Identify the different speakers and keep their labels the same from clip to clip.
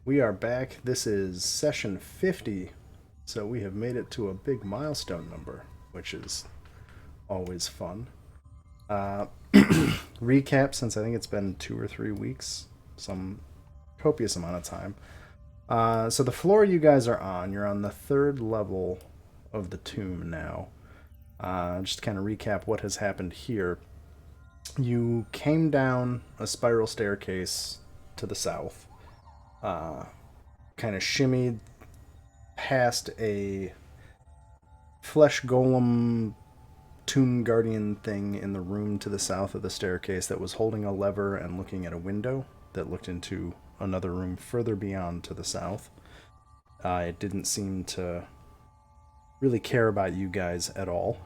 Speaker 1: We are back. This is session 50, so we have made it to a big milestone number, which is always fun. Recap, since I think it's been 2 or 3 weeks, some copious amount of time. So the floor you guys are on, you're on the third level of the tomb now. Just to kind of recap what has happened here. You came down a spiral staircase to the south. Kind of shimmied past a flesh golem tomb guardian thing in the room to the south of the staircase that was holding a lever and looking at a window that looked into another room further beyond to the south. It didn't seem to really care about you guys at all.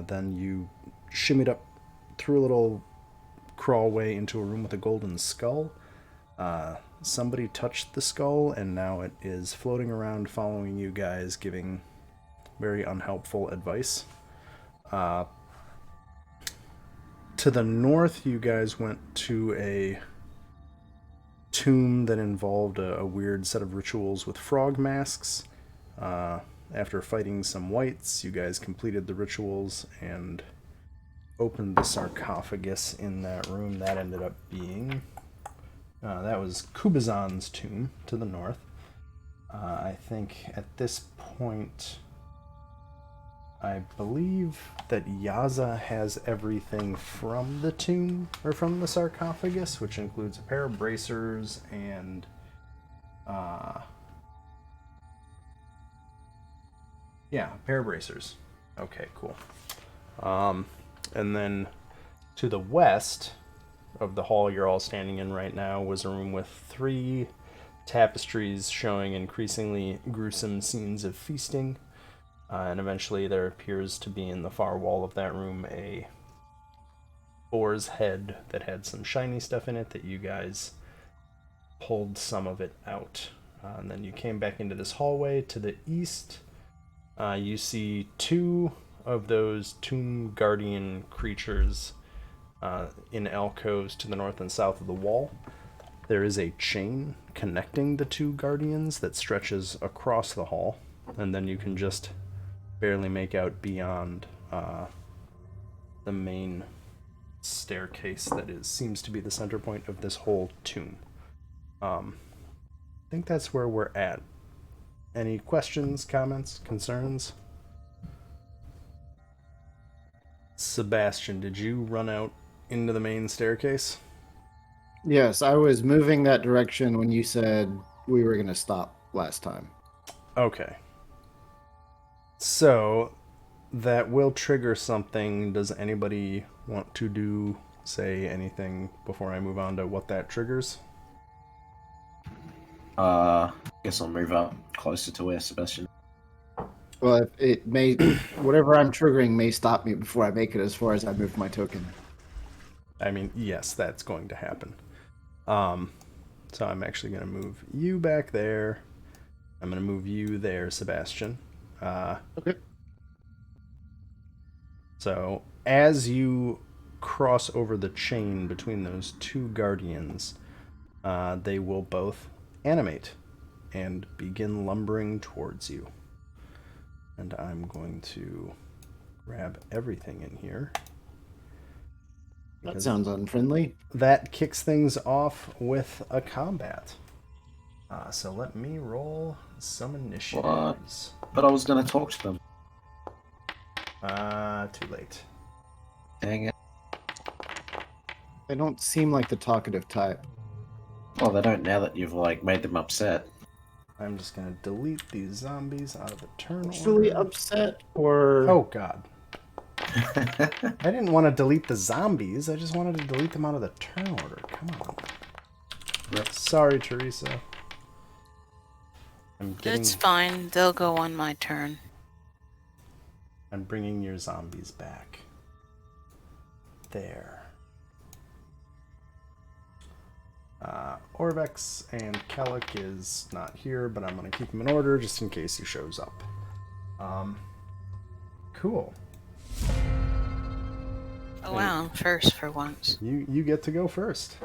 Speaker 1: Then you shimmied up through a little crawlway into a room with a golden skull. Somebody touched the skull, and now it is floating around following you guys, giving very unhelpful advice. To the north, you guys went to a tomb that involved a weird set of rituals with frog masks. After fighting some wights, you guys completed the rituals and opened the sarcophagus in that room. That ended up being... that was Kubazan's tomb to the north. I think at this point, I believe that Yaza has everything from the tomb, or from the sarcophagus, which includes a pair of bracers and a pair of bracers. Okay, cool. And then to the west of the hall you're all standing in right now was a room with 3 tapestries showing increasingly gruesome scenes of feasting. And eventually there appears to be in the far wall of that room a boar's head that had some shiny stuff in it that you guys pulled some of it out. And then you came back into this hallway to the east. You see 2 of those tomb guardian creatures in alcoves to the north and south of the wall. There is a chain connecting the 2 guardians that stretches across the hall, and then you can just barely make out beyond the main staircase that seems to be the center point of this whole tomb. I think that's where we're at. Any questions, comments, concerns? Sebastian, did you run out into the main staircase?
Speaker 2: Yes, I was moving that direction when you said we were going to stop last time.
Speaker 1: Okay. So, that will trigger something. Does anybody want to say anything before I move on to what that triggers?
Speaker 3: Guess I'll move up closer to where Sebastian.
Speaker 2: Well, it may, whatever I'm triggering may stop me before I make it as far as I move my token.
Speaker 1: I mean, yes, that's going to happen. So I'm actually going to move you back there. I'm going to move you there, Sebastian.
Speaker 2: Okay.
Speaker 1: So as you cross over the chain between those 2 guardians, they will both animate and begin lumbering towards you. And I'm going to grab everything in here.
Speaker 2: That sounds unfriendly.
Speaker 1: That kicks things off with a combat. So let me roll some initiatives.
Speaker 3: But I was going to talk to them.
Speaker 1: Too late.
Speaker 3: Dang it.
Speaker 2: They don't seem like the talkative type.
Speaker 3: Well, they don't now that you've, made them upset.
Speaker 1: I'm just going to delete these zombies out of the turn
Speaker 2: Actually
Speaker 1: order.
Speaker 2: upset or...
Speaker 1: Oh, God. I didn't want to delete the zombies. I just wanted to delete them out of the turn order. Come on.
Speaker 3: Yep.
Speaker 1: Sorry, Teresa.
Speaker 4: It's fine. They'll go on my turn.
Speaker 1: I'm bringing your zombies back. There. Orvex and Kellic is not here, but I'm going to keep him in order just in case he shows up. Cool.
Speaker 4: Oh wow, I'm first for once.
Speaker 1: You get to go first.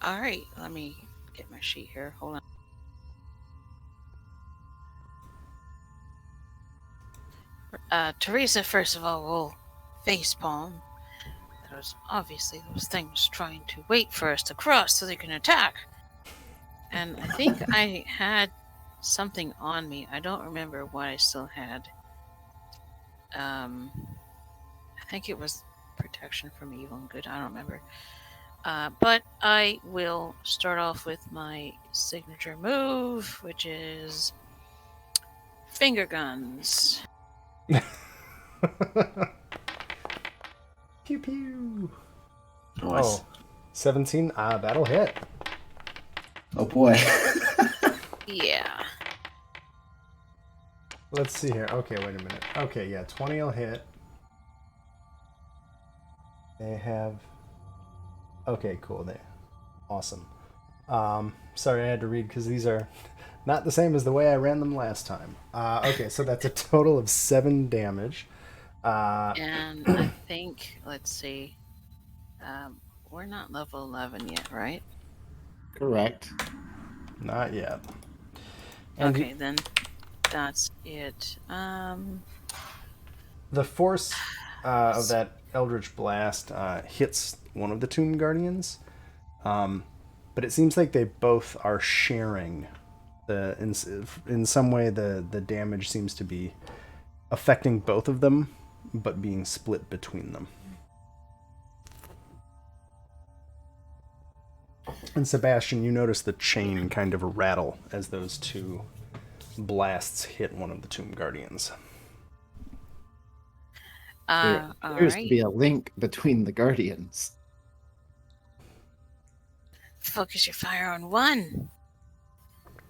Speaker 4: All right, let me get my sheet here. Hold on. Teresa, first of all, will facepalm. There was obviously those things trying to wait for us to cross so they can attack. And I think I had something on me. I don't remember what I still had. I think it was protection from evil and good. I don't remember. But I will start off with my signature move, which is finger guns.
Speaker 1: Pew pew.
Speaker 3: Nice.
Speaker 1: Oh, 17. That'll hit.
Speaker 3: Oh boy.
Speaker 4: Yeah.
Speaker 1: Let's see here. Okay, wait a minute. Okay, yeah, 20 will hit. They have... Okay, cool. There. Awesome. Sorry, I had to read because these are not the same as the way I ran them last time. Okay, so that's a total of 7 damage.
Speaker 4: And I think, let's see, we're not level 11 yet, right?
Speaker 2: Correct.
Speaker 1: Not yet. And
Speaker 4: Okay, then that's it.
Speaker 1: the force of that Eldritch Blast hits one of the Tomb Guardians, but it seems like they both are sharing. In some way, the damage seems to be affecting both of them, but being split between them. And Sebastian, you notice the chain kind of rattle as those 2 blasts hit one of the Tomb Guardians.
Speaker 2: There
Speaker 4: All
Speaker 2: appears to
Speaker 4: right.
Speaker 2: be a link between the guardians.
Speaker 4: Focus your fire on one.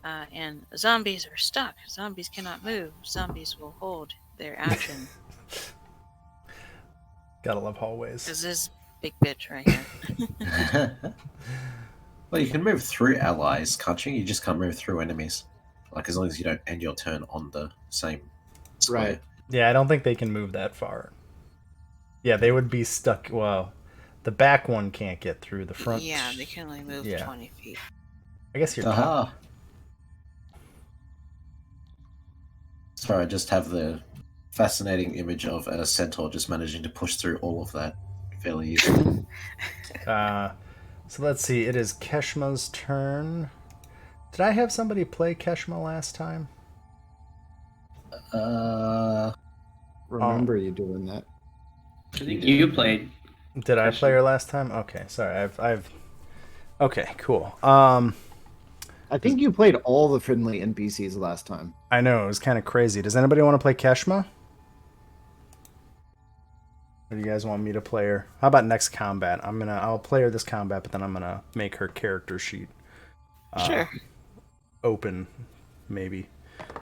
Speaker 4: And zombies are stuck. Zombies cannot move. Zombies will hold their action.
Speaker 1: Gotta love hallways.
Speaker 4: This is big bitch right here.
Speaker 3: Well, you can move through allies, can't you? You just can't move through enemies. Like, as long as you don't end your turn on the same square.
Speaker 2: Right.
Speaker 1: Yeah, I don't think they can move that far. Yeah, they would be stuck. Well, the back one can't get through. The front.
Speaker 4: Yeah, they can only move
Speaker 1: Yeah.
Speaker 4: 20 feet.
Speaker 1: I guess you're.
Speaker 3: Aha! Sorry, I just have the fascinating image of a centaur just managing to push through all of that fairly easily.
Speaker 1: So let's see. It is Keshma's turn. Did I have somebody play Keshma last time?
Speaker 2: Remember you doing that.
Speaker 5: I think you played.
Speaker 1: Did I play her last time? Okay, sorry. I've. Okay, cool.
Speaker 2: I think you played all the friendly NPCs last time.
Speaker 1: I know it was kind of crazy. Does anybody want to play Keshma? Or do you guys want me to play her? How about next combat? I'll play her this combat, but then I'm gonna make her character sheet
Speaker 4: Sure.
Speaker 1: open. Maybe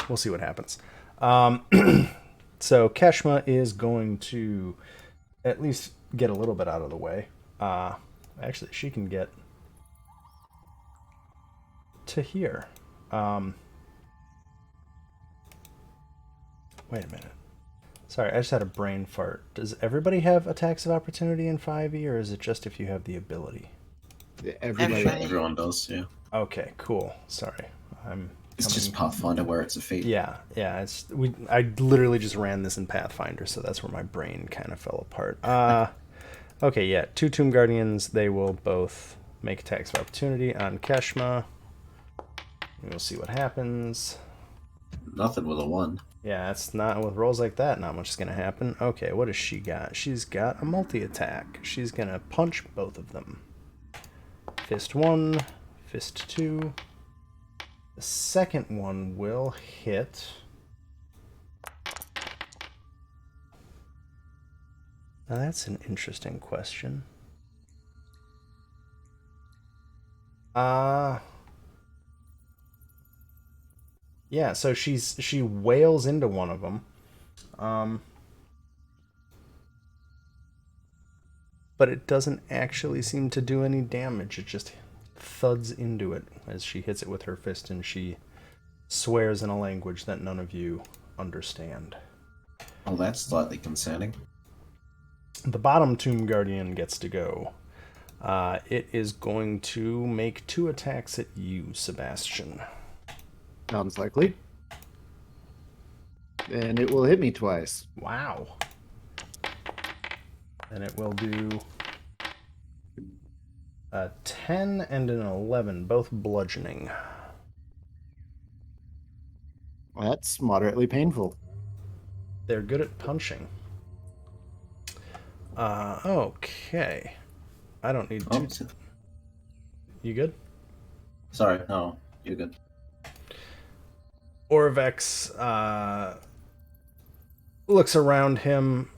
Speaker 1: we'll see what happens. So Keshma is going to at least get a little bit out of the way. Actually, she can get to here. Wait a minute. Sorry, I just had a brain fart. Does everybody have attacks of opportunity in 5e, or is it just if you have the ability?
Speaker 2: Everybody.
Speaker 4: Everybody.
Speaker 3: Everyone does, yeah.
Speaker 1: Okay, cool. Sorry, I'm.
Speaker 3: It's just Pathfinder where it's a feat.
Speaker 1: Yeah. I literally just ran this in Pathfinder, so that's where my brain kind of fell apart. Okay, yeah. 2 Tomb Guardians. They will both make attacks of opportunity on Keshma. We'll see what happens.
Speaker 3: Nothing with a 1.
Speaker 1: Yeah, it's not with rolls like that. Not much is gonna happen. Okay, what does she got? She's got a multi-attack. She's gonna punch both of them. Fist 1, fist 2. The second one will hit. Now that's an interesting question. Yeah, so she wails into one of them. But it doesn't actually seem to do any damage. It just thuds into it as she hits it with her fist, and she swears in a language that none of you understand.
Speaker 3: Oh, that's slightly concerning.
Speaker 1: The bottom Tomb Guardian gets to go. It is going to make 2 attacks at you, Sebastian.
Speaker 2: Sounds likely. And it will hit me twice.
Speaker 1: Wow. And it will do a 10 and an 11, both bludgeoning.
Speaker 2: That's moderately painful.
Speaker 1: They're good at punching. Okay. I don't need
Speaker 3: Oh,
Speaker 1: to... You good?
Speaker 3: sorry, no, you're good.
Speaker 1: Orvex looks around him,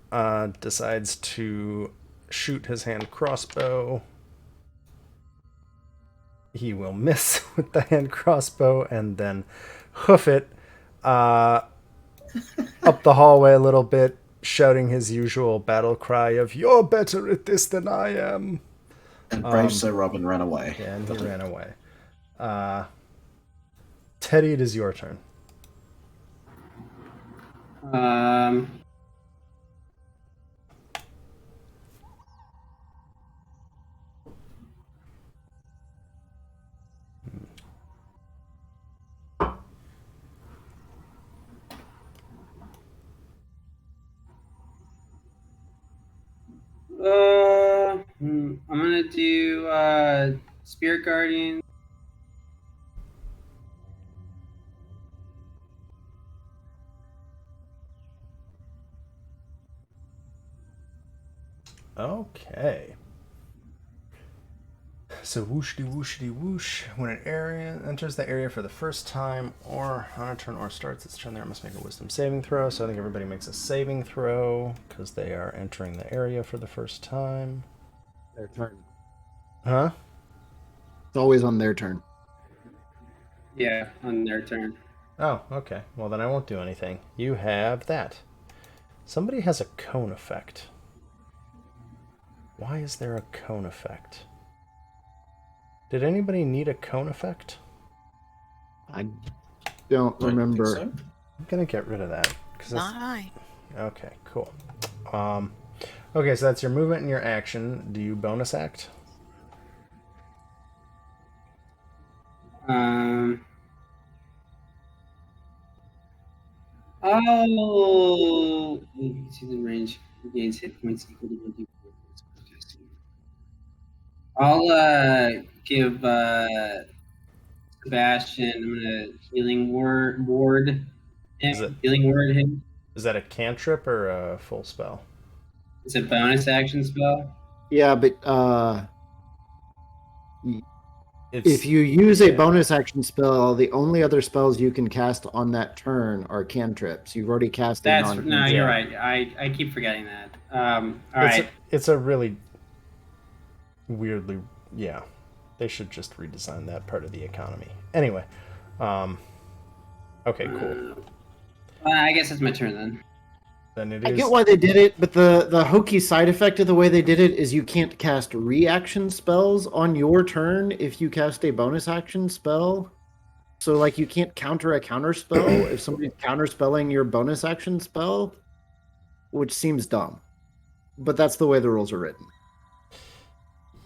Speaker 1: decides to shoot his hand crossbow. He will miss with the hand crossbow and then hoof it up the hallway a little bit, shouting his usual battle cry of "You're better at this than I am."
Speaker 3: And brave Sir Robin ran away.
Speaker 1: Yeah, and he ran away. Teddy, it is your turn.
Speaker 5: I'm gonna do Spirit Guardian.
Speaker 1: Okay. So whooshity whooshity whoosh. When an area enters the area for the first time, or on a turn or starts its turn there, it must make a wisdom saving throw. So I think everybody makes a saving throw because they are entering the area for the first time.
Speaker 2: Their turn.
Speaker 1: Huh?
Speaker 2: It's always on their turn.
Speaker 5: Yeah, on their turn.
Speaker 1: Oh, okay. Well, then I won't do anything. You have that. Somebody has a cone effect. Why is there a cone effect? Did anybody need a cone effect?
Speaker 2: I don't remember.
Speaker 3: So.
Speaker 1: I'm gonna get rid of that.
Speaker 4: Not I.
Speaker 1: Okay, cool. Okay, so that's your movement and your action. Do you bonus act?
Speaker 5: Oh, see the range gains hit points equal to 1d4. I'll give Sebastian. I'm gonna ward him.
Speaker 1: Is it-
Speaker 5: Healing word him.
Speaker 1: Is that a cantrip or a full spell?
Speaker 5: It's a bonus action spell.
Speaker 2: Yeah, but
Speaker 1: It's,
Speaker 2: if you use a
Speaker 1: yeah.
Speaker 2: bonus action spell, the only other spells you can cast on that turn are cantrips. You've already cast a
Speaker 5: That's
Speaker 2: non.
Speaker 5: no, you're
Speaker 1: Yeah.
Speaker 5: right. I keep forgetting that. All right.
Speaker 1: It's a really weirdly, yeah. They should just redesign that part of the economy. Anyway, okay, cool.
Speaker 5: I guess it's my turn then.
Speaker 1: Then it
Speaker 2: I
Speaker 1: is.
Speaker 2: get why they did it, but the hokey side effect of the way they did it is you can't cast reaction spells on your turn if you cast a bonus action spell. So, like, you can't counter a counter spell if somebody's counterspelling your bonus action spell, which seems dumb. But that's the way the rules are written.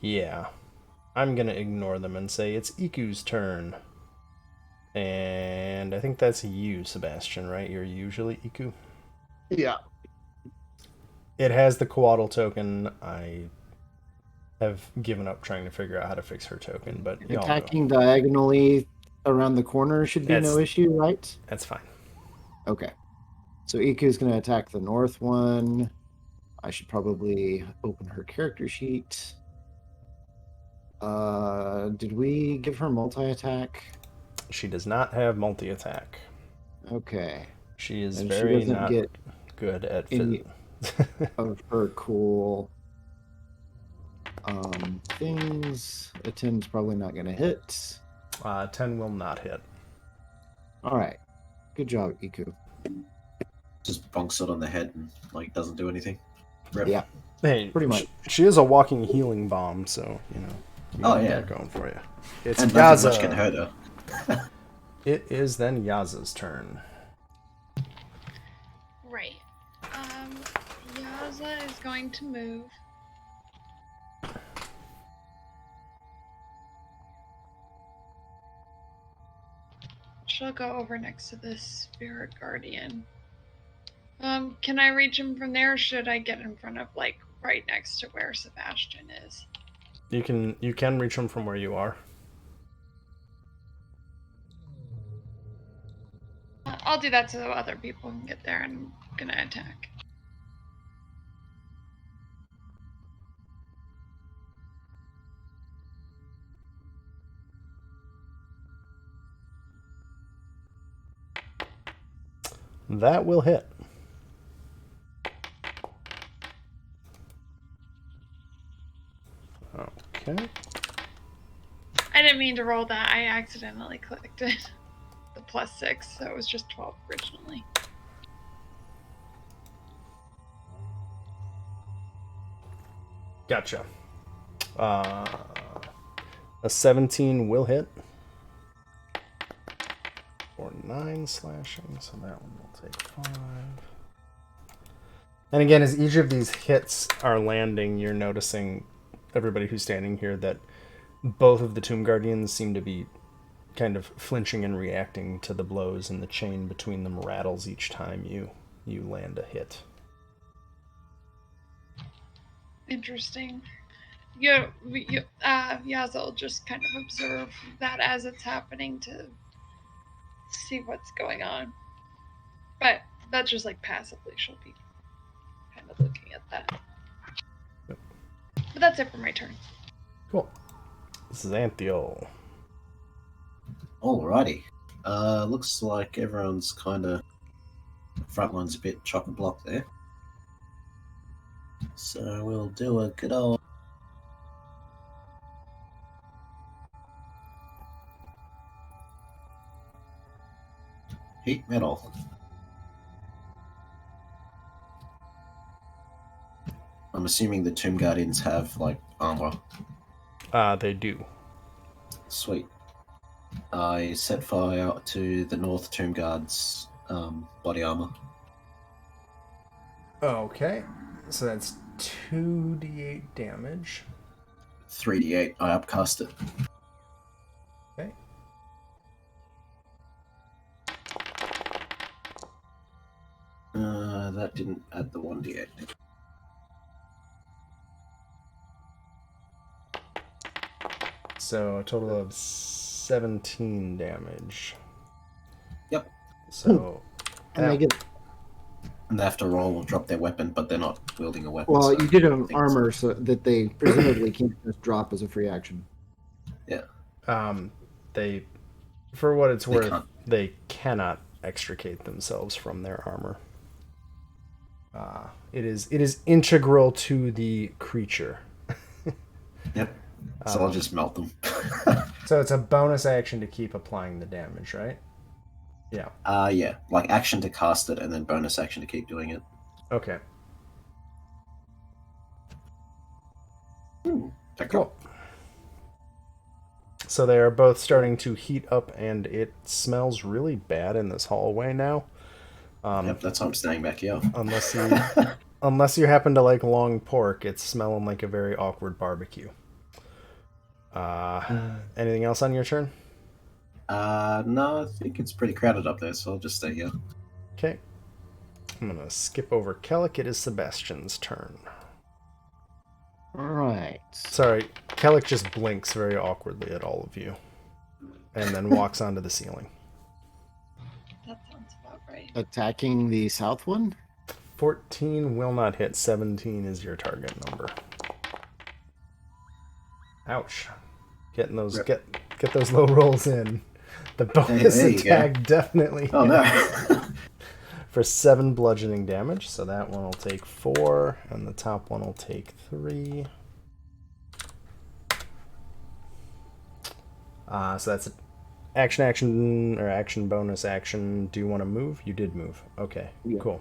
Speaker 1: Yeah, I'm gonna ignore them and say it's Iku's turn. And I think that's you, Sebastian, right? You're usually Iku.
Speaker 2: Yeah.
Speaker 1: It has the Coatl token. I have given up trying to figure out how to fix her token, but y'all know.
Speaker 2: Attacking diagonally around the corner should be no issue, right?
Speaker 1: That's fine.
Speaker 2: Okay. So Iku's going to attack the north one. I should probably open her character sheet. Did we give her multi-attack?
Speaker 1: She does not have multi-attack.
Speaker 2: Okay.
Speaker 1: She is
Speaker 2: And
Speaker 1: very
Speaker 2: she doesn't
Speaker 1: not
Speaker 2: get
Speaker 1: good at
Speaker 2: any of her cool things. A 10's probably not going to hit.
Speaker 1: 10 will not hit.
Speaker 2: All right. Good job, Iku.
Speaker 3: Just bonks it on the head and like doesn't do anything. Rip.
Speaker 2: Yeah.
Speaker 1: Hey,
Speaker 2: Pretty much.
Speaker 1: She is a walking healing bomb, so you know. You
Speaker 3: Oh,
Speaker 1: got
Speaker 3: yeah.
Speaker 1: that going for you. It's
Speaker 3: And nothing much
Speaker 1: Yaza.
Speaker 3: can hurt her.
Speaker 1: It is then Yaza's turn.
Speaker 6: Right. Yaza is going to move she'll go over next to the spirit guardian. Can I reach him from there, or should I get in front of, like, right next to where Sebastian is?
Speaker 1: You can reach him from where you are.
Speaker 6: I'll do that so other people can get there, and I'm gonna attack.
Speaker 1: That will hit. Okay.
Speaker 6: I didn't mean to roll that. I accidentally clicked it. The +6, so it was just 12 originally.
Speaker 1: Gotcha. A 17 will hit. For 9 slashing, so that one will take 5. And again, as each of these hits are landing, you're noticing, everybody who's standing here, that both of the Tomb Guardians seem to be kind of flinching and reacting to the blows, and the chain between them rattles each time you land a hit.
Speaker 6: Interesting. Yazel just kind of observe that as it's happening to see what's going on. But that's just like passively, she'll be kind of looking at that.
Speaker 1: Yep.
Speaker 6: But that's it for my turn.
Speaker 1: Cool. This is Anthiel.
Speaker 3: Alrighty. Looks like everyone's kind of front line's a bit chock a block there. So we'll do a good old heat metal. I'm assuming the Tomb Guardians have like armor.
Speaker 1: They do.
Speaker 3: Sweet. I set fire to the North Tomb Guard's body armor.
Speaker 1: Okay. So that's 2d8 damage.
Speaker 3: 3d8. I upcast it.
Speaker 1: Okay.
Speaker 3: That didn't add the 1d8.
Speaker 1: So a total of 17 damage.
Speaker 3: Yep.
Speaker 1: So
Speaker 2: And they get
Speaker 3: And they have to roll or drop their weapon, but they're not wielding a weapon.
Speaker 2: well.
Speaker 3: so
Speaker 2: You did
Speaker 3: I
Speaker 2: an
Speaker 3: think
Speaker 2: armor so that they presumably can't just drop as a free action.
Speaker 1: they, for what it's worth,
Speaker 3: can't.
Speaker 1: they cannot extricate themselves from their armor. It is integral to the creature.
Speaker 3: Yep. So I'll just melt them.
Speaker 1: So it's a bonus action to keep applying the damage, right? Yeah.
Speaker 3: Yeah. Like action to cast it and then bonus action to keep doing it.
Speaker 1: Okay.
Speaker 3: Check
Speaker 1: Cool. So they are both starting to heat up, and it smells really bad in this hallway now.
Speaker 3: Yep, that's why I'm staying back here.
Speaker 1: Unless you happen to like long pork, it's smelling like a very awkward barbecue. Anything else on your turn?
Speaker 3: No, I think it's pretty crowded up there, so I'll just stay here.
Speaker 1: Okay. I'm gonna skip over Kellic. It is Sebastian's turn.
Speaker 2: All right.
Speaker 1: Sorry, Kellic just blinks very awkwardly at all of you, and then walks onto the ceiling.
Speaker 6: That sounds about right.
Speaker 2: Attacking the south one.
Speaker 1: 14 will not hit. 17 is your target number. Ouch. Getting those get those low rolls in. The bonus
Speaker 3: there you
Speaker 1: attack
Speaker 3: go.
Speaker 1: definitely
Speaker 3: Oh no!
Speaker 1: for 7 bludgeoning damage. So that one will take 4, and the top one will take 3. So that's action bonus action. Do you want to move? You did move. Okay,
Speaker 2: Yeah.
Speaker 1: cool.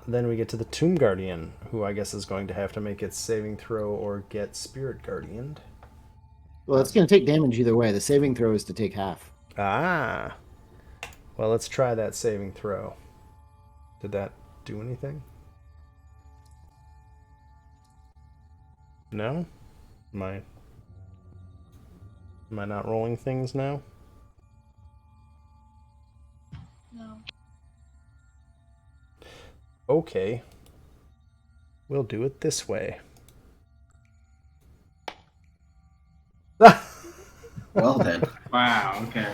Speaker 1: Then we get to the Tomb Guardian, who I guess is going to have to make its saving throw or get Spirit Guardianed.
Speaker 2: Well, it's going to take damage either way. The saving throw is to take half.
Speaker 1: Ah. Well, let's try that saving throw. Did that do anything? No? Am I not rolling things now?
Speaker 6: No.
Speaker 1: Okay. We'll do it this way.
Speaker 3: Well then.
Speaker 5: Wow. Okay.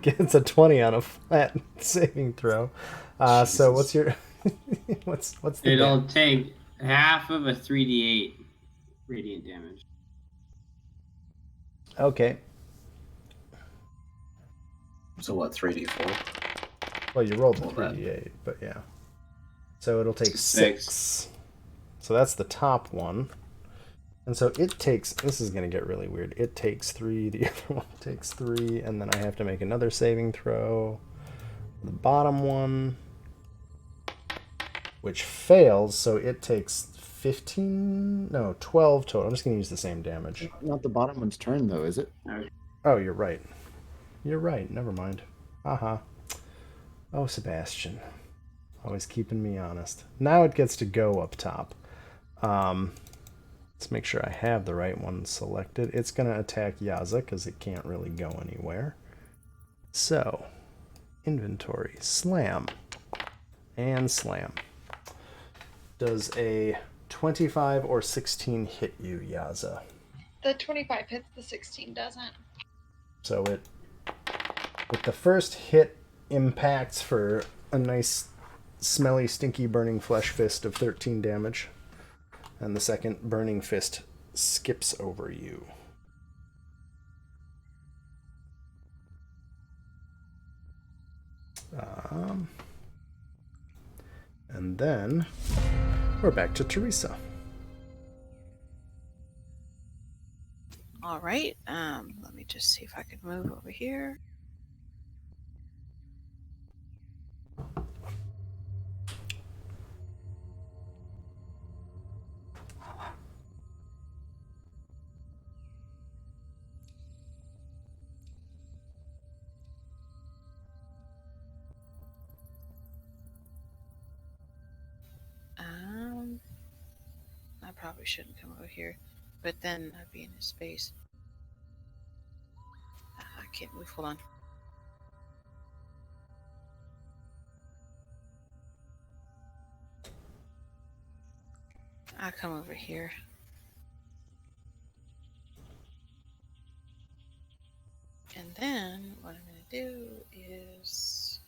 Speaker 1: Gets a 20 on a flat saving throw. So
Speaker 3: Jesus.
Speaker 1: what's your what's the
Speaker 5: It'll
Speaker 1: damage?
Speaker 5: take half of a 3d8 radiant damage.
Speaker 1: Okay.
Speaker 3: So what, 3d4?
Speaker 1: Well, you rolled the
Speaker 3: Well, that-
Speaker 1: 3d8, but yeah. So it'll take
Speaker 5: Six.
Speaker 1: 6. So that's the top one. And so it takes, this is going to get really weird. It takes 3, the other one takes 3, and then I have to make another saving throw. The bottom one, which fails, so it takes 12 total. I'm just going to use the same damage.
Speaker 2: Not the bottom one's turn, though, is it?
Speaker 1: Oh, you're right. You're right. Never mind. Haha. Oh, Sebastian. Always keeping me honest. Now it gets to go up top. Let's make sure I have the right one selected. It's going to attack Yaza because it can't really go anywhere. So, inventory, slam, and slam. Does a 25 or 16 hit you, Yaza?
Speaker 6: The 25 hits, the 16 doesn't.
Speaker 1: So it, with the first hit, impacts for a nice, smelly, stinky, burning flesh fist of 13 damage. And the second burning fist skips over you. And then we're back to Teresa.
Speaker 4: All right. Let me just see if I can move over here. I probably shouldn't come over here, but then I'd be in his space. I can't move. Hold on. I'll come over here. And then what I'm going to do is...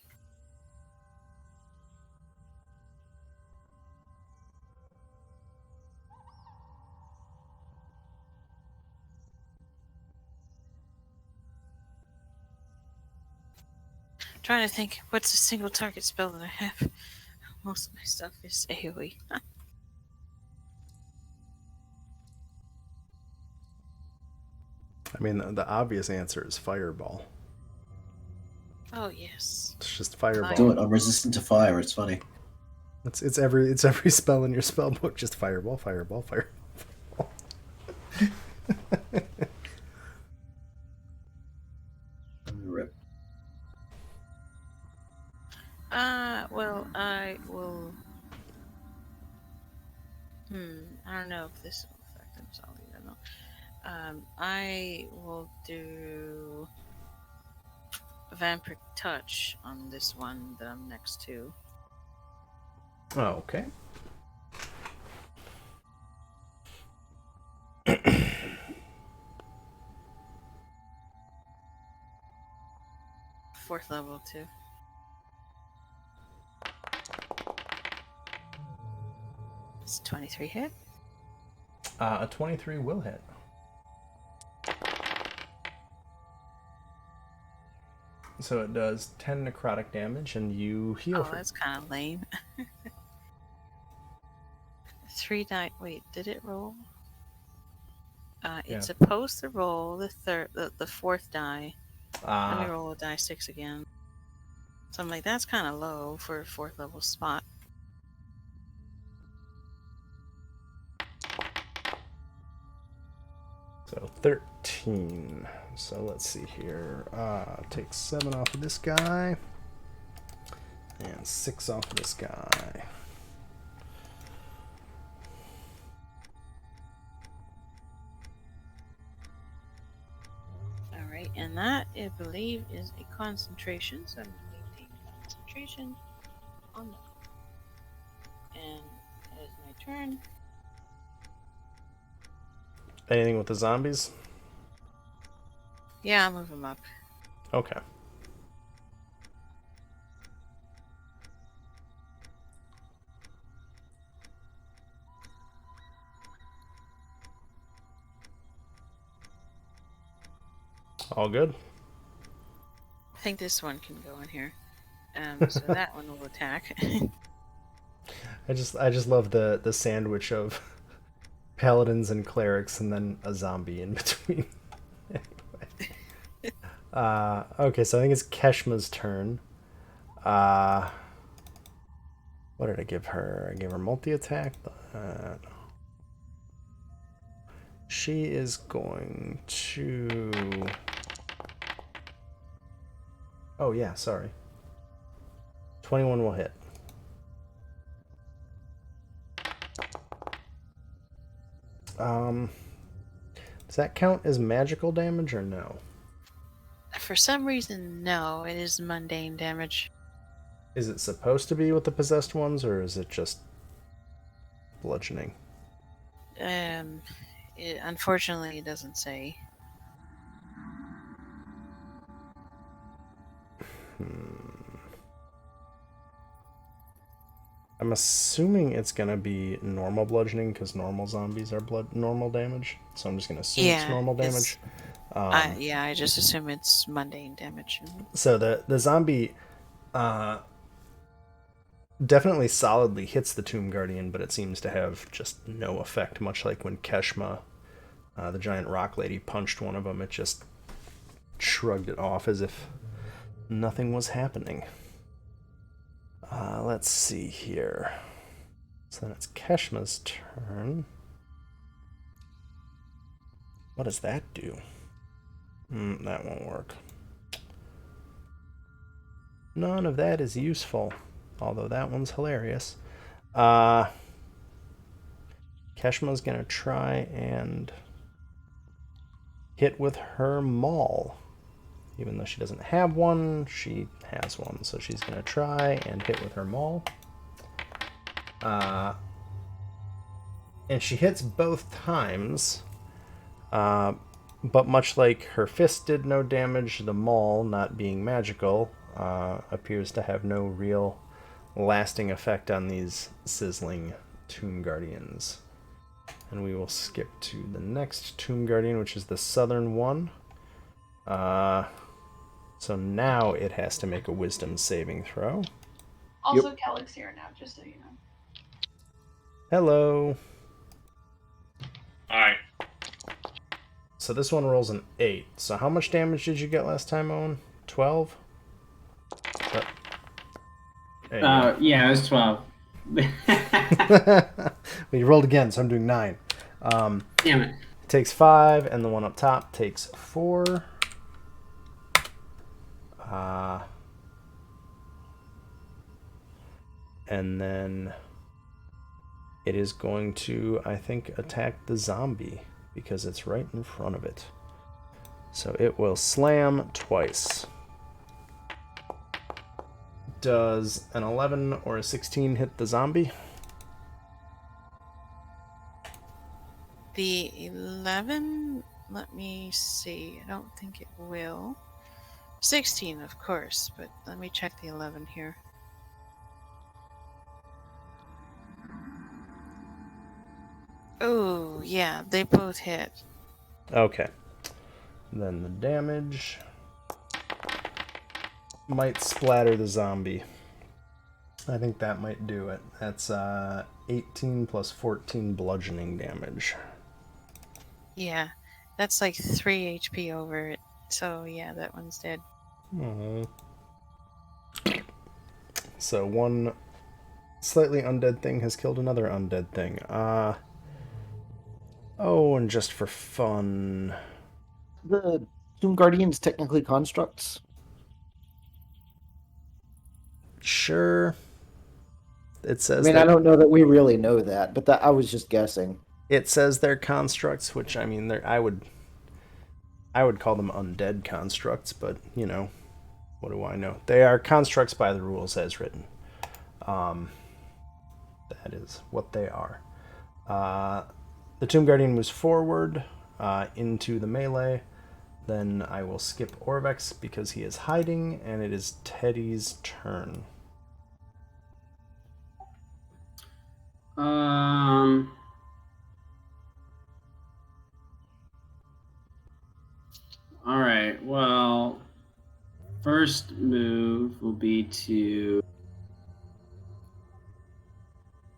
Speaker 4: trying to think, what's a single target spell that I have? Most of my stuff is AoE.
Speaker 1: I mean, the obvious answer is fireball.
Speaker 4: Oh, yes.
Speaker 1: It's just fireball.
Speaker 3: Do it. I'm resistant to fire. It's funny.
Speaker 1: It's every spell in your spell book. Just fireball, fireball, fireball.
Speaker 3: Rip.
Speaker 4: Well, I will... I don't know if this will affect him, so I'll leave it alone. I will do Vampiric Touch on this one that I'm next to.
Speaker 1: Oh, okay.
Speaker 4: Fourth level, too. It's 23 hit.
Speaker 1: A 23 will hit. So it does 10 necrotic damage, and you heal
Speaker 4: Oh,
Speaker 1: for...
Speaker 4: that's kind of lame. 3 die. Wait, did it roll? It's supposed to roll the fourth die. Let me roll a die 6 again. So I'm like, that's kind of low for a 4th level spot.
Speaker 1: So 13. So let's see here. Take 7 off of this guy. And 6 off of this guy.
Speaker 4: Alright, and that, I believe, is a concentration, so I'm going to maintain concentration on that. And that is my turn.
Speaker 1: Anything with the zombies?
Speaker 4: Yeah, I'll move him up.
Speaker 1: Okay. All good.
Speaker 4: I think this one can go in here. So that one will attack.
Speaker 1: I just love the sandwich of paladins and clerics and then a zombie in between. Anyway. Okay, so I think it's Keshma's turn. What did I give her? I gave her multi-attack. She is going to... Oh yeah, sorry. 21 will hit. Does that count as magical damage or no?
Speaker 4: For some reason, no. It is mundane damage.
Speaker 1: Is it supposed to be with the possessed ones, or is it just bludgeoning?
Speaker 4: Unfortunately, it doesn't say.
Speaker 1: I'm assuming it's gonna be normal bludgeoning because normal zombies are normal damage. So I'm just gonna assume it's normal damage.
Speaker 4: I just assume it's mundane damage.
Speaker 1: So the zombie definitely solidly hits the Tomb Guardian, but it seems to have just no effect, much like when Keshma, the giant rock lady, punched one of them. It just shrugged it off as if nothing was happening. Let's see here. So then it's Keshma's turn. What does that do? That won't work. None of that is useful, although that one's hilarious. Keshma's gonna try and hit with her maul. Even though she doesn't have one, she has one. So she's going to try and hit with her maul. And she hits both times. But much like her fist did no damage, the maul, not being magical, appears to have no real lasting effect on these sizzling Tomb Guardians. And we will skip to the next Tomb Guardian, which is the southern one. So now it has to make a wisdom saving throw.
Speaker 6: Also, Kellick's here now, just so you know.
Speaker 1: Hello.
Speaker 7: Alright.
Speaker 1: So this one rolls an 8. So how much damage did you get last time, Owen? 12?
Speaker 5: Yeah, it was 12.
Speaker 1: Well, you rolled again, so I'm doing 9.
Speaker 5: Damn it.
Speaker 1: It takes 5, and the one up top takes 4. And then it is going to, I think, attack the zombie because it's right in front of it. So it will slam twice. Does an 11 or a 16 hit the zombie?
Speaker 4: The 11, let me see. I don't think it will. 16, of course, but let me check the 11 here. Oh, yeah, they both hit.
Speaker 1: Okay. Then the damage might splatter the zombie. I think that might do it. That's 18 plus 14 bludgeoning damage.
Speaker 4: Yeah, that's like 3 HP over it. So, yeah, that one's dead.
Speaker 1: So one slightly undead thing has killed another undead thing. Oh, and just for fun...
Speaker 2: The Tomb Guardians technically constructs?
Speaker 1: Sure. It says
Speaker 2: I mean, I don't know that we really know that, but I was just guessing.
Speaker 1: It says they're constructs, which, I mean, I would call them undead constructs, but, you know, What do I know? They are constructs by the rules as written. That is what they are. The Tomb Guardian moves forward into the melee. Then I will skip Orvex because he is hiding, and it is Teddy's turn.
Speaker 7: All right. Well, first move will be to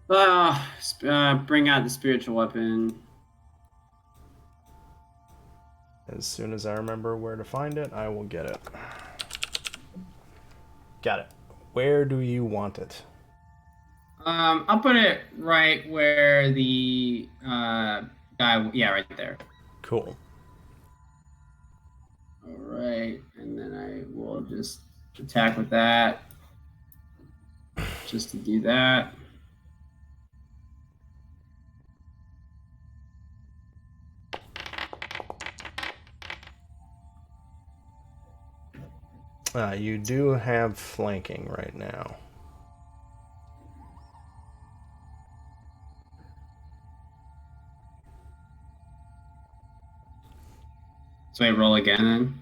Speaker 7: bring out the spiritual weapon.
Speaker 1: As soon as I remember where to find it, I will get it. Got it. Where do you want it?
Speaker 7: I'll put it right where the guy. Yeah, right there.
Speaker 1: Cool.
Speaker 7: All right, and then I will just attack with that, just to do that.
Speaker 1: You do have flanking right now.
Speaker 7: So I roll again then?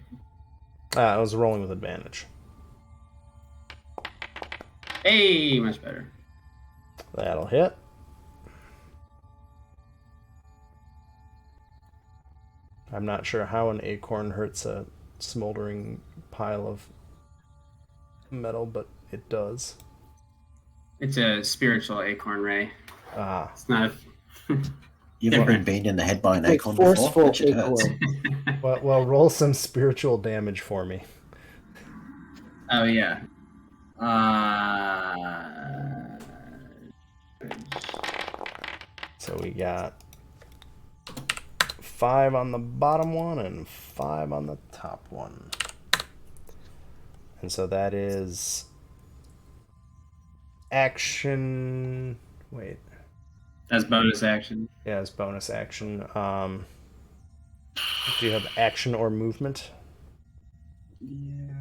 Speaker 1: I was rolling with advantage.
Speaker 7: Hey, much better.
Speaker 1: That'll hit. I'm not sure how an acorn hurts a smoldering pile of metal, but it does.
Speaker 7: It's a spiritual acorn ray.
Speaker 1: Ah.
Speaker 7: It's not a...
Speaker 3: You've ever been beaten in the head by an
Speaker 2: Like
Speaker 3: acorn before?
Speaker 2: forceful
Speaker 3: That shit hurts.
Speaker 2: acorn.
Speaker 1: Well, roll some spiritual damage for me.
Speaker 7: Oh, yeah.
Speaker 1: So we got 5 on the bottom one and 5 on the top one. And so that is action. Wait.
Speaker 7: That's bonus action.
Speaker 1: Yeah, it's bonus action. Do you have action or movement?
Speaker 7: Yeah.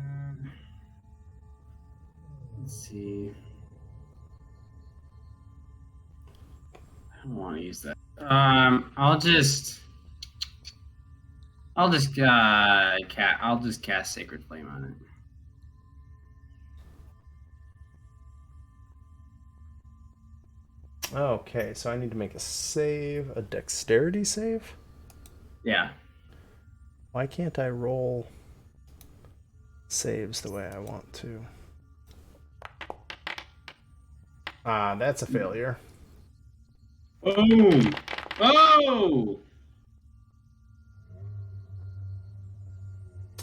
Speaker 7: Let's see. I don't want to use that. I'll just cast Sacred Flame on it.
Speaker 1: Okay, so I need to make a save, a dexterity save?
Speaker 7: Yeah.
Speaker 1: Why can't I roll saves the way I want to? That's a failure.
Speaker 7: Boom! Oh!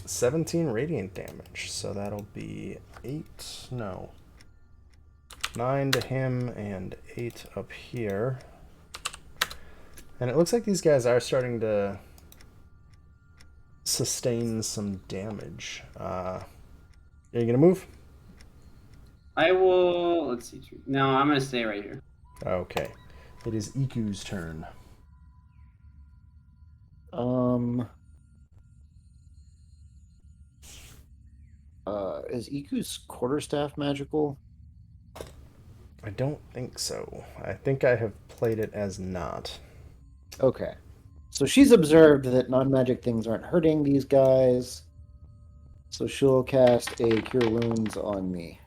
Speaker 1: 17 radiant damage, so that'll be 9 to him and 8 up here. And it looks like these guys are starting to sustain some damage. Are you gonna move?
Speaker 7: I will. Let's see. No, I'm gonna stay right here.
Speaker 1: Okay. It is Iku's turn.
Speaker 2: Is Iku's quarterstaff magical?
Speaker 1: I don't think so. I think I have played it as not.
Speaker 2: Okay. So she's observed that non-magic things aren't hurting these guys. So she'll cast a Cure Wounds on me.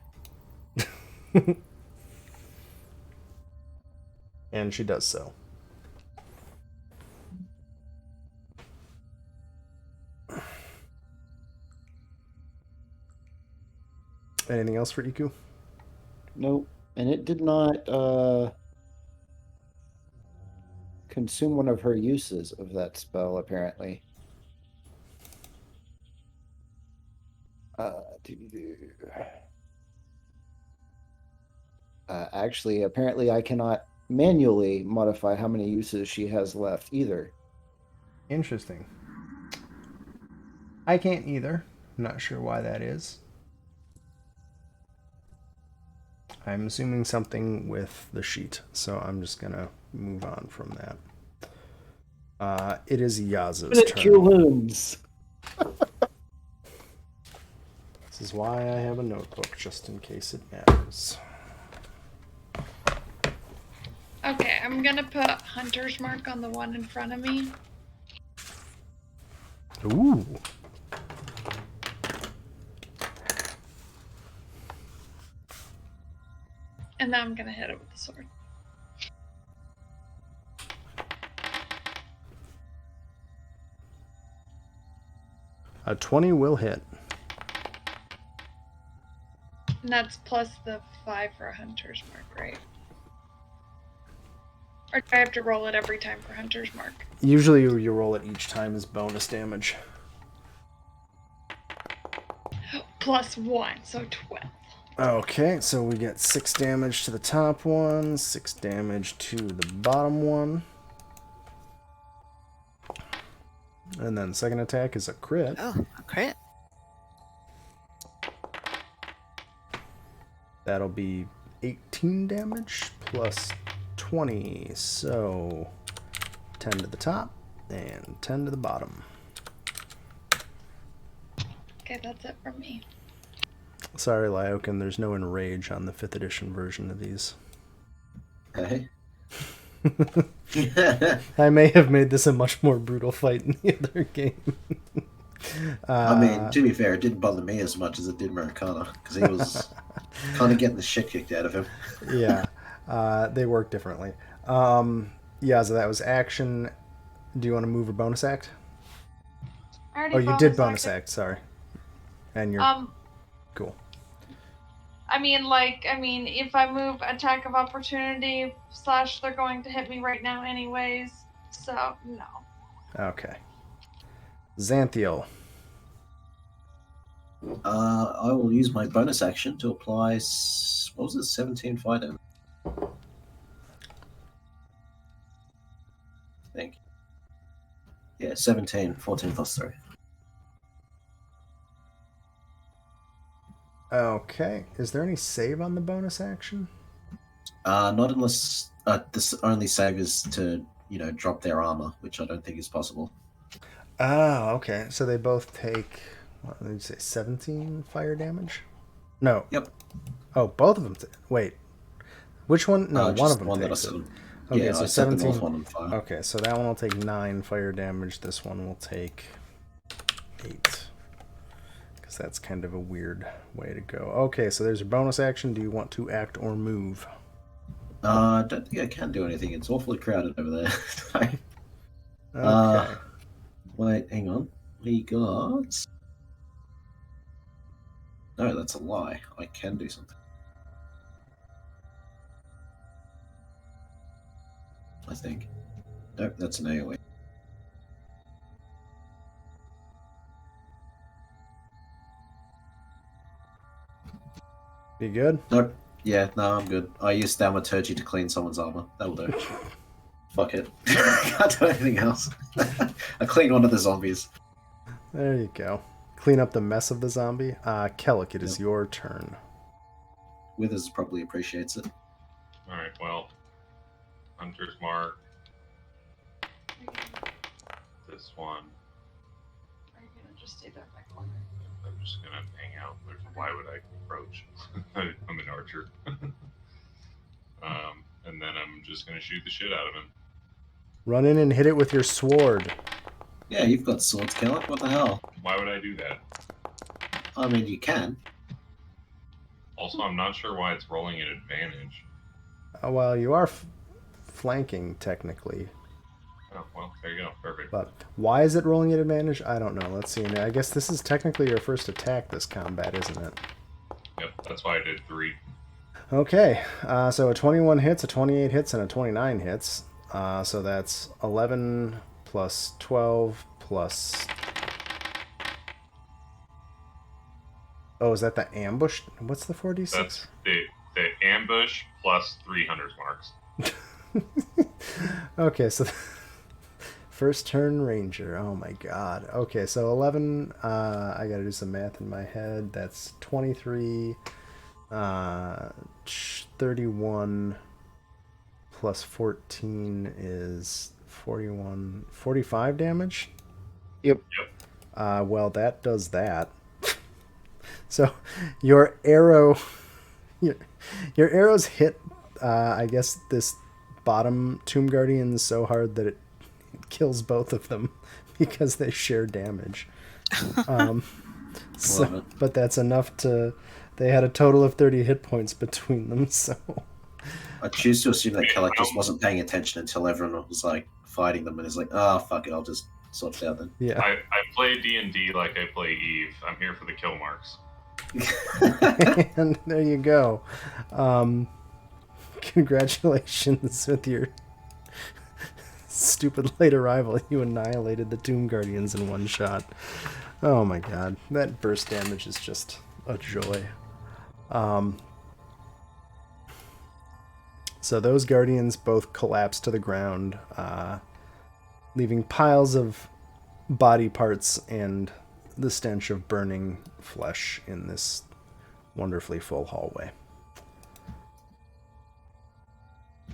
Speaker 1: And she does so. Anything else for Iku?
Speaker 2: Nope. And it did not consume one of her uses of that spell, apparently. Actually, apparently I cannot manually modify how many uses she has left either.
Speaker 1: Interesting. I can't either. I'm not sure why that is. I'm assuming something with the sheet, so I'm just gonna move on from that. It is Yaz's
Speaker 2: Cure
Speaker 1: turn.
Speaker 2: Wounds.
Speaker 1: This is why I have a notebook, just in case it matters.
Speaker 6: Okay, I'm gonna put Hunter's Mark on the one in front of me.
Speaker 1: Ooh.
Speaker 6: And then I'm gonna hit it with the sword.
Speaker 1: A 20 will hit.
Speaker 6: And that's plus the 5 for a Hunter's Mark, right? Or do I have to roll it every time for Hunter's Mark?
Speaker 1: Usually you roll it each time as bonus damage.
Speaker 6: Plus 1, so 12.
Speaker 1: Okay, so we get 6 damage to the top one, 6 damage to the bottom one. And then second attack is a crit.
Speaker 4: Oh, a crit.
Speaker 1: That'll be 18 damage plus 20, so 10 to the top and 10 to the bottom.
Speaker 6: Okay, that's it from me.
Speaker 1: Sorry, Lyokin, there's no enrage on the 5th edition version of these.
Speaker 3: Hey.
Speaker 1: I may have made this a much more brutal fight in the other game.
Speaker 3: I mean, to be fair, it didn't bother me as much as it did Maricana, because he was kind of getting the shit kicked out of him.
Speaker 1: Yeah, they work differently. Yeah, so that was action. Do you want to move or bonus act?
Speaker 6: I already
Speaker 1: Oh, you did bonus act, sorry. And you're cool.
Speaker 6: I mean, if I move attack of opportunity / they're going to hit me right now anyways, so no.
Speaker 1: Okay. Xanthiel.
Speaker 3: I will use my bonus action to apply, what was it, 17 fire damage? I think. Yeah, 17, 14 plus 3.
Speaker 1: Okay. Is there any save on the bonus action?
Speaker 3: Not unless this only save is to, drop their armor, which I don't think is possible.
Speaker 1: Oh, okay. So they both take, what did you say, 17 fire damage? No.
Speaker 3: Yep.
Speaker 1: Oh, both of them. Wait. Which one? No, one
Speaker 3: Just
Speaker 1: of them
Speaker 3: one that I
Speaker 1: takes
Speaker 3: set
Speaker 1: it.
Speaker 3: them.
Speaker 1: Okay,
Speaker 3: Yeah,
Speaker 1: so
Speaker 3: I set the
Speaker 1: 17.
Speaker 3: north one on fire.
Speaker 1: Okay, so that one will take 9 fire damage. This one will take 8. Because that's kind of a weird way to go. Okay, so there's a bonus action. Do you want to act or move?
Speaker 3: I don't think I can do anything. It's awfully crowded over there.
Speaker 1: Okay.
Speaker 3: Wait, hang on. We got... No, that's a lie. I can do something. I think. Nope, that's an AoE.
Speaker 1: You good?
Speaker 3: Nope. Yeah, no, I'm good. I used thaumaturgy to clean someone's armor. That'll do. Fuck it. Can't do anything else. I cleaned one of the zombies.
Speaker 1: There you go. Clean up the mess of the zombie. Kellic, it is your turn.
Speaker 3: Withers probably appreciates it.
Speaker 8: Alright, well, Hunter's Mark, this one.
Speaker 6: Are you gonna just stay there in my corner?
Speaker 8: I'm just gonna hang out. Why would I approach? I'm an archer. And then I'm just gonna shoot the shit out of him.
Speaker 1: Run in and hit it with your sword.
Speaker 3: Yeah, you've got swords, Kellic. What the hell?
Speaker 8: Why would I do that?
Speaker 3: I mean, you can.
Speaker 8: Also, I'm not sure why it's rolling at advantage.
Speaker 1: Well, you are flanking, technically.
Speaker 8: Oh, well, there you go. Perfect.
Speaker 1: But why is it rolling at advantage? I don't know. Let's see. I guess this is technically your first attack this combat, isn't it?
Speaker 8: Yep, that's why I did 3.
Speaker 1: Okay. So a 21 hits, a 28 hits, and a 29 hits. So that's 11 plus 12 plus... Oh, is that the ambush? What's the 4d6?
Speaker 8: That's the ambush plus 3 hunter's marks.
Speaker 1: Okay, so first turn ranger. Oh my god. Okay, so 11. I gotta do some math in my head. That's 23. 31 plus 14 is 41. 45 damage?
Speaker 2: Yep.
Speaker 1: Well, that does that. So your arrow, your arrows hit, I guess, this bottom Tomb Guardian so hard that it kills both of them because they share damage.
Speaker 3: Love it.
Speaker 1: But that's enough to. They had a total of 30 hit points between them. So
Speaker 3: I choose to assume that Kellic just wasn't paying attention until everyone was like fighting them, and is like, "Oh fuck it, I'll just sort it out then."
Speaker 1: yeah.
Speaker 8: I play D&D like I play Eve. I'm here for the kill marks.
Speaker 1: And there you go. Congratulations with your stupid late arrival. You annihilated the Tomb Guardians in one shot. Oh my god. That burst damage is just a joy. So those Guardians both collapse to the ground, leaving piles of body parts and the stench of burning flesh in this wonderfully full hallway.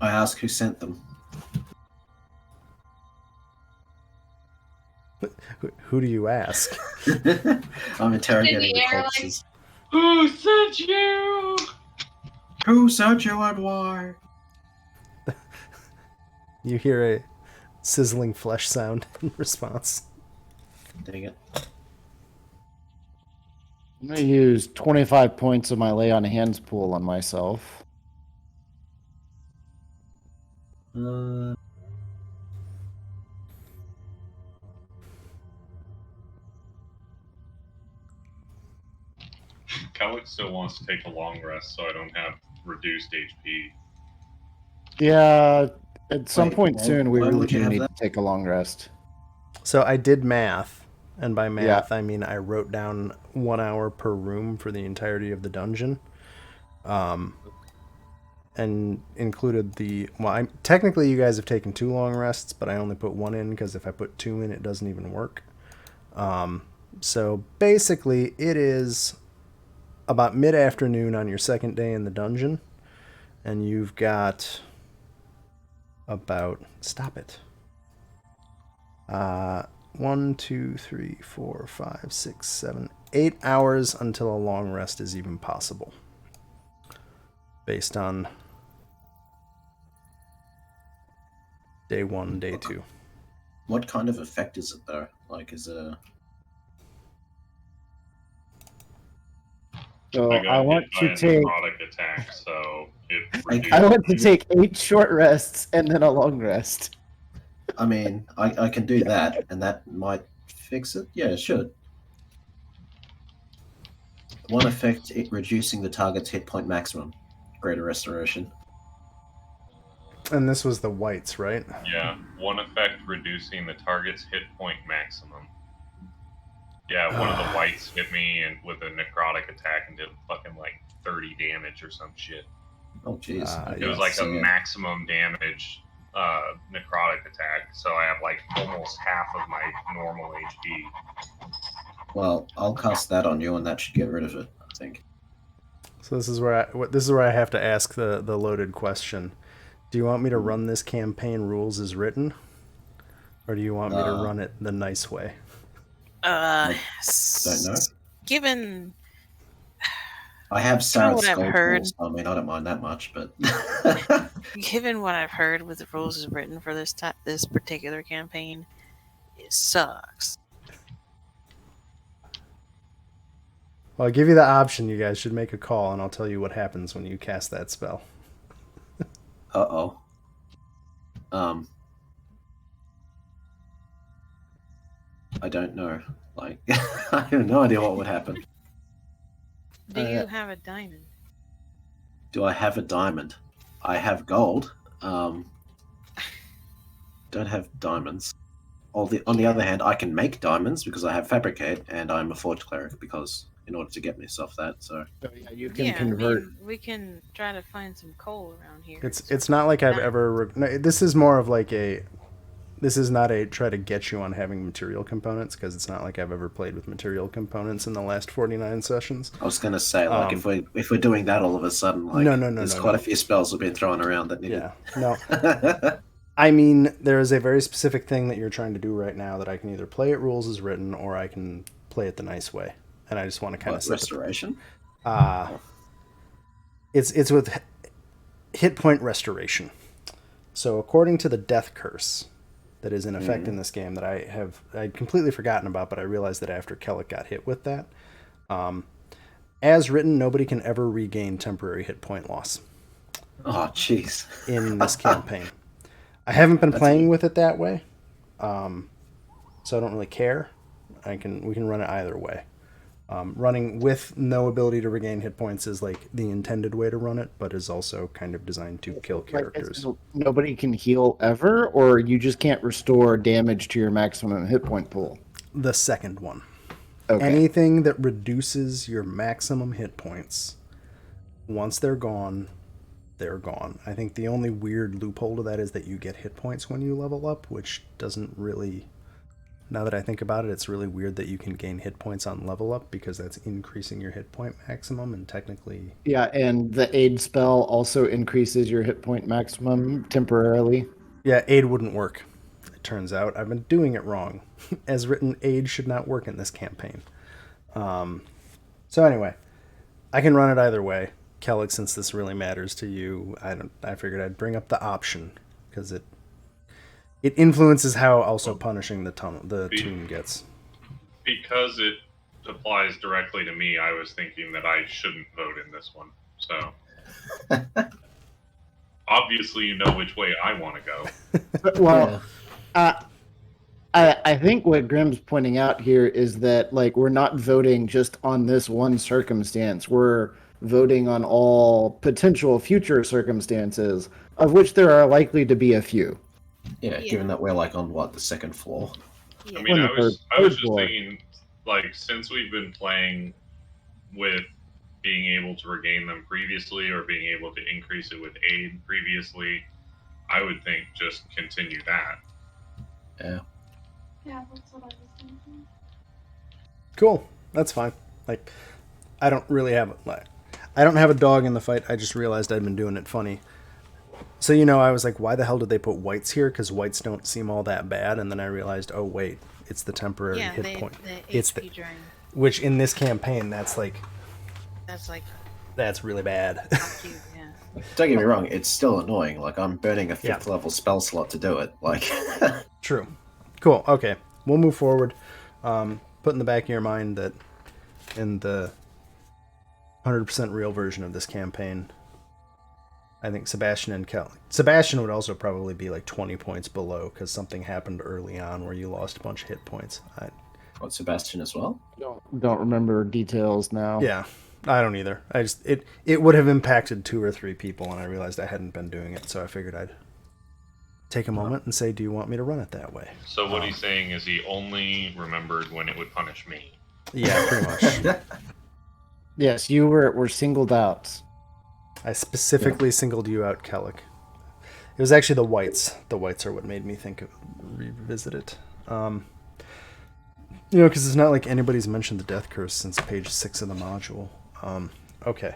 Speaker 3: I ask who sent them.
Speaker 1: Who do you ask?
Speaker 3: I'm interrogating
Speaker 6: In
Speaker 3: the
Speaker 6: the air,
Speaker 3: corpses.
Speaker 8: Who sent you?
Speaker 3: Who sent you and why?
Speaker 1: You hear a sizzling flesh sound in response.
Speaker 3: Dang it.
Speaker 2: I'm going to use 25 points of my lay on hands pool on myself.
Speaker 8: Kellic still wants to take a long rest, so I don't have reduced HP.
Speaker 2: Yeah, at some
Speaker 3: Wait,
Speaker 2: point
Speaker 3: why-
Speaker 2: soon, we
Speaker 3: why
Speaker 2: really
Speaker 3: would you
Speaker 2: do
Speaker 3: have
Speaker 2: need
Speaker 3: that?
Speaker 2: to take a long rest.
Speaker 1: So I did math, and by math I mean I wrote down 1 hour per room for the entirety of the dungeon, and included the technically you guys have taken 2 long rests, but I only put 1 in because if I put 2 in, it doesn't even work. So basically, it is about mid-afternoon on your second day in the dungeon, and you've got about 1, 2, 3, 4, 5, 6, 7, 8 hours until a long rest is even possible, based on day 1, day 2.
Speaker 3: What kind of effect is it though? Like, is it a...
Speaker 2: So
Speaker 8: I got
Speaker 2: I want
Speaker 8: hit by
Speaker 2: to
Speaker 8: a
Speaker 2: take
Speaker 8: necrotic attack, so it
Speaker 3: I
Speaker 8: reduced.
Speaker 2: I want to take 8 short rests and then a long rest.
Speaker 3: I mean, I can do that, and that might fix it. Yeah, it should. One effect, it reducing the target's hit point maximum. Greater restoration.
Speaker 1: And this was the whites, right?
Speaker 8: Yeah, one effect reducing the target's hit point maximum. Yeah, one of the whites hit me and with a necrotic attack and did fucking like 30 damage or some shit.
Speaker 3: Oh, jeez.
Speaker 8: It was like a maximum damage necrotic attack, so I have like almost half of my normal HP.
Speaker 3: Well, I'll cast that on you, and that should get rid of it, I think.
Speaker 1: So this is where I have to ask the loaded question. Do you want me to run this campaign rules as written, or do you want me to run it the nice way?
Speaker 3: Don't know.
Speaker 4: Given
Speaker 3: I have
Speaker 4: From what
Speaker 3: Sarah's
Speaker 4: I've
Speaker 3: gold
Speaker 4: heard-
Speaker 3: rules. I mean, I don't mind that much, but
Speaker 4: given what I've heard with the rules as written for this particular campaign, it sucks.
Speaker 1: Well, I'll give you the option. You guys should make a call, and I'll tell you what happens when you cast that spell.
Speaker 3: uh-oh. I don't know. Like, I have no idea what would happen.
Speaker 4: Do you have a diamond?
Speaker 3: Do I have a diamond? I have gold. Don't have diamonds. On the other hand, I can make diamonds because I have fabricate, and I'm a forge cleric because in order to get myself that. So
Speaker 2: So yeah, you can
Speaker 4: Yeah,
Speaker 2: convert.
Speaker 4: I mean, we can try to find some coal around here.
Speaker 1: It's not like I've ever. No, this is more of like a. This is not a try to get you on having material components, because it's not like I've ever played with material components in the last 49 sessions.
Speaker 3: I was gonna say, like, if we're doing that all of a sudden, like,
Speaker 1: No,
Speaker 3: there's quite a few spells have been thrown around that need.
Speaker 1: Yeah, no. I mean, there is a very specific thing that you're trying to do right now that I can either play it rules as written or I can play it the nice way. and I just want to kind of
Speaker 3: What, restoration?
Speaker 1: It's with hit point restoration. So according to the death curse that is in effect in this game that I'd completely forgotten about, but I realized that after Kellic got hit with that, as written, nobody can ever regain temporary hit point loss
Speaker 3: Oh, jeez.
Speaker 1: in this campaign. I haven't been playing with it that way, so I don't really care. We can run it either way. Running with no ability to regain hit points is like the intended way to run it, but is also kind of designed to kill characters.
Speaker 2: Like, nobody can heal ever, or you just can't restore damage to your maximum hit point pool.
Speaker 1: The second one.
Speaker 2: Okay.
Speaker 1: Anything that reduces your maximum hit points, once they're gone, they're gone. I think the only weird loophole to that is that you get hit points when you level up, which doesn't really... Now that I think about it, it's really weird that you can gain hit points on level up because that's increasing your hit point maximum, and technically...
Speaker 2: Yeah, and the aid spell also increases your hit point maximum temporarily.
Speaker 1: Yeah, aid wouldn't work, it turns out. I've been doing it wrong. As written, aid should not work in this campaign. So anyway, I can run it either way. Kellic, since this really matters to you, I figured I'd bring up the option, because it influences how also punishing the tomb gets.
Speaker 8: Because it applies directly to me, I was thinking that I shouldn't vote in this one. So obviously you know which way I want to go.
Speaker 2: Well, I think what Grimm's pointing out here is that like we're not voting just on this one circumstance. We're voting on all potential future circumstances, of which there are likely to be a few.
Speaker 3: Yeah, given that we're like on the second floor.
Speaker 8: I mean, I was just thinking, like, since we've been playing with being able to regain them previously or being able to increase it with aid previously, I would think just continue that.
Speaker 3: Yeah.
Speaker 6: Yeah, that's what I was thinking.
Speaker 1: Cool, that's fine. Like, I don't have a dog in the fight. I just realized I'd been doing it funny. So, I was like, why the hell did they put whites here? Because whites don't seem all that bad. And then I realized, oh, wait, it's the temporary hit point. It's
Speaker 4: HP drain.
Speaker 1: Which in this campaign, that's really bad.
Speaker 4: Cute, yeah.
Speaker 3: Don't get me wrong, it's still annoying. Like, I'm burning a 5th level spell slot to do it. Like,
Speaker 1: True. Cool. Okay. We'll move forward. Put in the back of your mind that in the 100% real version of this campaign, I think Sebastian and Kelly. Sebastian would also probably be like 20 points below because something happened early on where you lost a bunch of hit points.
Speaker 3: what, Sebastian as well?
Speaker 2: Don't remember details now.
Speaker 1: Yeah, I don't either. It would have impacted 2 or 3 people, and I realized I hadn't been doing it, so I figured I'd take a moment and say, do you want me to run it that way?
Speaker 8: So what he's saying is he only remembered when it would punish me.
Speaker 1: Yeah, pretty much.
Speaker 2: Yes, you were singled out.
Speaker 1: I specifically singled you out, Kellic. It was actually the whites. The whites are what made me think of revisit it. Because it's not like anybody's mentioned the death curse since page 6 of the module. Okay.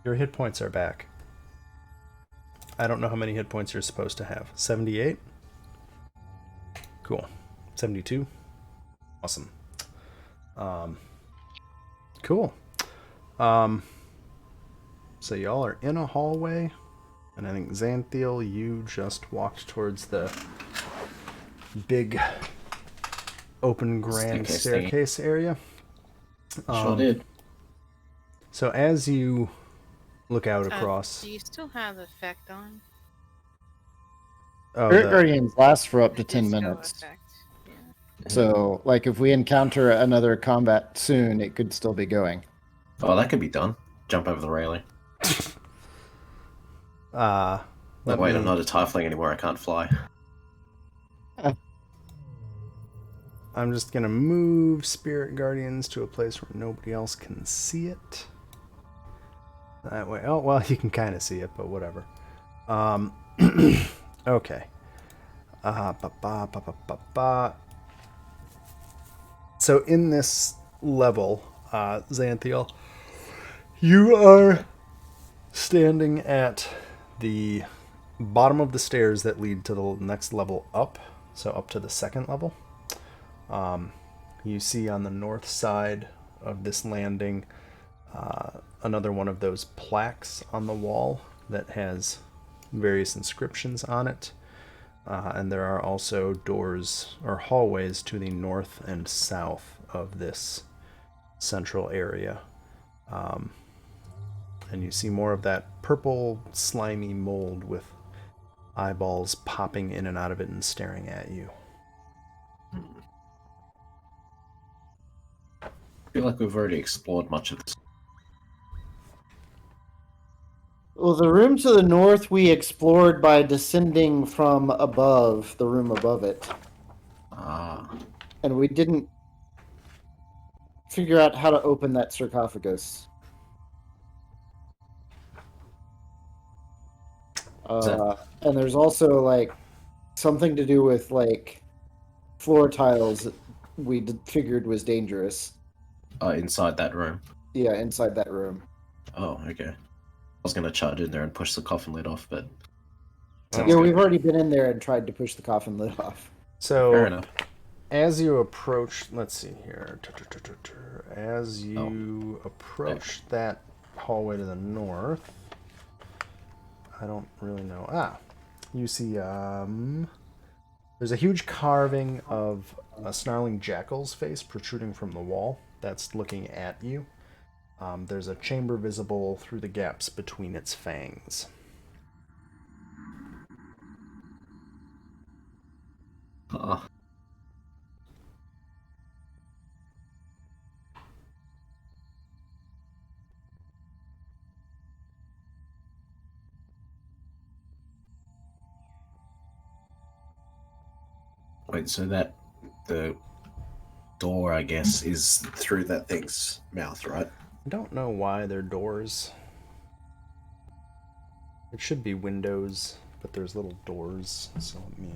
Speaker 1: Your hit points are back. I don't know how many hit points you're supposed to have. 78? Cool. 72? Awesome. Cool. So y'all are in a hallway, and I think Xanthiel, you just walked towards the big open grand staircase area.
Speaker 3: Sure did.
Speaker 1: So as you look out across...
Speaker 4: Do you still have the effect on?
Speaker 2: Spirit Guardians last for up to 10
Speaker 4: Disco
Speaker 2: minutes.
Speaker 4: effect. Yeah.
Speaker 2: So, like, if we encounter another combat soon, it could still be going.
Speaker 3: Oh, that could be done. Jump over the railing. Wait, I'm not a tiefling anymore. I can't fly.
Speaker 1: I'm just going to move Spirit Guardians to a place where nobody else can see it. That way. Oh, well, you can kind of see it, but whatever. Okay. So in this level, Xanthiel, you are standing at the bottom of the stairs that lead to the next level up. So up to the second level. you see on the north side of this landing another one of those plaques on the wall that has various inscriptions on it. And there are also doors or hallways to the north and south of this central area. And you see more of that purple, slimy mold with eyeballs popping in and out of it and staring at you.
Speaker 3: I feel like we've already explored much of this.
Speaker 2: Well, the room to the north we explored by descending from above, the room above it.
Speaker 3: Ah.
Speaker 2: And we didn't figure out how to open that sarcophagus. And there's also, like, something to do with, like, floor tiles that we figured was dangerous.
Speaker 3: Inside that room.
Speaker 2: Yeah, inside that room.
Speaker 3: Oh, okay. I was going to charge in there and push the coffin lid off, but...
Speaker 2: Yeah, we've already been in there and tried to push the coffin lid off.
Speaker 1: So,
Speaker 3: fair enough.
Speaker 1: As you approach, let's see here. As you approach that hallway to the north, I don't really know. You see, there's a huge carving of a snarling jackal's face protruding from the wall that's looking at you. There's a chamber visible through the gaps between its fangs.
Speaker 3: Wait, so that the door, I guess, is through that thing's mouth, right?
Speaker 1: I don't know why they're doors. It should be windows, but there's little doors, so let me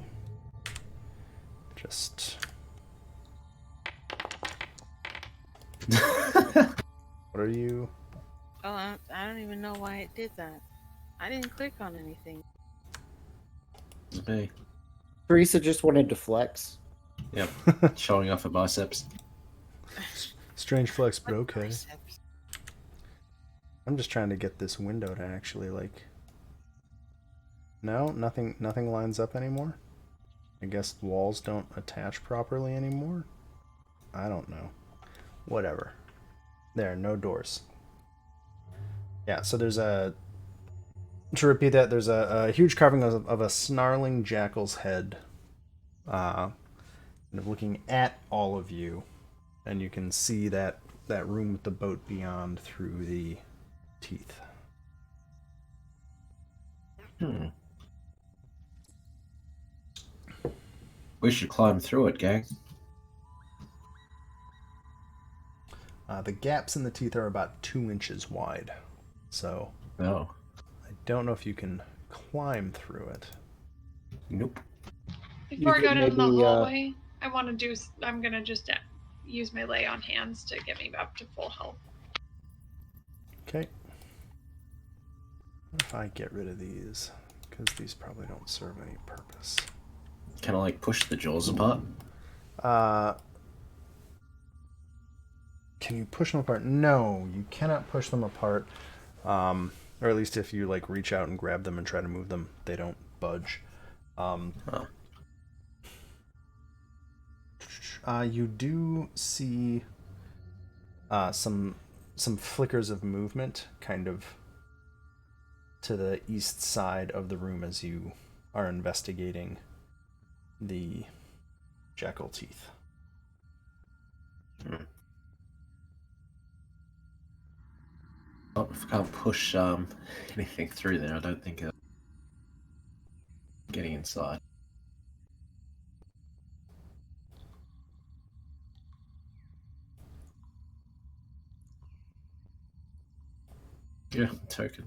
Speaker 1: just... What are you?
Speaker 4: Oh, I don't even know why it did that. I didn't click on anything.
Speaker 3: It's me.
Speaker 2: Teresa just wanted to flex.
Speaker 3: Yep. Showing off her biceps.
Speaker 1: Strange flex, but okay.
Speaker 4: Biceps.
Speaker 1: I'm just trying to get this window to actually, like... No, nothing lines up anymore? I guess walls don't attach properly anymore? I don't know. Whatever. There, no doors. Yeah, so there's a... To repeat that, there's a huge carving of a snarling jackal's head, kind of looking at all of you, and you can see that room with the boat beyond through the teeth.
Speaker 3: We should climb through it, gang.
Speaker 1: The gaps in the teeth are about 2 inches wide, so
Speaker 3: No.
Speaker 1: I don't know if you can climb through it.
Speaker 3: Nope.
Speaker 6: Before I
Speaker 2: You
Speaker 6: go
Speaker 2: could
Speaker 6: down the
Speaker 2: maybe,
Speaker 6: hallway, I'm gonna just use my lay on hands to get me up to full health.
Speaker 1: Okay. What if I get rid of these? Because these probably don't serve any purpose.
Speaker 3: Can I, like, push the jaws apart?
Speaker 1: Can you push them apart? No, you cannot push them apart. Or at least if you, like, reach out and grab them and try to move them, they don't budge. You do see some flickers of movement kind of to the east side of the room as you are investigating the jackal teeth.
Speaker 3: Oh, if I can't push anything through there, I don't think getting inside. Yeah, token.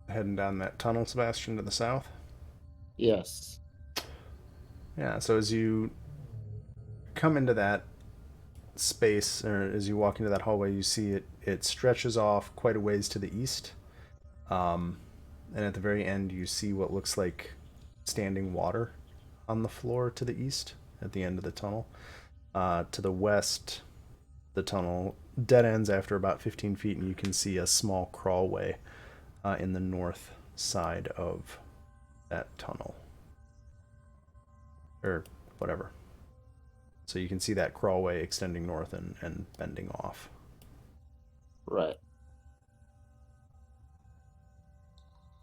Speaker 1: Heading down that tunnel, Sebastian, to the south.
Speaker 2: Yes.
Speaker 1: Yeah, so as you come into that space, or as you walk into that hallway, you see it stretches off quite a ways to the east. And at the very end, you see what looks like standing water on the floor to the east at the end of the tunnel. To the west, the tunnel dead ends after about 15 feet, and you can see a small crawlway in the north side of that tunnel. Or whatever. So you can see that crawlway extending north and bending off.
Speaker 2: Right.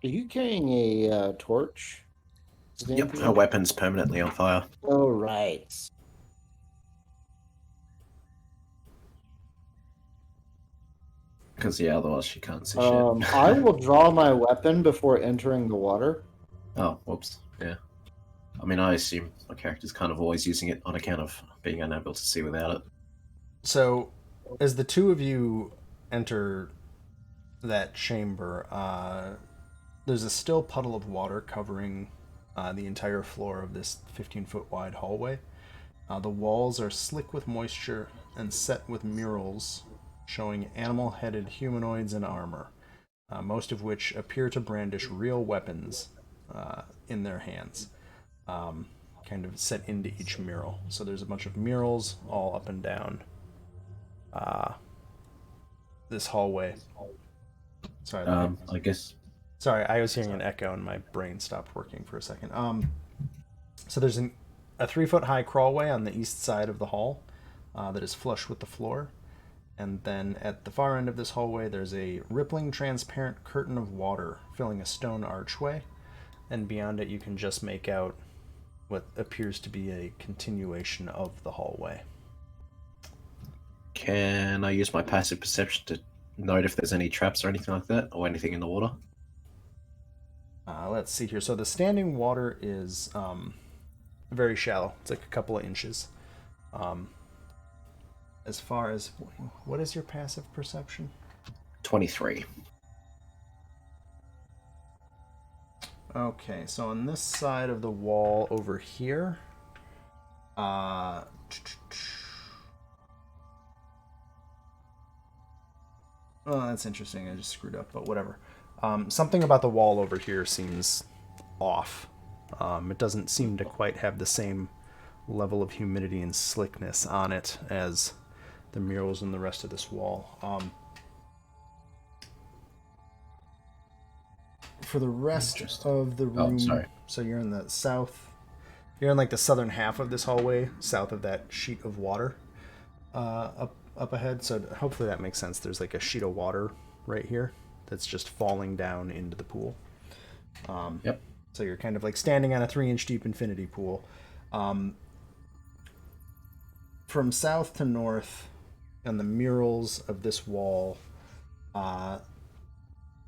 Speaker 2: Are you carrying a torch?
Speaker 3: Yep, her weapon's permanently on fire.
Speaker 2: Oh, right.
Speaker 3: Because, yeah, otherwise she can't see shit.
Speaker 2: I will draw my weapon before entering the water.
Speaker 3: Oh, whoops. Yeah. I mean, I assume my character's kind of always using it on account of being unable to see without it.
Speaker 1: So, as the two of you enter that chamber, there's a still puddle of water covering the entire floor of this 15-foot wide hallway. The walls are slick with moisture and set with murals showing animal-headed humanoids in armor, most of which appear to brandish real weapons in their hands, kind of set into each mural. So there's a bunch of murals all up and down this hallway. Sorry,
Speaker 3: I guess.
Speaker 1: Sorry, I was hearing an echo and my brain stopped working for a second. So there's a 3-foot high crawlway on the east side of the hall that is flush with the floor. And then at the far end of this hallway, there's a rippling transparent curtain of water filling a stone archway. And beyond it, you can just make out what appears to be a continuation of the hallway.
Speaker 3: Can I use my passive perception to note if there's any traps or anything like that, or anything in the water?
Speaker 1: Let's see here. So the standing water is very shallow. It's like a couple of inches. As far as, what is your passive perception?
Speaker 3: 23.
Speaker 1: Okay, so on this side of the wall over here, oh, that's interesting. I just screwed up, but whatever. Something about the wall over here seems off. It doesn't seem to quite have the same level of humidity and slickness on it as the murals in the rest of this wall. For the rest of the room, so you're in the south, you're in like the southern half of this hallway, south of that sheet of water up ahead. So hopefully that makes sense. There's like a sheet of water right here that's just falling down into the pool.
Speaker 3: Yep.
Speaker 1: So you're kind of like standing on a 3-inch deep infinity pool. From south to north, on the murals of this wall,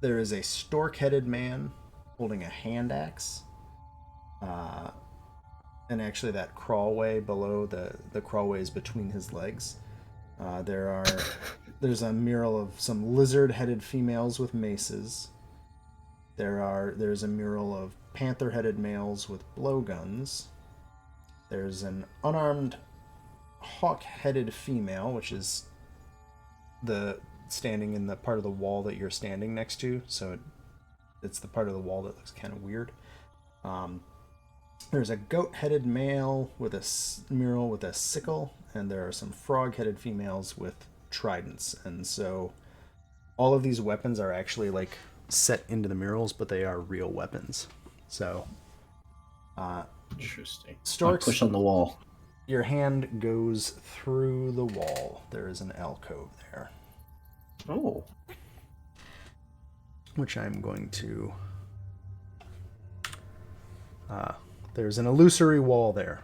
Speaker 1: there is a stork-headed man holding a hand axe. And actually that crawlway below, the crawlway is between his legs. There's a mural of some lizard-headed females with maces. There's a mural of panther-headed males with blowguns. There's an unarmed hawk-headed female, which is standing in the part of the wall that you're standing next to, so it's the part of the wall that looks kind of weird. There's a goat-headed male with a mural with a sickle, and there are some frog-headed females with tridents. And so all of these weapons are actually like set into the murals, but they are real weapons. So
Speaker 3: interesting.
Speaker 1: Storks,
Speaker 3: push on the wall.
Speaker 1: Your hand goes through the wall. There is an alcove there.
Speaker 3: Oh.
Speaker 1: Which I'm going to... there's an illusory wall there,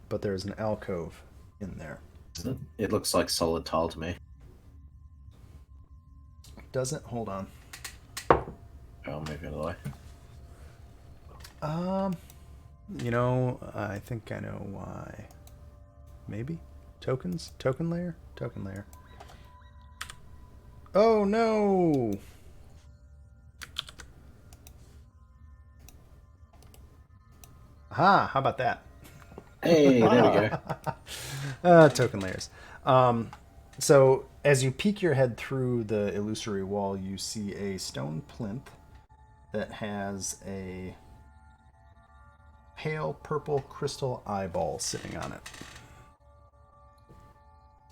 Speaker 1: but there's an alcove in there.
Speaker 3: It looks like solid tile to me.
Speaker 1: Does it? Hold on.
Speaker 3: Oh, maybe the way.
Speaker 1: I think I know why. Maybe? Tokens? Token layer? Token layer. Oh, no! Aha! How about that?
Speaker 3: Hey, there we go.
Speaker 1: Token layers. So, as you peek your head through the illusory wall, you see a stone plinth that has a pale purple crystal eyeball sitting on it.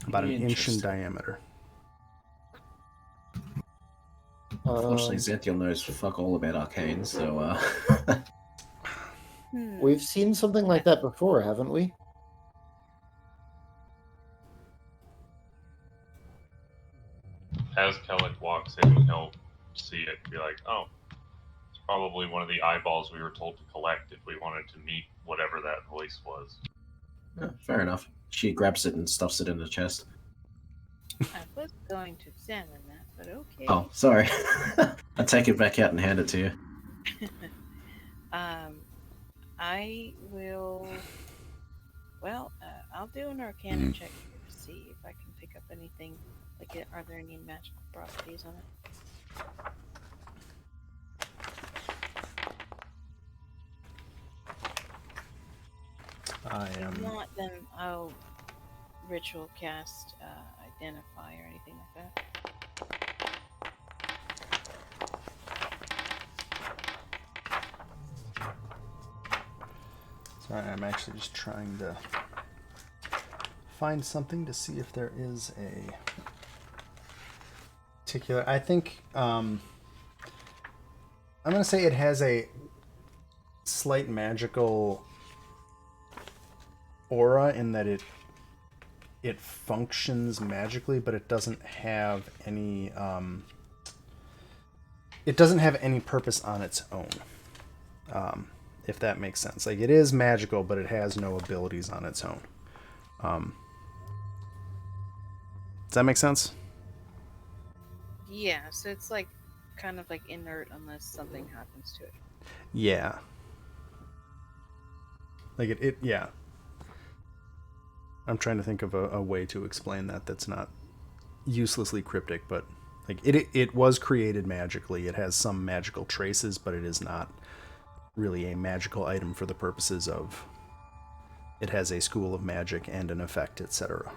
Speaker 1: About an inch in
Speaker 3: Interesting.
Speaker 1: diameter.
Speaker 3: Unfortunately, Xanthiel knows fuck all about arcane, so
Speaker 2: We've seen something like that before, haven't we?
Speaker 8: As Kellic walks in, he'll see it and be like, oh, it's probably one of the eyeballs we were told to collect if we wanted to meet whatever that voice was.
Speaker 3: yeah, fair enough. She grabs it and stuffs it in the chest.
Speaker 4: I was going to examine that, but okay.
Speaker 3: Oh, sorry. I take it back out and hand it to you.
Speaker 4: I will. Well, I'll do an Arcana check here to see if I can pick up anything. Like, are there any magical properties on it?
Speaker 1: I am.
Speaker 4: If not, then I'll ritual cast identify or anything like that.
Speaker 1: Sorry, I'm actually just trying to find something to see if there is a particular. I think I'm gonna say it has a slight magical aura in that it functions magically, but it doesn't have any purpose on its own. If that makes sense. Like, it is magical, but it has no abilities on its own. Does that make sense?
Speaker 4: Yeah, so it's like kind of like inert unless something happens to it.
Speaker 1: Yeah. Like it yeah. I'm trying to think of a way to explain that that's not uselessly cryptic, but like it was created magically. It has some magical traces, but it is not really a magical item for the purposes of it has a school of magic and an effect, etc.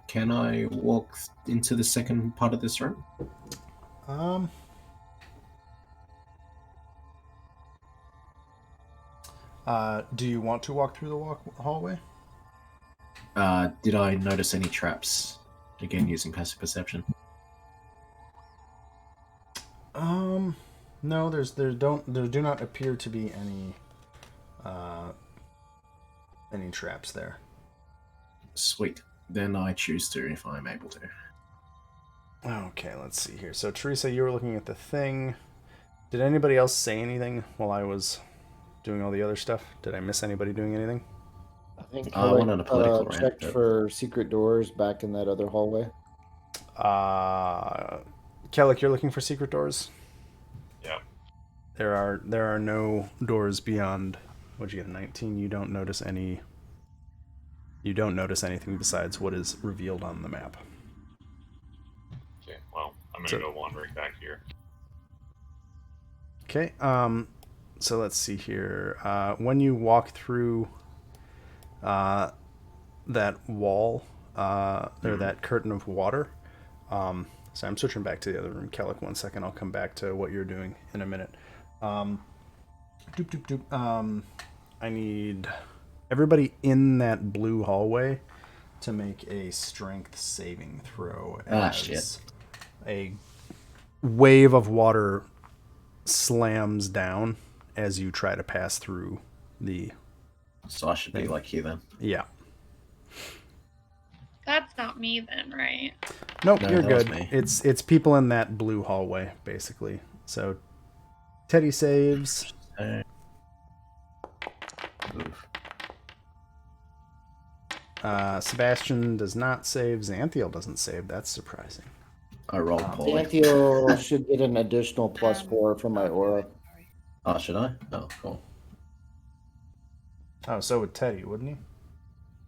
Speaker 3: Can I walk into the second part of this room?
Speaker 1: Do you want to walk through the hallway?
Speaker 3: Did I notice any traps? Again, using passive perception.
Speaker 1: No, there do not appear to be any traps there.
Speaker 3: Sweet. Then I choose to if I'm able to.
Speaker 1: Okay, let's see here. So, Teresa, you were looking at the thing. Did anybody else say anything while I was doing all the other stuff? Did I miss anybody doing anything?
Speaker 2: I think
Speaker 3: I went on a political rant,
Speaker 2: checked
Speaker 3: but-
Speaker 2: for secret doors back in that other hallway.
Speaker 1: Kellic, you're looking for secret doors?
Speaker 8: Yeah.
Speaker 1: There are no doors beyond. What'd you get, a 19? You don't notice anything besides what is revealed on the map.
Speaker 8: Okay, well, I'm gonna go wandering back here.
Speaker 1: Okay, so let's see here. When you walk through that wall, or that curtain of water, so I'm switching back to the other room. Kellic, 1 second. I'll come back to what you're doing in a minute. I need everybody in that blue hallway to make a strength saving throw as
Speaker 3: shit.
Speaker 1: a wave of water slams down as you try to pass through the...
Speaker 3: So I should be like here then.
Speaker 1: Yeah.
Speaker 6: That's not me then, right?
Speaker 1: Nope,
Speaker 3: No,
Speaker 1: you're
Speaker 3: that was
Speaker 1: good.
Speaker 3: me.
Speaker 1: It's people in that blue hallway, basically. So Teddy saves.
Speaker 3: Oof.
Speaker 1: Sebastian does not save. Xanthiel doesn't save. That's surprising.
Speaker 3: I rolled poorly.
Speaker 2: Xanthiel should get an additional +4 from my aura.
Speaker 3: Oh, should I? Oh, cool.
Speaker 1: Oh, so would Teddy, wouldn't he?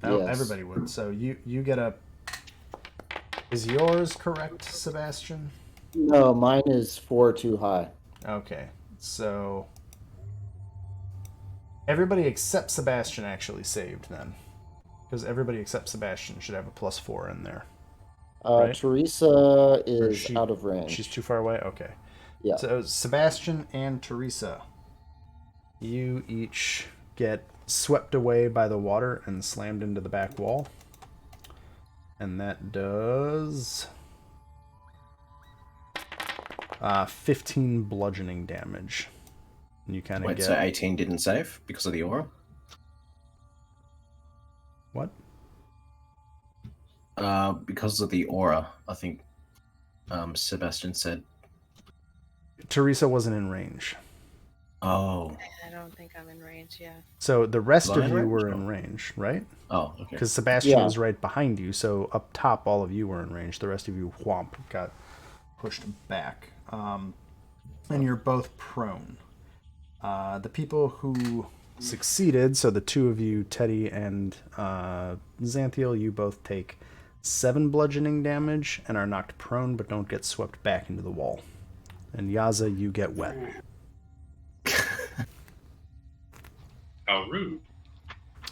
Speaker 1: No,
Speaker 2: Yes.
Speaker 1: everybody would. So you get a... Is yours correct, Sebastian?
Speaker 2: No, mine is 4 too high.
Speaker 1: Okay, so... Everybody except Sebastian actually saved, then. Because everybody except Sebastian should have a +4 in there. Right.
Speaker 2: Teresa is
Speaker 1: she-
Speaker 2: out of range.
Speaker 1: She's too far away? Okay.
Speaker 2: Yeah.
Speaker 1: So Sebastian and Teresa, you each get swept away by the water and slammed into the back wall. And that does 15 bludgeoning damage. And you kind of
Speaker 3: Wait,
Speaker 1: get...
Speaker 3: so 18 didn't save because of the aura?
Speaker 1: What?
Speaker 3: Because of the aura, I think Sebastian said.
Speaker 1: Teresa wasn't in range.
Speaker 3: Oh.
Speaker 4: I don't think I'm in range, yeah.
Speaker 1: So the rest
Speaker 3: Was I
Speaker 1: of
Speaker 3: in
Speaker 1: you
Speaker 3: range?
Speaker 1: were
Speaker 3: Oh.
Speaker 1: in range, right?
Speaker 3: Oh, okay.
Speaker 1: Because Sebastian
Speaker 2: Yeah.
Speaker 1: was right behind you, so up top all of you were in range. The rest of you, whomp, got pushed back. And you're both prone. The people who succeeded, so the two of you, Teddy and Xanthiel, you both take 7 bludgeoning damage and are knocked prone but don't get swept back into the wall. And Yaza, you get wet.
Speaker 8: How rude.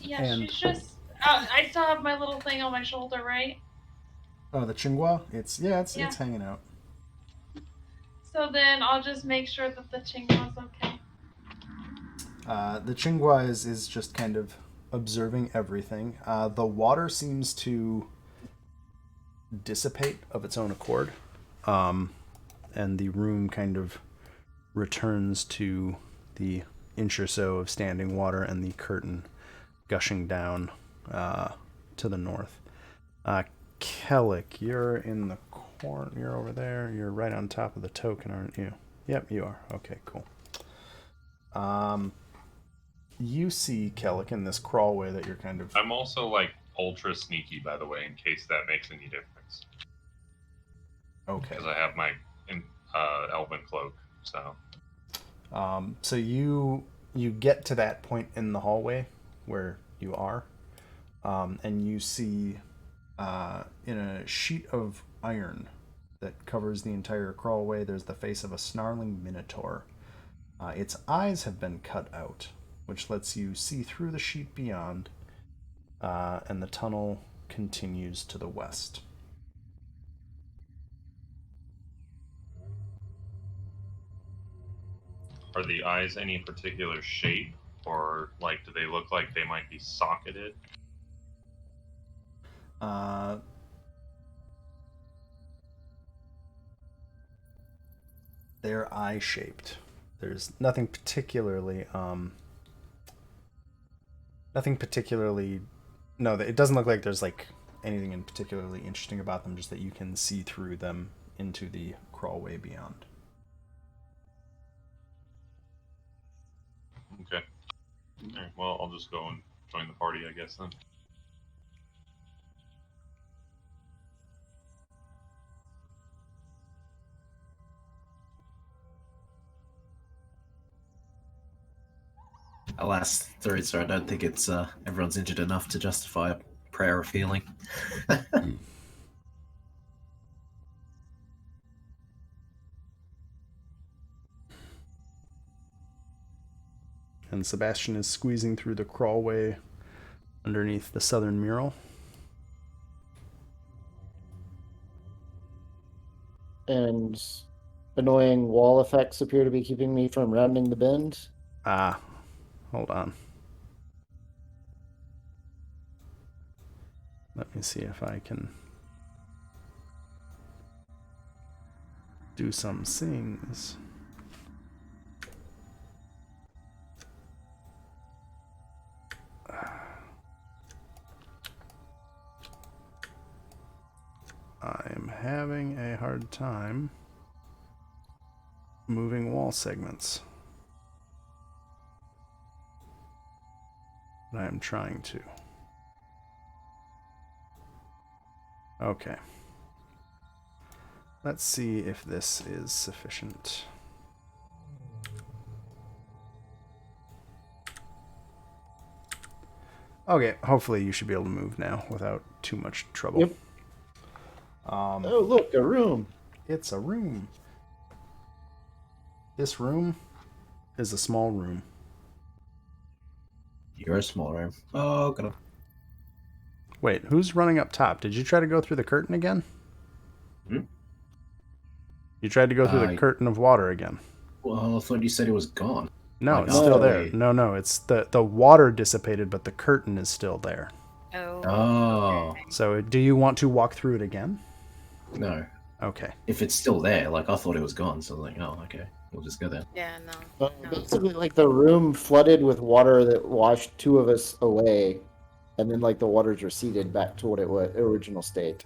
Speaker 6: Yeah,
Speaker 1: And-
Speaker 6: she's just. I still have my little thing on my shoulder, right?
Speaker 1: Oh, the Chingua? It's
Speaker 6: Yeah.
Speaker 1: hanging out.
Speaker 6: So then I'll just make sure that the Chingwa's okay.
Speaker 1: The Chingua is just kind of observing everything. The water seems to dissipate of its own accord, and the room kind of returns to the inch or so of standing water and the curtain gushing down to the north. Kellic, you're in the corner. You're over there. You're right on top of the token, aren't you? Yep, you are. Okay, cool. You see Kellic in this crawlway that you're kind of...
Speaker 8: I'm also like ultra sneaky, by the way, in case that makes any difference.
Speaker 1: Okay.
Speaker 8: Because I have my elven cloak, so.
Speaker 1: So you get to that point in the hallway where you are, and you see in a sheet of iron that covers the entire crawlway, there's the face of a snarling minotaur. Its eyes have been cut out, which lets you see through the sheet beyond, and the tunnel continues to the west.
Speaker 8: Are the eyes any particular shape, or like do they look like they might be socketed?
Speaker 1: They're eye-shaped. There's nothing particularly no, it doesn't look like there's like anything in particularly interesting about them, just that you can see through them into the crawlway beyond.
Speaker 8: Okay. Alright, well, I'll just go and join the party, I guess, then.
Speaker 3: Alas, Teresa, I don't think it's everyone's injured enough to justify a prayer of healing.
Speaker 1: And Sebastian is squeezing through the crawlway underneath the southern mural.
Speaker 2: And annoying wall effects appear to be keeping me from rounding the bend.
Speaker 1: Hold on. Let me see if I can do some things. I'm having a hard time moving wall segments. But I'm trying to. Okay. Let's see if this is sufficient. Okay, hopefully you should be able to move now without too much trouble.
Speaker 2: Yep. Oh, look, a room.
Speaker 1: It's a room. This room is a small room.
Speaker 3: You're a small room. Oh, gonna.
Speaker 1: Wait, who's running up top? Did you try to go through the curtain again?
Speaker 3: Hmm?
Speaker 1: You You tried to go through the curtain of water again.
Speaker 3: Well, I thought you said it was gone.
Speaker 1: No,
Speaker 3: Like,
Speaker 1: it's still
Speaker 3: after
Speaker 1: there.
Speaker 3: we-
Speaker 1: No, it's the water dissipated, but the curtain is still there.
Speaker 3: Oh,
Speaker 1: So, do you want to walk through it again?
Speaker 3: no.
Speaker 1: Okay.
Speaker 3: If it's still there, like, I thought it was gone, so I was like, oh, okay. We'll just go there.
Speaker 4: Yeah, no. no.
Speaker 2: Basically, like the room flooded with water that washed two of us away, and then like the waters receded back to what it was original state.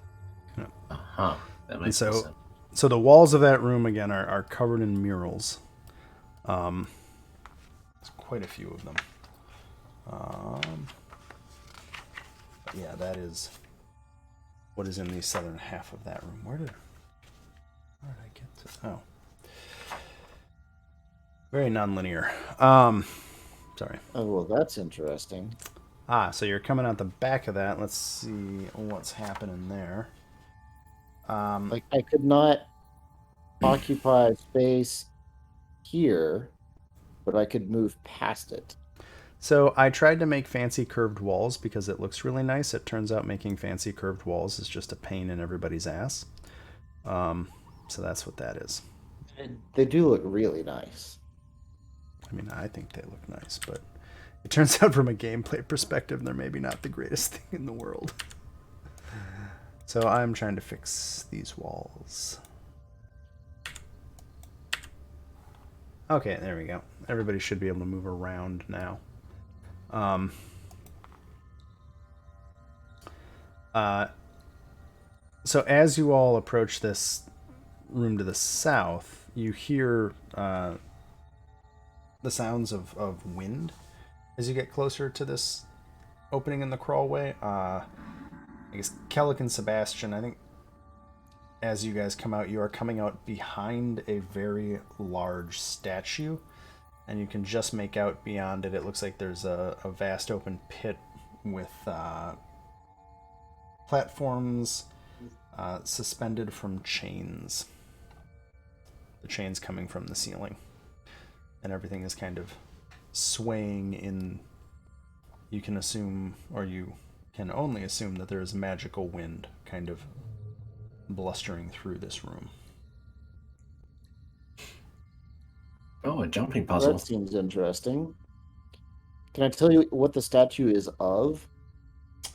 Speaker 3: Uh-huh. That
Speaker 1: And
Speaker 3: makes
Speaker 1: so,
Speaker 3: sense.
Speaker 1: so the walls of that room again are covered in murals. There's quite a few of them. Yeah, that is what is in the southern half of that room. Where did I get to? Oh. Very non-linear. Sorry.
Speaker 2: Oh well, that's interesting.
Speaker 1: So you're coming out the back of that. Let's see what's happening there.
Speaker 2: Like I could not occupy space here, but I could move past it.
Speaker 1: So I tried to make fancy curved walls because it looks really nice. It turns out making fancy curved walls is just a pain in everybody's ass. So that's what that is.
Speaker 2: They do look really nice.
Speaker 1: I mean, I think they look nice, but it turns out from a gameplay perspective, they're maybe not the greatest thing in the world. So I'm trying to fix these walls. Okay, there we go. Everybody should be able to move around now. So as you all approach this room to the south, you hear the sounds of wind as you get closer to this opening in the crawlway. I guess Kellic and Sebastian, I think as you guys come out, you are coming out behind a very large statue, and you can just make out beyond it. It looks like there's a vast open pit with platforms suspended from chains. The chains coming from the ceiling. And everything is kind of swaying in, you can assume, or you can only assume that there is magical wind kind of blustering through this room.
Speaker 3: Oh, a jumping puzzle.
Speaker 2: That seems interesting. Can I tell you what the statue is of?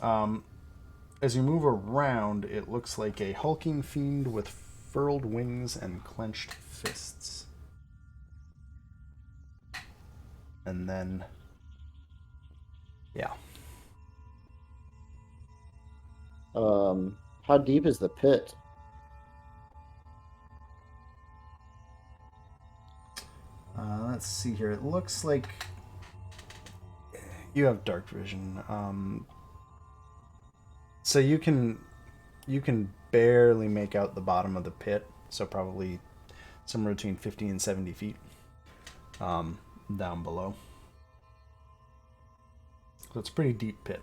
Speaker 1: As you move around, it looks like a hulking fiend with furled wings and clenched fists. And then, yeah.
Speaker 2: How deep is the pit?
Speaker 1: Let's see here. It looks like you have dark vision. So you can barely make out the bottom of the pit. So probably somewhere between 50 and 70 feet down below. So it's a pretty deep pit.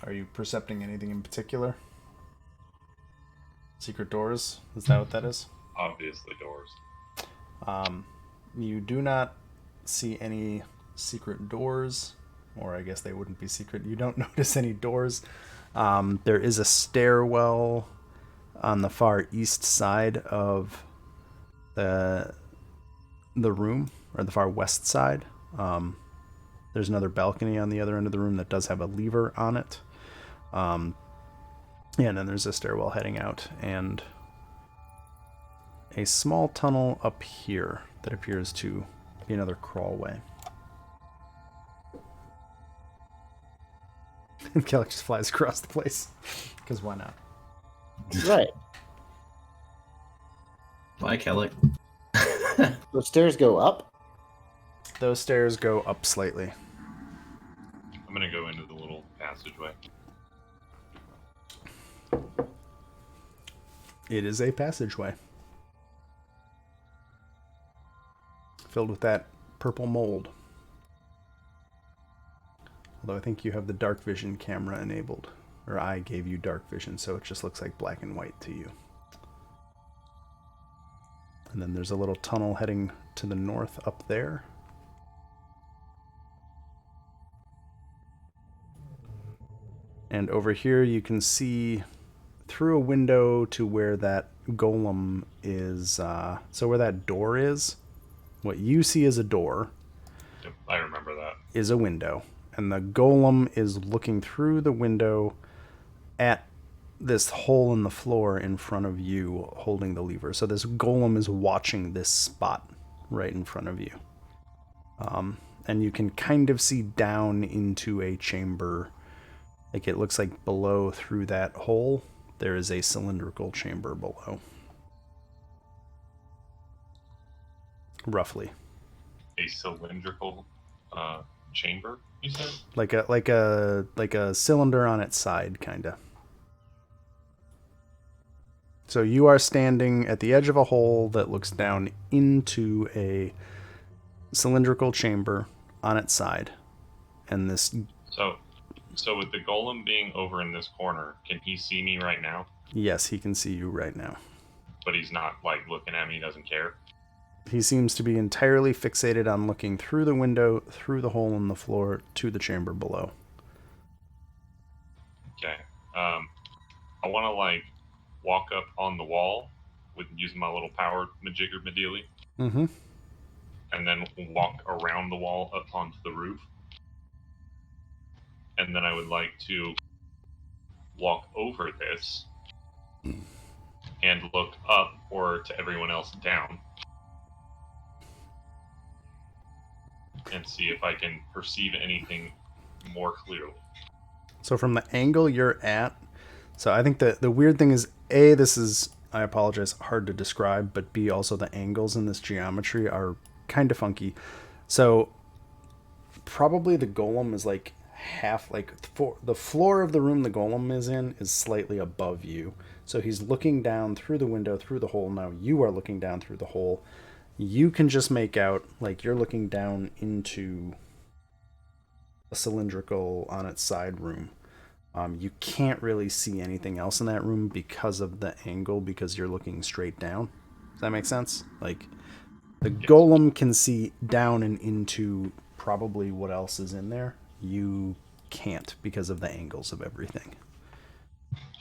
Speaker 1: Are you percepting anything in particular? Secret doors? Is that what that is?
Speaker 8: Obviously doors.
Speaker 1: You do not see any secret doors, or I guess they wouldn't be secret. You don't notice any doors. There is a stairwell on the far east side of the room, or the far west side. There's another balcony on the other end of the room that does have a lever on it. Yeah, and then there's a stairwell heading out, and a small tunnel up here that appears to be another crawlway. And Kellic just flies across the place, because why not?
Speaker 2: Right.
Speaker 3: Bye, Kelly.
Speaker 2: The stairs go up?
Speaker 1: Those stairs go up slightly.
Speaker 8: I'm gonna go into the little passageway.
Speaker 1: It is a passageway. Filled with that purple mold. Although I think you have the dark vision camera enabled. Or I gave you dark vision, so it just looks like black and white to you. And then there's a little tunnel heading to the north up there. And over here you can see through a window to where that golem is. So where that door is, what you see as a door
Speaker 8: Yep, I remember that.
Speaker 1: is a window. And the golem is looking through the window at this hole in the floor in front of you holding the lever. So this golem is watching this spot right in front of you. And you can kind of see down into a chamber. Like it looks like below through that hole, there is a cylindrical chamber below. Roughly.
Speaker 8: A cylindrical chamber, you said?
Speaker 1: Like a cylinder on its side, kinda. So you are standing at the edge of a hole that looks down into a cylindrical chamber on its side. And this...
Speaker 8: So with the golem being over in this corner, can he see me right now?
Speaker 1: Yes, he can see you right now.
Speaker 8: But he's not, like, looking at me, he doesn't care?
Speaker 1: He seems to be entirely fixated on looking through the window, through the hole in the floor, to the chamber below.
Speaker 8: Okay. I want to, like, walk up on the wall with using my little power majigger madealy.
Speaker 1: Mm-hmm.
Speaker 8: And then walk around the wall up onto the roof. And then I would like to walk over this and look up or to everyone else down and see if I can perceive anything more clearly.
Speaker 1: So from the angle you're at, so I think the weird thing is, A, this is, I apologize, hard to describe, but B, also the angles in this geometry are kind of funky. So probably the golem is like half, like the floor of the room the golem is in is slightly above you. So he's looking down through the window, through the hole. Now you are looking down through the hole. You can just make out like you're looking down into a cylindrical on its side room. You can't really see anything else in that room because of the angle, because you're looking straight down. Does that make sense? Like the golem can see down and into probably what else is in there. You can't because of the angles of everything.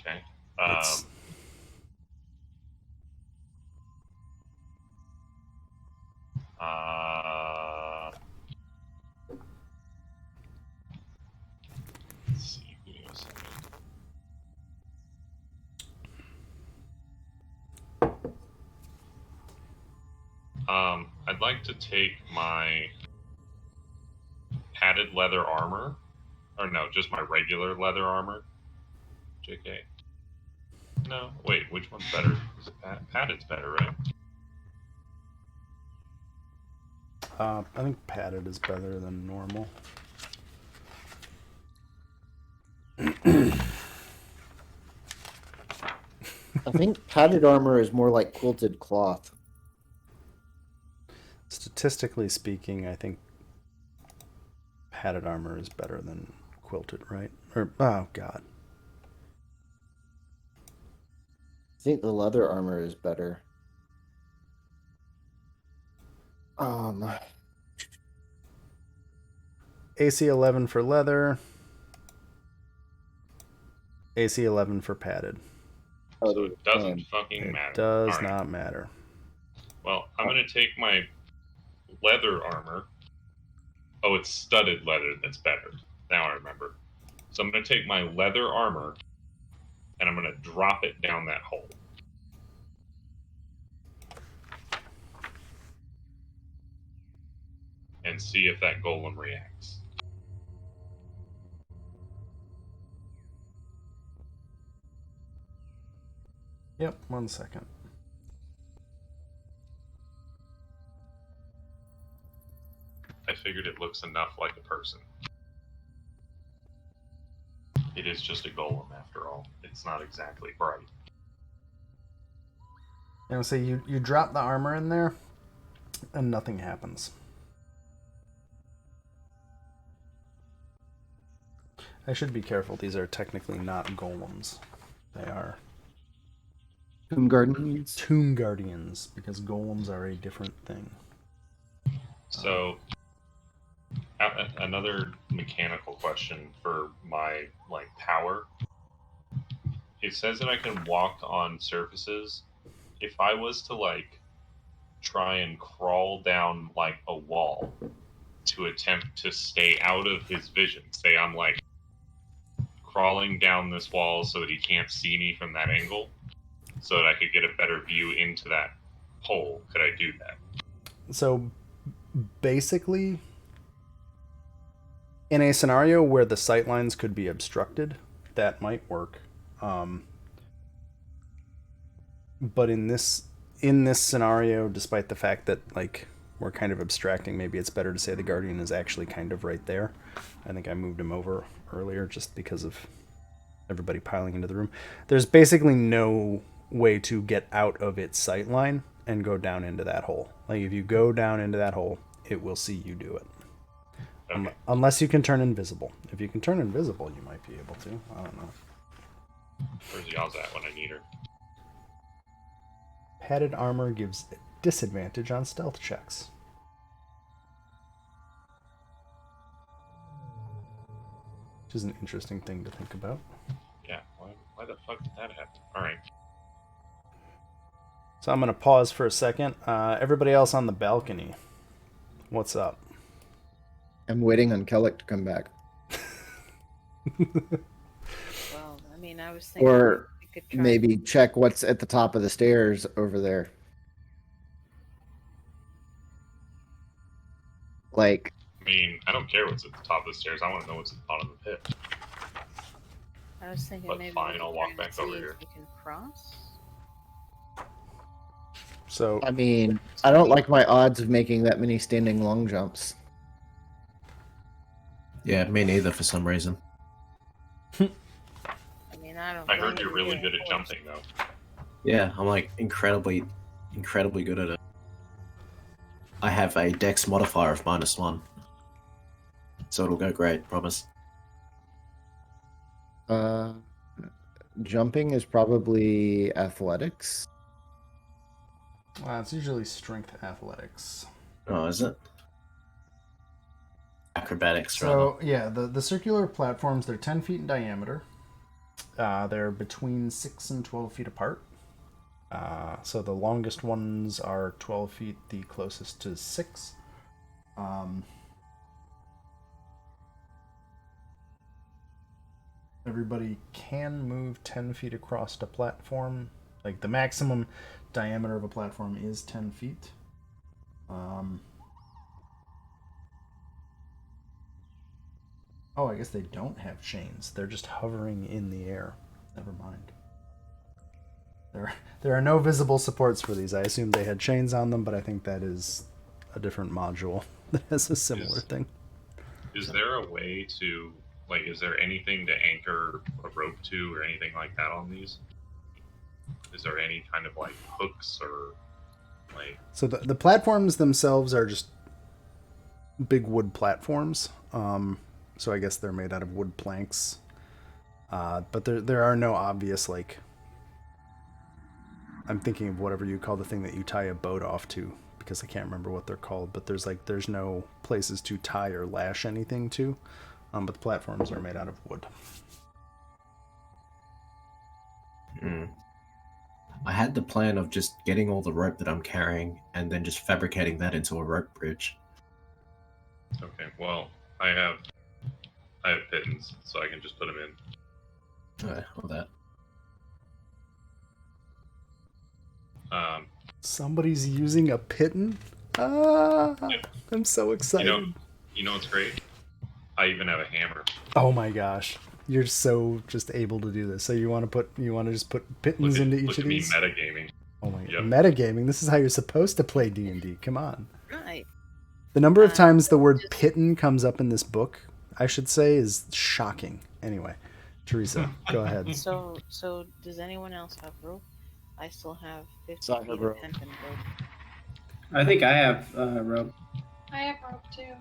Speaker 8: Okay.
Speaker 1: It's-
Speaker 8: Let's see. Give me a second. I'd like to take my padded leather armor, or no, just my regular leather armor. JK. No, wait, which one's better? Is it padded's better, right?
Speaker 1: I think padded is better than normal.
Speaker 2: I think padded armor is more like quilted cloth.
Speaker 1: Statistically speaking, I think padded armor is better than quilted, right? Or, oh god.
Speaker 2: I think the leather armor is better.
Speaker 1: AC 11 for leather. AC 11 for padded.
Speaker 8: So it doesn't fucking
Speaker 1: It
Speaker 8: matter.
Speaker 1: does
Speaker 8: All right.
Speaker 1: not matter.
Speaker 8: Well, I'm going to take my leather armor. Oh, it's studded leather that's better. Now I remember. So I'm going to take my leather armor, and I'm going to drop it down that hole. And see if that golem reacts.
Speaker 1: Yep, 1 second.
Speaker 8: I figured it looks enough like a person. It is just a golem after all. It's not exactly bright.
Speaker 1: So you drop the armor in there, and nothing happens. I should be careful. These are technically not golems. They are
Speaker 2: Tomb Gardens.
Speaker 1: Tomb Guardians, because golems are a different thing.
Speaker 8: So, another mechanical question for my power. It says that I can walk on surfaces. If I was to try and crawl down a wall to attempt to stay out of his vision, say I'm crawling down this wall so that he can't see me from that angle, so that I could get a better view into that hole, could I do that?
Speaker 1: So basically, in a scenario where the sightlines could be obstructed, that might work. But in this scenario, despite the fact that we're kind of abstracting, maybe it's better to say the Guardian is actually kind of right there. I think I moved him over earlier just because of everybody piling into the room. There's basically no way to get out of its sightline and go down into that hole. If you go down into that hole, it will see you do it.
Speaker 8: Okay.
Speaker 1: Unless you can turn invisible. If you can turn invisible, you might be able to. I don't know.
Speaker 8: Where's Yaz at when I need her?
Speaker 1: Padded armor gives disadvantage on stealth checks. Which is an interesting thing to think about.
Speaker 8: Yeah, why the fuck did that happen? Alright.
Speaker 1: So I'm going to pause for a second. Everybody else on the balcony, what's up?
Speaker 2: I'm waiting on Kellic to come back.
Speaker 4: Well, I mean, I was thinking
Speaker 2: Or
Speaker 4: we could try.
Speaker 2: maybe check what's at the top of the stairs over there.
Speaker 8: I mean, I don't care what's at the top of the stairs. I want to know what's at the bottom of the pit.
Speaker 4: I was thinking
Speaker 8: But
Speaker 4: maybe
Speaker 8: fine,
Speaker 4: we
Speaker 8: I'll
Speaker 4: could
Speaker 8: walk
Speaker 4: try and
Speaker 8: back
Speaker 4: see
Speaker 8: over
Speaker 4: if
Speaker 8: here.
Speaker 4: we can cross.
Speaker 1: So
Speaker 2: I mean, I don't like my odds of making that many standing long jumps.
Speaker 3: Yeah, me neither for some reason.
Speaker 4: I mean, I don't.
Speaker 8: I heard
Speaker 4: blame
Speaker 8: you're
Speaker 4: you,
Speaker 8: really
Speaker 4: of
Speaker 8: good at
Speaker 4: course.
Speaker 8: jumping, though.
Speaker 3: Yeah, I'm incredibly good at it. I have a dex modifier of -1. So it'll go great, promise.
Speaker 2: Jumping is probably athletics.
Speaker 1: it's usually strength athletics.
Speaker 3: Oh, is it? Acrobatics, rather.
Speaker 1: So yeah, the circular platforms, they're 10 feet in diameter. They're between 6 and 12 feet apart. So the longest ones are 12 feet, the closest to 6. Everybody can move 10 feet across a platform. The maximum diameter of a platform is 10 feet. Oh, I guess they don't have chains. They're just hovering in the air. Never mind. There are no visible supports for these. I assumed they had chains on them, but I think that is a different module that has a similar thing.
Speaker 8: Is there a way to, is there anything to anchor a rope to or anything like that on these? Is there any kind of, hooks or,
Speaker 1: So the platforms themselves are just big wood platforms. So I guess they're made out of wood planks. But there are no obvious, I'm thinking of whatever you call the thing that you tie a boat off to, because I can't remember what they're called, but there's no places to tie or lash anything to. But the platforms are made out of wood.
Speaker 3: I had the plan of just getting all the rope that I'm carrying and then just fabricating that into a rope bridge.
Speaker 8: Okay, well, I have Pitons, so I can just put them in.
Speaker 3: Alright, all that.
Speaker 1: Somebody's using a piton? Ah, I'm so excited.
Speaker 8: You know what's great? I even have a hammer.
Speaker 1: Oh my gosh. You're so just able to do this. So you want to just put pitons into each of these?
Speaker 8: Look at me metagaming.
Speaker 1: Oh my god.
Speaker 8: Yep.
Speaker 1: Metagaming. This is how you're supposed to play D&D. Come on.
Speaker 4: Right.
Speaker 1: The number of times the word piton comes up in this book, I should say, is shocking. Anyway, Teresa, go ahead.
Speaker 4: So does anyone else have rope? I still have 50
Speaker 2: So I have
Speaker 4: feet of
Speaker 2: rope.
Speaker 4: hempen rope.
Speaker 7: I think I have rope.
Speaker 6: I have rope too.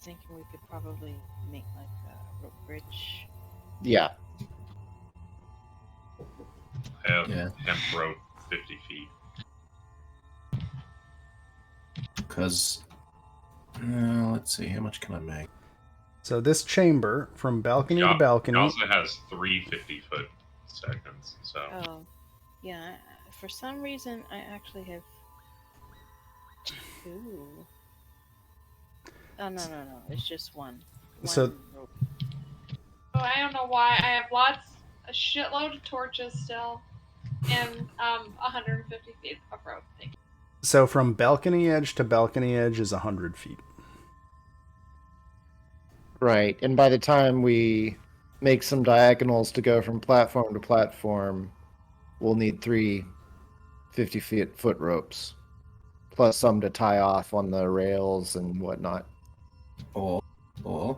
Speaker 4: Thinking we could probably make a rope bridge.
Speaker 2: Yeah.
Speaker 8: I have
Speaker 3: Yeah.
Speaker 8: hemp rope 50 feet.
Speaker 3: Because, let's see, how much can I make?
Speaker 1: So this chamber, from balcony to
Speaker 8: He
Speaker 1: balcony,
Speaker 8: also has 3 50-foot seconds, so...
Speaker 4: Oh, yeah. For some reason, I actually have 2. Oh, no. It's just one.
Speaker 1: So-
Speaker 4: One rope.
Speaker 6: Oh, I don't know why. I have a shitload of torches still, and 150 feet of rope. Thank you.
Speaker 1: so from balcony edge to balcony edge is 100 feet.
Speaker 2: Right, and by the time we make some diagonals to go from platform to platform, we'll need 3 50-foot ropes, plus some to tie off on the rails and whatnot.
Speaker 3: Or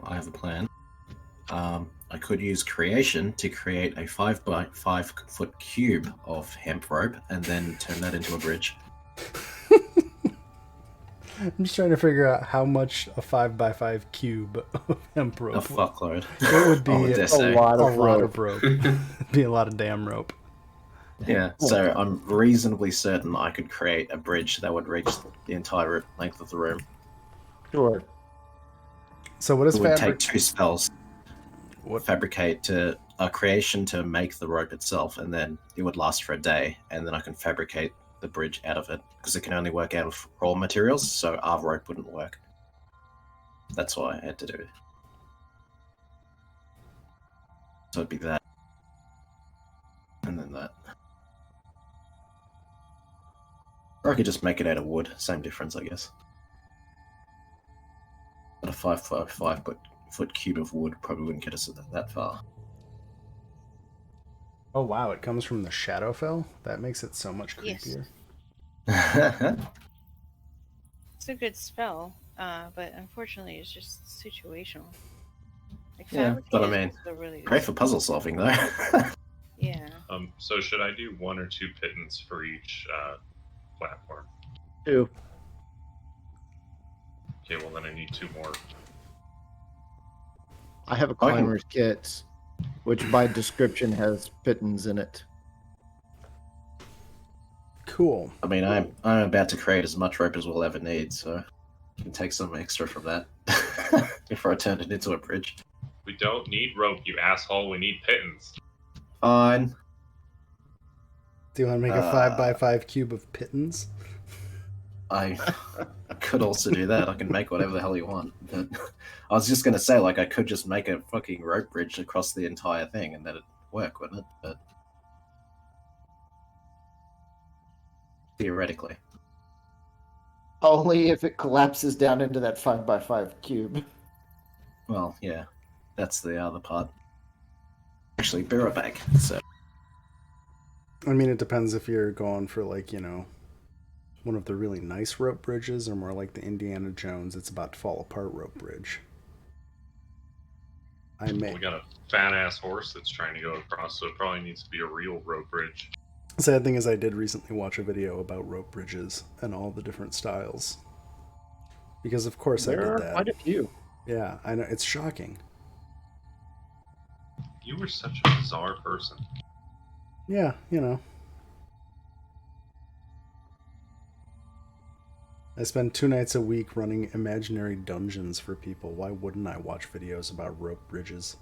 Speaker 3: I have a plan. I could use creation to create a 5 by 5 foot cube of hemp rope and then turn that into a bridge.
Speaker 1: I'm just trying to figure out how much a 5x5 cube of hemp rope
Speaker 3: A fuckload.
Speaker 1: It would be
Speaker 3: I dare
Speaker 1: a
Speaker 3: say.
Speaker 2: lot of rope.
Speaker 1: of rope. It'd be a lot of damn rope.
Speaker 3: Yeah, so I'm reasonably certain I could create a bridge that would reach the entire length of the room.
Speaker 2: Sure.
Speaker 1: So what is
Speaker 3: It would take
Speaker 1: fabric?
Speaker 3: 2 spells.
Speaker 1: What?
Speaker 3: Fabricate to a creation to make the rope itself, and then it would last for a day, and then I can fabricate the bridge out of it because it can only work out of raw materials, so our rope wouldn't work. That's why I had to do it. So it'd be that, and then that. Or I could just make it out of wood. Same difference, I guess. But a 5 foot cube of wood probably wouldn't get us that far.
Speaker 1: Oh wow, it comes from the Shadowfell? That makes it so much
Speaker 4: Yes.
Speaker 1: creepier.
Speaker 4: It's a good spell, but unfortunately, it's just situational. Like,
Speaker 3: Yeah, but I
Speaker 4: fabricated
Speaker 3: mean,
Speaker 4: is still really
Speaker 3: Great
Speaker 4: good.
Speaker 3: for puzzle solving, though.
Speaker 4: Yeah.
Speaker 8: So should I do 1 or 2 pittance for each platform?
Speaker 2: 2.
Speaker 8: Okay, well then I need 2 more.
Speaker 2: I have a
Speaker 3: I can-
Speaker 2: climber's kit, which by description has pitons in it.
Speaker 1: Cool.
Speaker 3: I mean, I'm about to create as much rope as we'll ever need, so I can take some extra from that before I turn it into a bridge.
Speaker 8: We don't need rope, you asshole. We need pittance.
Speaker 3: Fine.
Speaker 1: Do you want to make a 5x5 cube of Pitons?
Speaker 3: I could also do that. I can make whatever the hell you want. But I was just gonna say, like, I could just make a fucking rope bridge across the entire thing, and that'd work, wouldn't it? But theoretically,
Speaker 2: Only if it collapses down into that 5x5 cube.
Speaker 3: well, yeah, that's the other part. Actually, be right back. So,
Speaker 1: I mean, it depends if you're going for, like, you know, one of the really nice rope bridges or more like the Indiana Jones, it's about to fall apart rope bridge. I may.
Speaker 8: We got a fat ass horse that's trying to go across, so it probably needs to be a real rope bridge.
Speaker 1: Sad thing is, I did recently watch a video about rope bridges and all the different styles. Because of course
Speaker 2: There
Speaker 1: I
Speaker 2: are
Speaker 1: did that.
Speaker 2: quite a few.
Speaker 1: Yeah, I know, it's shocking.
Speaker 8: You were such a bizarre person.
Speaker 1: Yeah, you know. I spend 2 nights a week running imaginary dungeons for people. Why wouldn't I watch videos about rope bridges?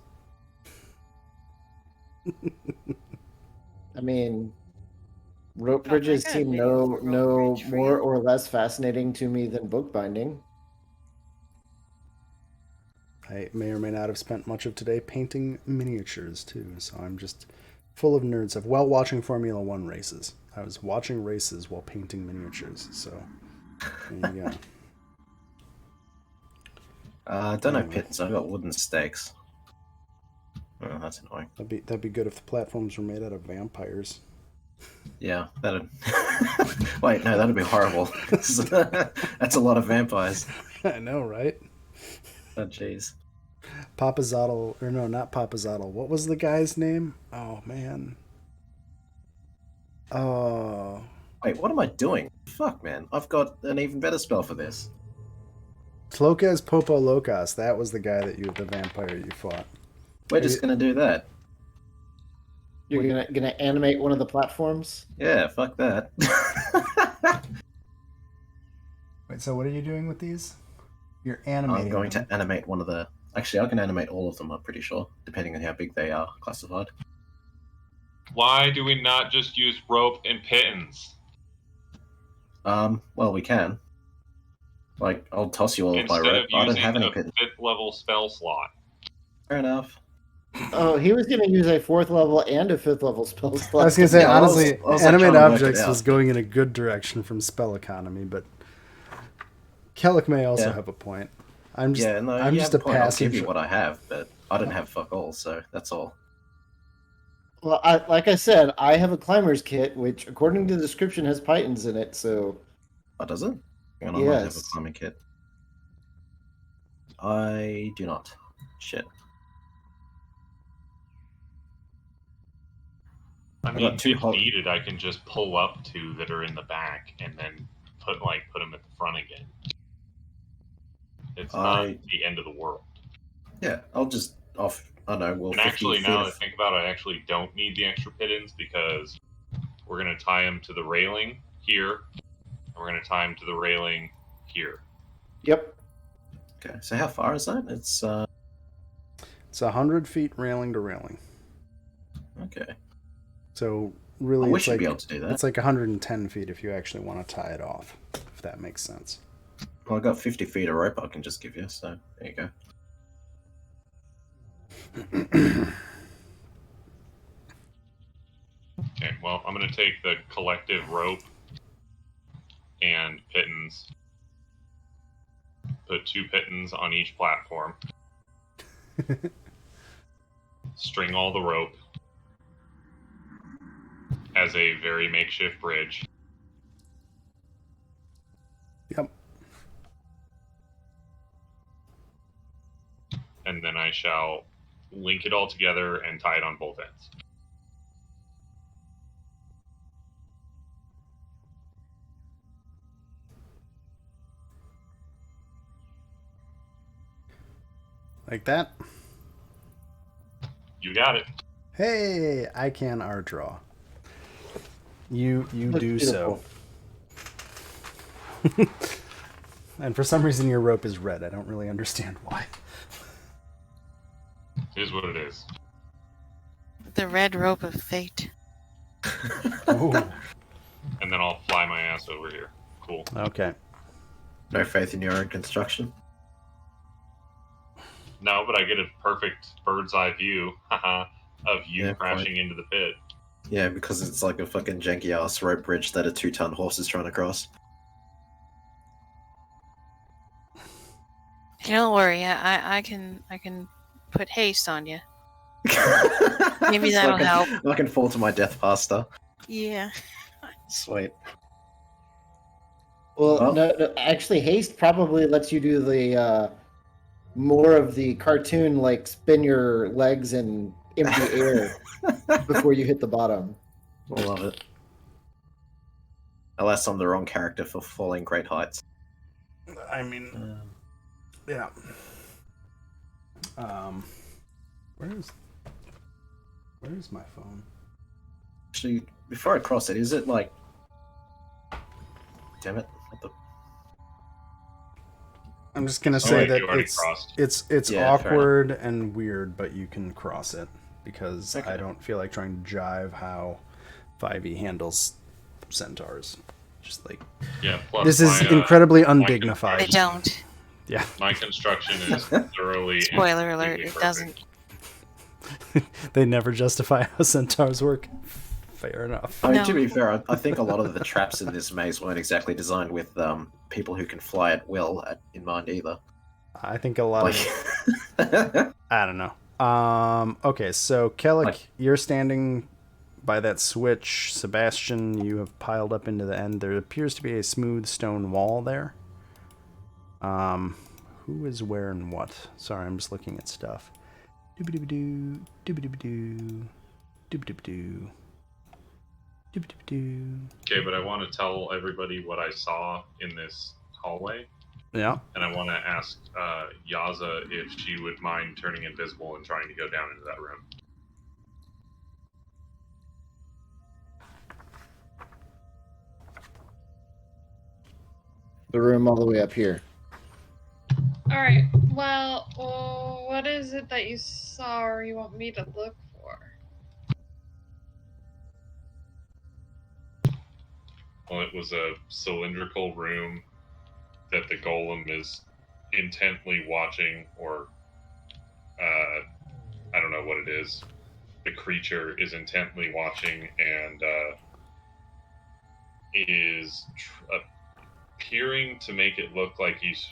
Speaker 2: I mean, rope
Speaker 4: Oh,
Speaker 2: bridges
Speaker 4: I got a
Speaker 2: seem
Speaker 4: video for rope
Speaker 2: no
Speaker 4: bridge for
Speaker 2: more
Speaker 4: you.
Speaker 2: or less fascinating to me than bookbinding.
Speaker 1: I may or may not have spent much of today painting miniatures too, so I'm just full of nerds of while watching Formula One races. I was watching races while painting miniatures, so there you go.
Speaker 3: I don't know pitons. I've got wooden stakes. Oh, that's annoying.
Speaker 1: That'd be good if the platforms were made out of vampires.
Speaker 3: Yeah, that'd. Wait, no, that'd be horrible. That's a lot of vampires.
Speaker 1: I know, right?
Speaker 3: Oh, jeez.
Speaker 1: Papazotl, or no, not Papazotl. What was the guy's name? Oh man. Oh,
Speaker 3: Wait, what am I doing? Fuck, man. I've got an even better spell for this.
Speaker 1: Tlocas Popo Locas. That was the guy the vampire you fought.
Speaker 3: We're just gonna do that.
Speaker 2: You're gonna animate one of the platforms?
Speaker 3: Yeah, fuck that.
Speaker 1: Wait, so what are you doing with these? You're animating
Speaker 3: I'm going
Speaker 1: them.
Speaker 3: to animate one of the. Actually, I can animate all of them. I'm pretty sure, depending on how big they are classified.
Speaker 8: Why do we not just use rope and pitons?
Speaker 3: Well, we can. Like, I'll toss you all of my
Speaker 8: Instead
Speaker 3: rope.
Speaker 8: of
Speaker 3: I don't
Speaker 8: using
Speaker 3: have any
Speaker 8: a
Speaker 3: pit.
Speaker 8: 5th level spell slot.
Speaker 3: Fair enough.
Speaker 2: Oh, he was gonna use a 4th level and a 5th level spell slot.
Speaker 1: I was gonna say,
Speaker 3: Yeah, I was-
Speaker 1: honestly,
Speaker 3: I was, like,
Speaker 1: animate
Speaker 3: trying to work it
Speaker 1: objects
Speaker 3: out,
Speaker 1: was
Speaker 3: but-
Speaker 1: going in a good direction from spell economy, but Kellic may also
Speaker 3: Yeah.
Speaker 1: have a point. I'm just,
Speaker 3: Yeah, no,
Speaker 1: I'm
Speaker 3: you
Speaker 1: just
Speaker 3: have
Speaker 1: a
Speaker 3: a point. I'll
Speaker 1: passive.
Speaker 3: give you what I have, but I don't have fuck all, so that's all.
Speaker 2: Well, like I said, I have a climber's kit, which, according to the description, has Pitons in it. So
Speaker 3: Oh, does it? Hang on, I might have a
Speaker 2: Yes.
Speaker 3: climbing kit. I do not. Shit.
Speaker 8: I
Speaker 3: got
Speaker 8: mean,
Speaker 3: two
Speaker 8: if
Speaker 3: hol-
Speaker 8: needed, I can just pull up 2 that are in the back and then put them at the front again. It's not the end of the world.
Speaker 3: Yeah, I'll just off. I know. Well,
Speaker 8: And
Speaker 3: 50
Speaker 8: actually,
Speaker 3: feet
Speaker 8: now that I
Speaker 3: of-
Speaker 8: think about it, I actually don't need the extra pitons because we're going to tie them to the railing here, and we're going to tie them to the railing here.
Speaker 2: yep.
Speaker 3: Okay, so how far is that? It's
Speaker 1: It's 100 feet railing to railing.
Speaker 3: okay.
Speaker 1: So
Speaker 3: I
Speaker 1: really,
Speaker 3: wish
Speaker 1: it's
Speaker 3: you'd
Speaker 1: like
Speaker 3: be able to do that.
Speaker 1: it's like 110 feet if you actually want to tie it off. If that makes sense.
Speaker 3: Well, I got 50 feet of rope I can just give you, so there you go.
Speaker 8: Okay, well, I'm going to take the collective rope and pitons, put 2 pitons on each platform, string all the rope as a very makeshift bridge.
Speaker 1: Yep.
Speaker 8: And then I shall link it all together and tie it on both ends.
Speaker 1: Like that.
Speaker 8: You got it.
Speaker 1: Hey, I can art draw. You
Speaker 2: Looks
Speaker 1: do
Speaker 2: beautiful.
Speaker 1: so. And for some reason your rope is red. I don't really understand why.
Speaker 8: It is what it is.
Speaker 4: The red rope of fate.
Speaker 1: Oh,
Speaker 8: And then I'll fly my ass over here. Cool.
Speaker 1: okay.
Speaker 3: No faith in your own construction.
Speaker 8: No, but I get a perfect bird's eye view haha, of you
Speaker 3: Yeah,
Speaker 8: crashing into the pit.
Speaker 3: Yeah, because it's like a fucking janky ass rope bridge that a 2-ton horse is trying to cross.
Speaker 4: Don't worry, I can put haste on you. Maybe
Speaker 3: So
Speaker 4: that'll
Speaker 3: I can,
Speaker 4: help.
Speaker 3: I can fall to my death faster.
Speaker 4: Yeah.
Speaker 3: Sweet.
Speaker 2: Well,
Speaker 3: Oh.
Speaker 2: no, actually, haste probably lets you do the more of the cartoon, like spin your legs in empty air before you hit the bottom.
Speaker 3: I love it. Unless I'm the wrong character for falling great heights.
Speaker 1: I mean, yeah. Where's my phone?
Speaker 3: Actually, before I cross it, is it like... Damn it. What the...
Speaker 1: I'm just gonna
Speaker 8: Oh,
Speaker 1: say
Speaker 8: wait,
Speaker 1: that
Speaker 8: you already
Speaker 1: it's
Speaker 8: crossed.
Speaker 1: it's
Speaker 3: Yeah, fair
Speaker 1: awkward and weird, but you can cross it because
Speaker 3: Okay.
Speaker 1: I don't feel like trying to jive how 5e handles centaurs. Just like
Speaker 8: Yeah, plus
Speaker 1: this is
Speaker 8: my,
Speaker 1: incredibly
Speaker 4: They
Speaker 1: undignified.
Speaker 4: don't.
Speaker 1: Yeah,
Speaker 8: My construction is thoroughly. and
Speaker 4: Spoiler alert,
Speaker 8: completely
Speaker 4: it
Speaker 8: perfect.
Speaker 4: doesn't.
Speaker 1: they never justify how centaurs work. Fair enough.
Speaker 3: I mean,
Speaker 4: No.
Speaker 3: to be fair, I think a lot of the traps in this maze weren't exactly designed with people who can fly at will in mind either.
Speaker 1: I think a lot
Speaker 3: Like,
Speaker 1: of I don't know. Okay, so Kellic,
Speaker 3: Like-
Speaker 1: you're standing by that switch. Sebastian, you have piled up into the end. There appears to be a smooth stone wall there. Who is wearing what? Sorry, I'm just looking at stuff. Doobie-doobie-doo, doobie-doobie-doo, doobie-doobie-doo, doobie-doobie-doo.
Speaker 8: Okay, but I want to tell everybody what I saw in this hallway,
Speaker 1: Yeah.
Speaker 8: and I want to ask Yaza if she would mind turning invisible and trying to go down into that room.
Speaker 2: The room all the way up here.
Speaker 6: All right. Well, what is it that you saw or you want me to look for?
Speaker 8: Well, it was a cylindrical room that the golem is intently watching, or I don't know what it is. The creature is intently watching and is appearing to make it look like he's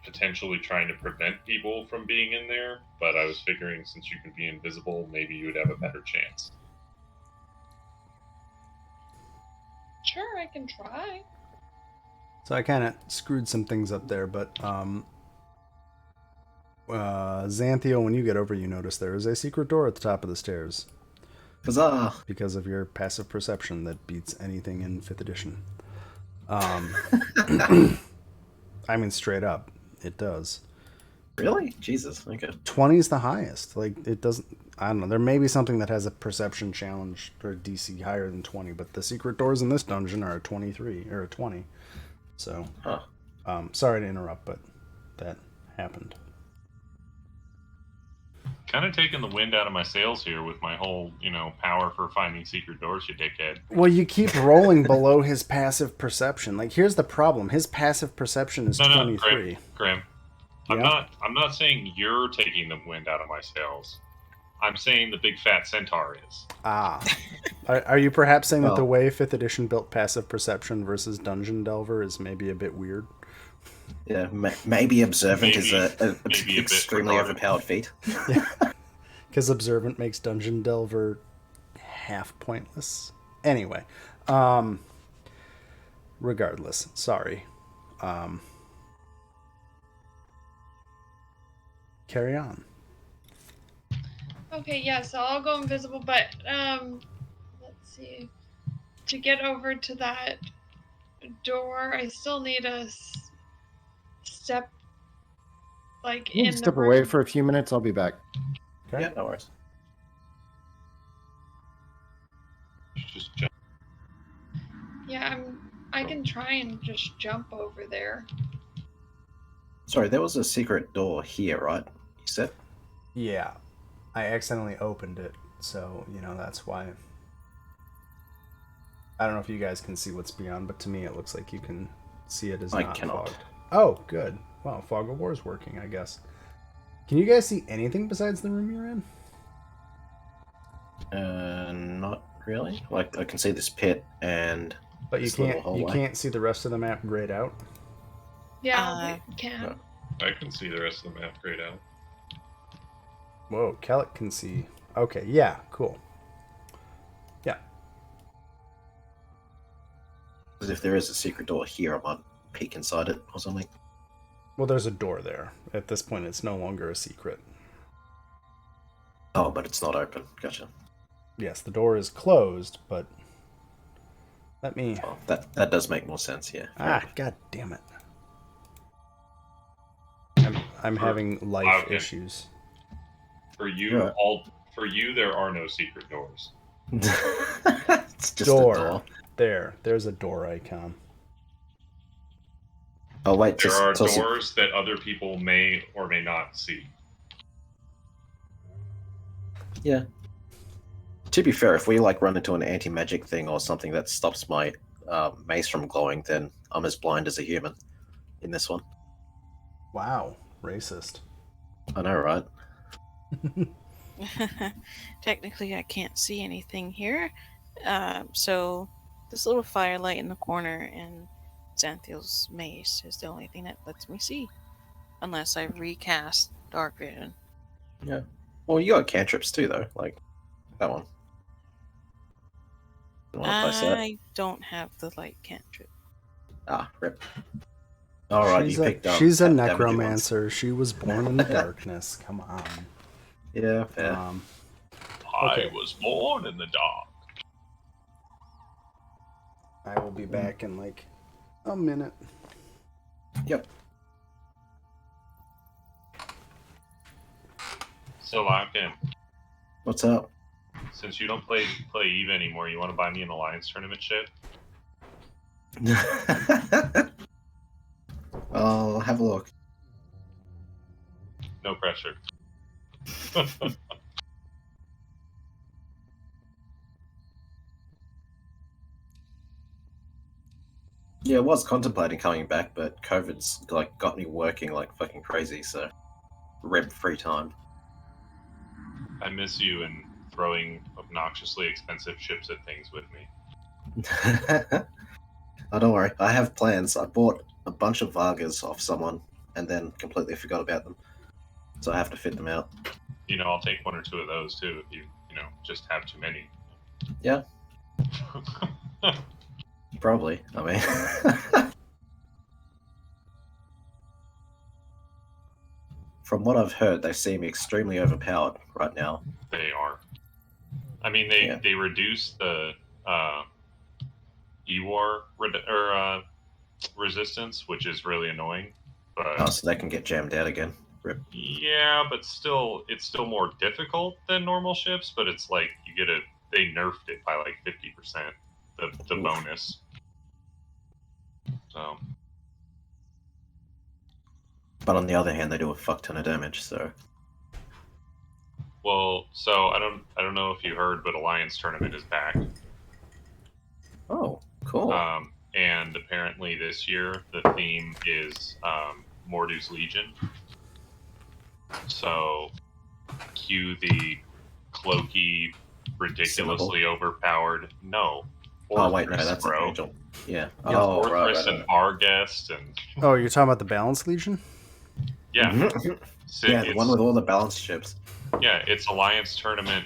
Speaker 8: potentially trying to prevent people from being in there, but I was figuring since you can be invisible, maybe you would have a better chance.
Speaker 6: Sure, I can try.
Speaker 1: So I kind of screwed some things up there, but Xanthio, when you get over, you notice there is a secret door at the top of the stairs.
Speaker 3: Huzzah!
Speaker 1: Because of your passive perception that beats anything in 5th edition. I mean, straight up, it does.
Speaker 3: Really? Jesus. Okay.
Speaker 1: 20 is the highest. Like, it doesn't... I don't know. There may be something that has a perception challenge or DC higher than 20, but the secret doors in this dungeon are a 23, or a 20. So, sorry to interrupt, but that happened.
Speaker 8: Kind of taking the wind out of my sails here with my whole, power for finding secret doors, you dickhead.
Speaker 1: Well, you keep rolling below his passive perception. Like, here's the problem. His passive perception is 23.
Speaker 8: Grim.
Speaker 1: Yeah?
Speaker 8: I'm not saying you're taking the wind out of my sails. I'm saying the big fat centaur is.
Speaker 1: Ah. Are you perhaps saying that the way 5th edition built passive perception versus Dungeon Delver is maybe a bit weird?
Speaker 3: Yeah, maybe Observant is an
Speaker 8: maybe a
Speaker 3: extremely
Speaker 8: bit
Speaker 3: overpowered feat.
Speaker 1: Because Observant makes Dungeon Delver half pointless. Anyway. Regardless. Sorry. Carry on.
Speaker 6: Okay, yeah, so I'll go invisible, but let's see. To get over to that door, I still need a step, like,
Speaker 2: You
Speaker 6: in
Speaker 2: can
Speaker 6: the
Speaker 2: step
Speaker 6: room.
Speaker 2: away for a few minutes. I'll be back.
Speaker 1: Okay.
Speaker 3: Yeah, no worries.
Speaker 8: Just jump.
Speaker 6: Yeah, I can try and just jump over there.
Speaker 3: Sorry, there was a secret door here, right? You said?
Speaker 1: Yeah. I accidentally opened it, so, that's why. I don't know if you guys can see what's beyond, but to me it looks like you can see it as
Speaker 3: I
Speaker 1: not
Speaker 3: cannot.
Speaker 1: fogged. Oh, good. Well, Fog of War is working, I guess. Can you guys see anything besides the room you're in?
Speaker 3: Not really. Like, I can see this pit and
Speaker 1: But you
Speaker 3: this little
Speaker 1: can't
Speaker 3: hallway.
Speaker 1: see the rest of the map grayed out?
Speaker 6: Yeah, we can.
Speaker 3: no.
Speaker 8: I can see the rest of the map grayed out.
Speaker 1: Whoa, Kellic can see. Okay, yeah, cool. Yeah.
Speaker 3: Because if there is a secret door here, I might peek inside it or something.
Speaker 1: Well, there's a door there. At this point, it's no longer a secret.
Speaker 3: Oh, but it's not open. Gotcha.
Speaker 1: Yes, the door is closed, but let me...
Speaker 3: Oh, that does make more sense, yeah.
Speaker 1: God damn it. I'm having life issues.
Speaker 8: For you,
Speaker 3: Yeah.
Speaker 8: there are no secret doors.
Speaker 3: It's just
Speaker 1: Door.
Speaker 3: a door.
Speaker 1: There's a door icon.
Speaker 3: Oh, wait.
Speaker 8: There are
Speaker 3: so-
Speaker 8: doors that other people may or may not see.
Speaker 3: Yeah. To be fair, if we run into an anti-magic thing or something that stops my mace from glowing, then I'm as blind as a human in this one.
Speaker 1: Wow, racist.
Speaker 3: I know, right?
Speaker 4: Technically, I can't see anything here. So this little firelight in the corner and Xanthil's mace is the only thing that lets me see. Unless I recast Dark Vision.
Speaker 3: Yeah. Well, you got cantrips too, though. Like that one. You want to place that?
Speaker 4: I don't have the light cantrip.
Speaker 3: Ah, rip. All right,
Speaker 1: she's
Speaker 3: you picked up.
Speaker 1: She's a
Speaker 3: that damaging ones.
Speaker 1: necromancer. She was born in the darkness. Come on.
Speaker 3: Yeah, fair.
Speaker 1: Okay.
Speaker 8: I was born in the dark.
Speaker 1: I will be back in a minute.
Speaker 3: Yep.
Speaker 8: So, Lockton,
Speaker 3: What's up?
Speaker 8: since you don't play EVE anymore, you want to buy me an Alliance tournament shit?
Speaker 3: I'll have a look.
Speaker 8: No pressure.
Speaker 3: Yeah, I was contemplating coming back, but COVID's like got me working like fucking crazy, so rib free time.
Speaker 8: I miss you and throwing obnoxiously expensive ships at things with me.
Speaker 3: Oh, don't worry, I have plans. I bought a bunch of Vargas off someone and then completely forgot about them, so I have to fit them out.
Speaker 8: You know, I'll take one or two of those too if you just have too many.
Speaker 3: Yeah, probably. I mean, from what I've heard, they seem extremely overpowered right now.
Speaker 8: They are. I mean, they reduce the E-War resistance, which is really annoying. But
Speaker 3: Oh, so they can get jammed out again. Rip.
Speaker 8: yeah, but still, it's still more difficult than normal ships. But it's like they nerfed it by like 50%. The
Speaker 3: Oof.
Speaker 8: bonus. So
Speaker 3: But on the other hand, they do a fuck ton of damage. So
Speaker 8: I don't know if you heard, but Alliance Tournament is back.
Speaker 3: oh, cool.
Speaker 8: And apparently this year the theme is Mordu's Legion. So cue the cloaky, ridiculously overpowered. No.
Speaker 3: Oh wait, no,
Speaker 8: Orthrus,
Speaker 3: that's
Speaker 8: bro.
Speaker 3: an angel. Yeah.
Speaker 1: Yeah,
Speaker 3: Oh,
Speaker 8: Orthrus
Speaker 3: right.
Speaker 8: and Barghest and
Speaker 1: Oh, you're talking about the Balance Legion?
Speaker 8: yeah.
Speaker 3: Mhm.
Speaker 8: So
Speaker 3: Yeah, the one
Speaker 8: it's-
Speaker 3: with all the balanced ships.
Speaker 8: Yeah, it's Alliance Tournament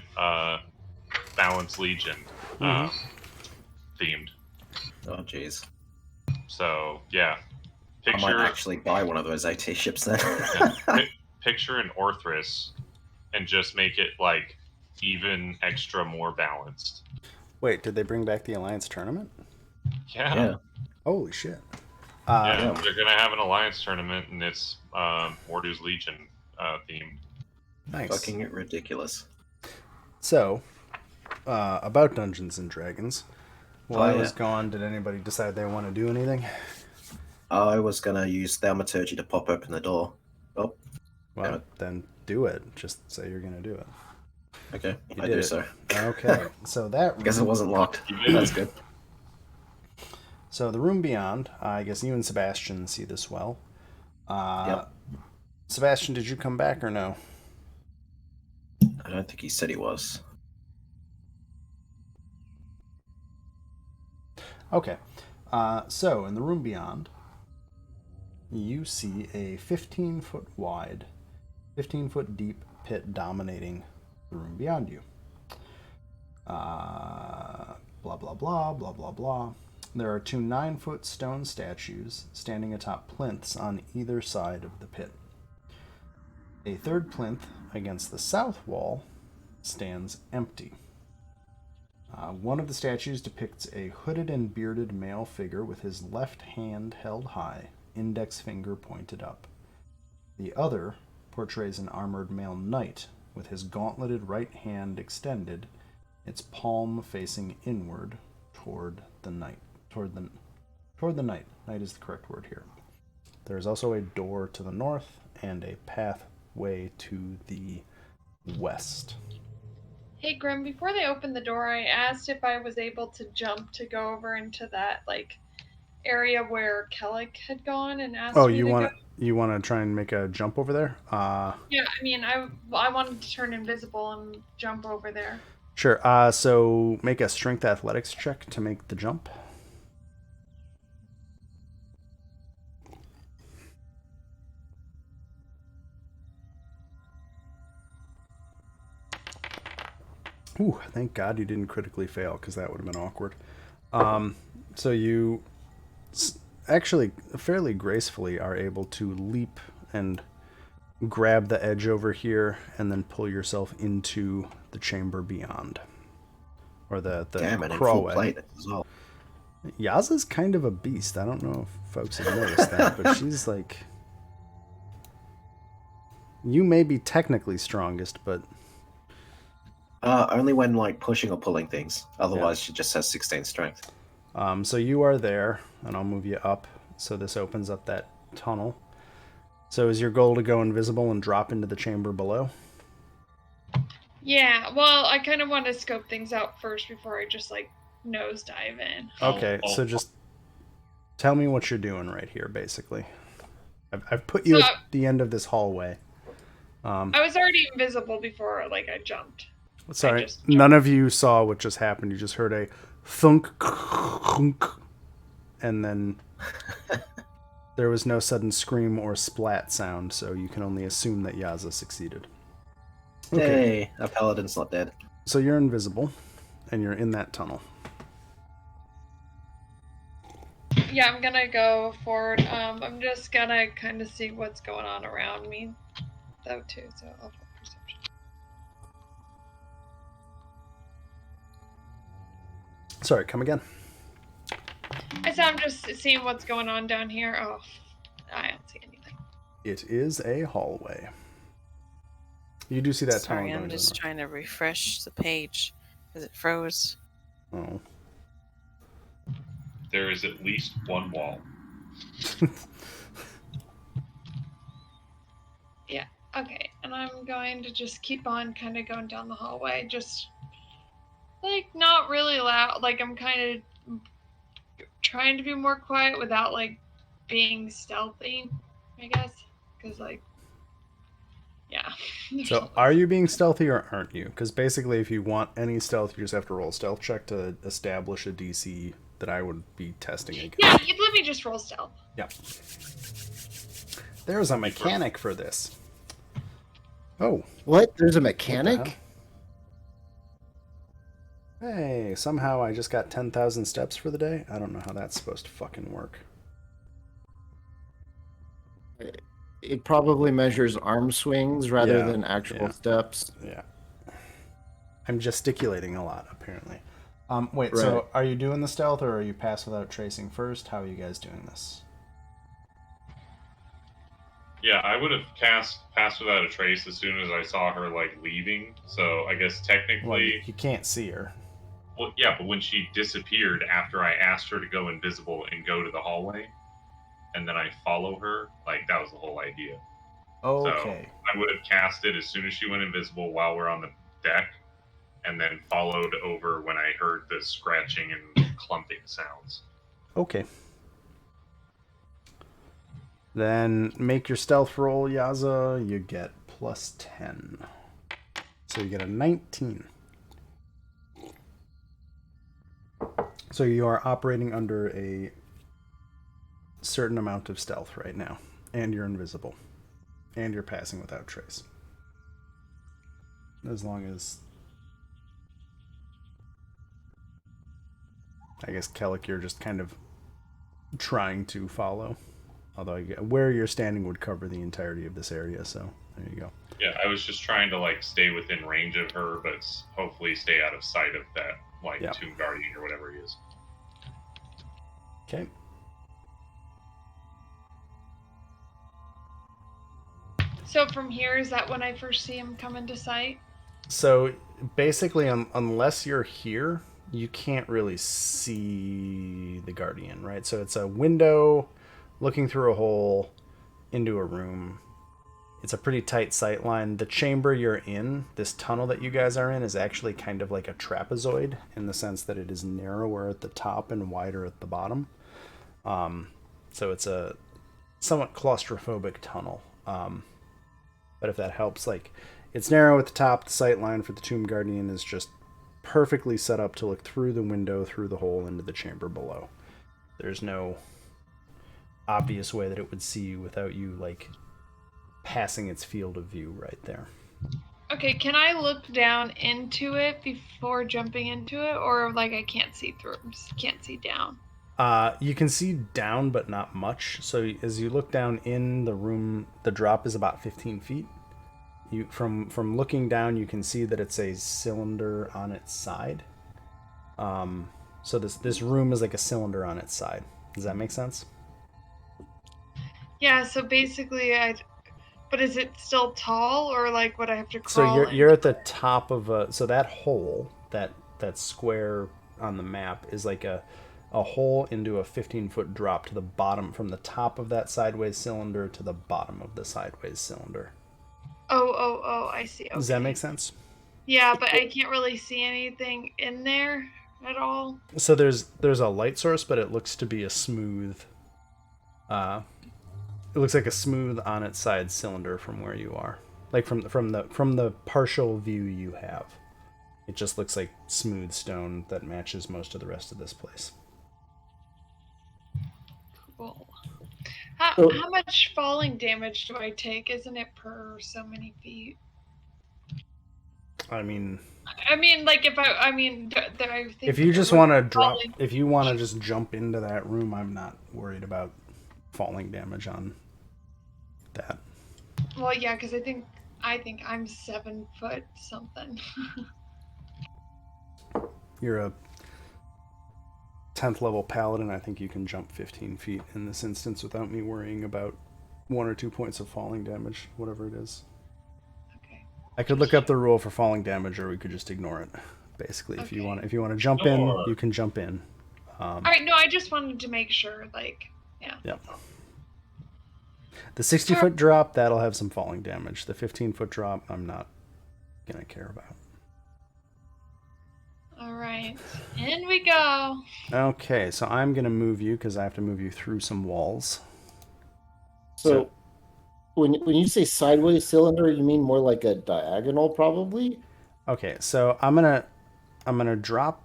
Speaker 8: Balance Legion themed.
Speaker 3: Oh jeez.
Speaker 8: So yeah.
Speaker 3: I might
Speaker 8: Picture
Speaker 3: actually buy one of those AT ships then.
Speaker 8: picture an Orthrus and just make it like even extra more balanced.
Speaker 1: Wait, did they bring back the Alliance Tournament?
Speaker 8: Yeah.
Speaker 3: Yeah.
Speaker 1: Holy shit.
Speaker 8: Yeah,
Speaker 3: yeah.
Speaker 8: they're gonna have an Alliance Tournament and it's Mordu's Legion themed.
Speaker 1: Nice.
Speaker 3: Fucking ridiculous.
Speaker 1: So, about Dungeons and Dragons. While I was
Speaker 3: yeah.
Speaker 1: gone, did anybody decide they want to do anything?
Speaker 3: I was gonna use Thaumaturgy to pop open the door. Oh,
Speaker 1: Well,
Speaker 3: Damn it.
Speaker 1: then do it. Just say you're going to do it.
Speaker 3: okay.
Speaker 1: You
Speaker 3: I
Speaker 1: did
Speaker 3: do
Speaker 1: it.
Speaker 3: so.
Speaker 1: Okay, so that
Speaker 3: Guess it
Speaker 1: room,
Speaker 3: wasn't locked.
Speaker 8: You did.
Speaker 3: That's good.
Speaker 1: so the room beyond. I guess you and Sebastian see this well.
Speaker 3: Yep.
Speaker 1: Sebastian, did you come back or no?
Speaker 3: I don't think he said he was.
Speaker 1: Okay. So in the room beyond, you see a 15-foot wide, 15-foot deep pit dominating the room beyond you. Blah, blah, blah, blah, blah, blah. There are 2 9-foot stone statues standing atop plinths on either side of the pit. A third plinth against the south wall stands empty. One of the statues depicts a hooded and bearded male figure with his left hand held high, index finger pointed up. The other portrays an armored male knight with his gauntleted right hand extended, its palm facing inward toward the knight. Toward the knight. Knight is the correct word here. There is also a door to the north and a pathway to the west.
Speaker 6: Hey Grim, before they opened the door, I asked if I was able to jump to go over into that area where Kellic had gone and asked
Speaker 1: Oh,
Speaker 6: me
Speaker 1: you
Speaker 6: to
Speaker 1: want
Speaker 6: go.
Speaker 1: you want to try and make a jump over there?
Speaker 6: Yeah, I mean, I wanted to turn invisible and jump over there.
Speaker 1: Sure. So make a strength athletics check to make the jump. Ooh, thank God you didn't critically fail, because that would have been awkward. So you actually fairly gracefully are able to leap and grab the edge over here and then pull yourself into the chamber beyond. Or the
Speaker 3: Damn it, in full
Speaker 1: crawlway.
Speaker 3: plate as well.
Speaker 1: Yaza's kind of a beast. I don't know if folks have noticed that, but she's like... You may be technically strongest, but...
Speaker 3: Only when pushing or pulling things. Otherwise, she just has 16 strength.
Speaker 1: So you are there, and I'll move you up. So this opens up that tunnel. So is your goal to go invisible and drop into the chamber below?
Speaker 6: Yeah, well, I kind of want to scope things out first before I just like nosedive in.
Speaker 1: Okay, so just tell me what you're doing right here, basically. I've put you at the end of this hallway.
Speaker 6: I was already invisible before, like, I jumped.
Speaker 1: Sorry, none of you saw what just happened. You just heard a thunk, thunk, and then there was no sudden scream or splat sound, so you can only assume that Yaza succeeded.
Speaker 3: Okay. Hey, our paladin's not dead.
Speaker 1: So you're invisible, and you're in that tunnel.
Speaker 6: Yeah, I'm gonna go forward. I'm just gonna kind of see what's going on around me, though, too, so I'll put perception.
Speaker 1: Sorry, come again.
Speaker 6: I said I'm just seeing what's going on down here. Oh, I don't see anything.
Speaker 1: It is a hallway. You do see that
Speaker 4: Sorry,
Speaker 1: tunnel.
Speaker 4: I'm just trying to refresh the page because it froze.
Speaker 1: Oh.
Speaker 8: There is at least one wall.
Speaker 6: Yeah, okay. And I'm going to just keep on kind of going down the hallway. Just, like, not really loud. Like, I'm kind of trying to be more quiet without, like, being stealthy, I guess. Because, like, yeah.
Speaker 1: So are you being stealthy or aren't you? Because basically if you want any stealth, you just have to roll a stealth check to establish a DC that I would be testing against.
Speaker 6: Yeah, let me just roll stealth.
Speaker 1: Yep. There's a mechanic for this. Oh.
Speaker 2: What? There's a mechanic?
Speaker 1: Hey, somehow I just got 10,000 steps for the day. I don't know how that's supposed to fucking work.
Speaker 2: It probably measures arm swings rather than actual steps.
Speaker 1: Yeah. I'm gesticulating a lot, apparently. Wait,
Speaker 2: Right.
Speaker 1: So are you doing the stealth or are you pass without tracing first? How are you guys doing this?
Speaker 8: Yeah, I would have cast Pass Without a Trace as soon as I saw her, like, leaving. So I guess technically...
Speaker 1: Well, you can't see her.
Speaker 8: Well, yeah, but when she disappeared after I asked her to go invisible and go to the hallway, and then I follow her, like, that was the whole idea.
Speaker 1: Okay.
Speaker 8: So I would have cast it as soon as she went invisible while we're on the deck, and then followed over when I heard the scratching and clumping sounds.
Speaker 1: Okay. Then make your stealth roll, Yaza. You get plus 10. So you get a 19. So you are operating under a certain amount of stealth right now. And you're invisible. And you're passing without trace. As long as... I guess, Kellic, you're just kind of trying to follow. Although where you're standing would cover the entirety of this area, so there you go.
Speaker 8: Yeah, I was just trying to, like, stay within range of her, but hopefully stay out of sight of that, like, Tomb Guardian or whatever he is.
Speaker 1: Okay.
Speaker 6: So from here, is that when I first see him come into sight?
Speaker 1: So basically, unless you're here, you can't really see the Guardian, right? So it's a window looking through a hole into a room. It's a pretty tight sight line. The chamber you're in, this tunnel that you guys are in, is actually kind of like a trapezoid in the sense that it is narrower at the top and wider at the bottom. So it's a somewhat claustrophobic tunnel. But if that helps, like, it's narrow at the top. The sight line for the Tomb Guardian is just perfectly set up to look through the window, through the hole, into the chamber below. There's no obvious way that it would see you without you, like, passing its field of view right there.
Speaker 6: Okay, can I look down into it before jumping into it, or like I can't see through, can't see down?
Speaker 1: You can see down, but not much. So as you look down in the room, the drop is about 15 feet. You from looking down, you can see that it's a cylinder on its side. So this room is like a cylinder on its side. Does that make sense?
Speaker 6: Yeah. So basically, but is it still tall, or like would I have to crawl?
Speaker 1: So you're at the top of so that hole, that square on the map is like a a hole into a 15-foot drop to the bottom, from the top of that sideways cylinder to the bottom of the sideways cylinder.
Speaker 6: Oh, I see. Okay.
Speaker 1: Does that make sense?
Speaker 6: Yeah, but I can't really see anything in there at all.
Speaker 1: So there's a light source, but it looks to be a smooth. It looks like a smooth on its side cylinder from where you are, like from the partial view you have. It just looks like smooth stone that matches most of the rest of this place.
Speaker 6: Cool. How much falling damage do I take? Isn't it per so many feet?
Speaker 1: I mean,
Speaker 6: like I think
Speaker 1: if you just want to drop, if you want to just jump into that room, I'm not worried about falling damage on that.
Speaker 6: Well, yeah, because I think I'm 7 foot something.
Speaker 1: You're a 10th level paladin. I think you can jump 15 feet in this instance without me worrying about 1 or 2 points of falling damage, whatever it is.
Speaker 6: Okay.
Speaker 1: I could look up the rule for falling damage, or we could just ignore it. Basically, if you want to jump in, you can jump in.
Speaker 6: All right. No, I just wanted to make sure. Yeah.
Speaker 1: Yep. The 60-foot drop, that'll have some falling damage. The 15-foot drop, I'm not gonna care about.
Speaker 6: All right, in we go.
Speaker 1: Okay, so I'm gonna move you because I have to move you through some walls.
Speaker 2: So when you say sideways cylinder, you mean more like a diagonal, probably?
Speaker 1: Okay, so I'm gonna drop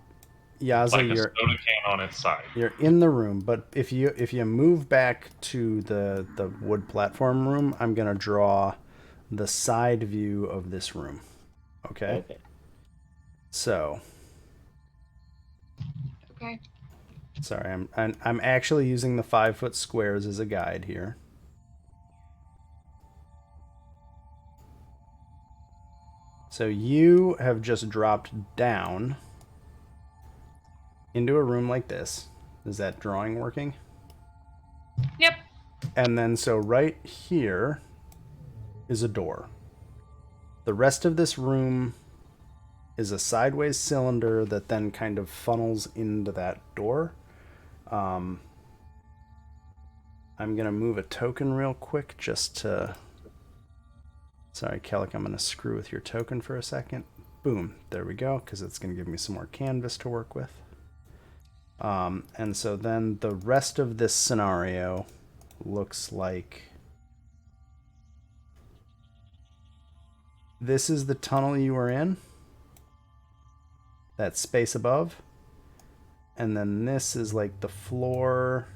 Speaker 1: Yaza.
Speaker 8: Like a soda can on its side.
Speaker 1: You're in the room, but if you move back to the wood platform room, I'm gonna draw the side view of this room. Okay. So.
Speaker 6: Okay.
Speaker 1: Sorry, I'm actually using the 5-foot squares as a guide here. So you have just dropped down into a room like this. Is that drawing working?
Speaker 6: Yep.
Speaker 1: And then so right here is a door. The rest of this room is a sideways cylinder that then kind of funnels into that door. I'm going to move a token real quick just to... Sorry, Kellic, I'm going to screw with your token for a second. Boom, there we go, because it's going to give me some more canvas to work with. And so then the rest of this scenario looks like... This is the tunnel you were in. That space above. And then this is like the floor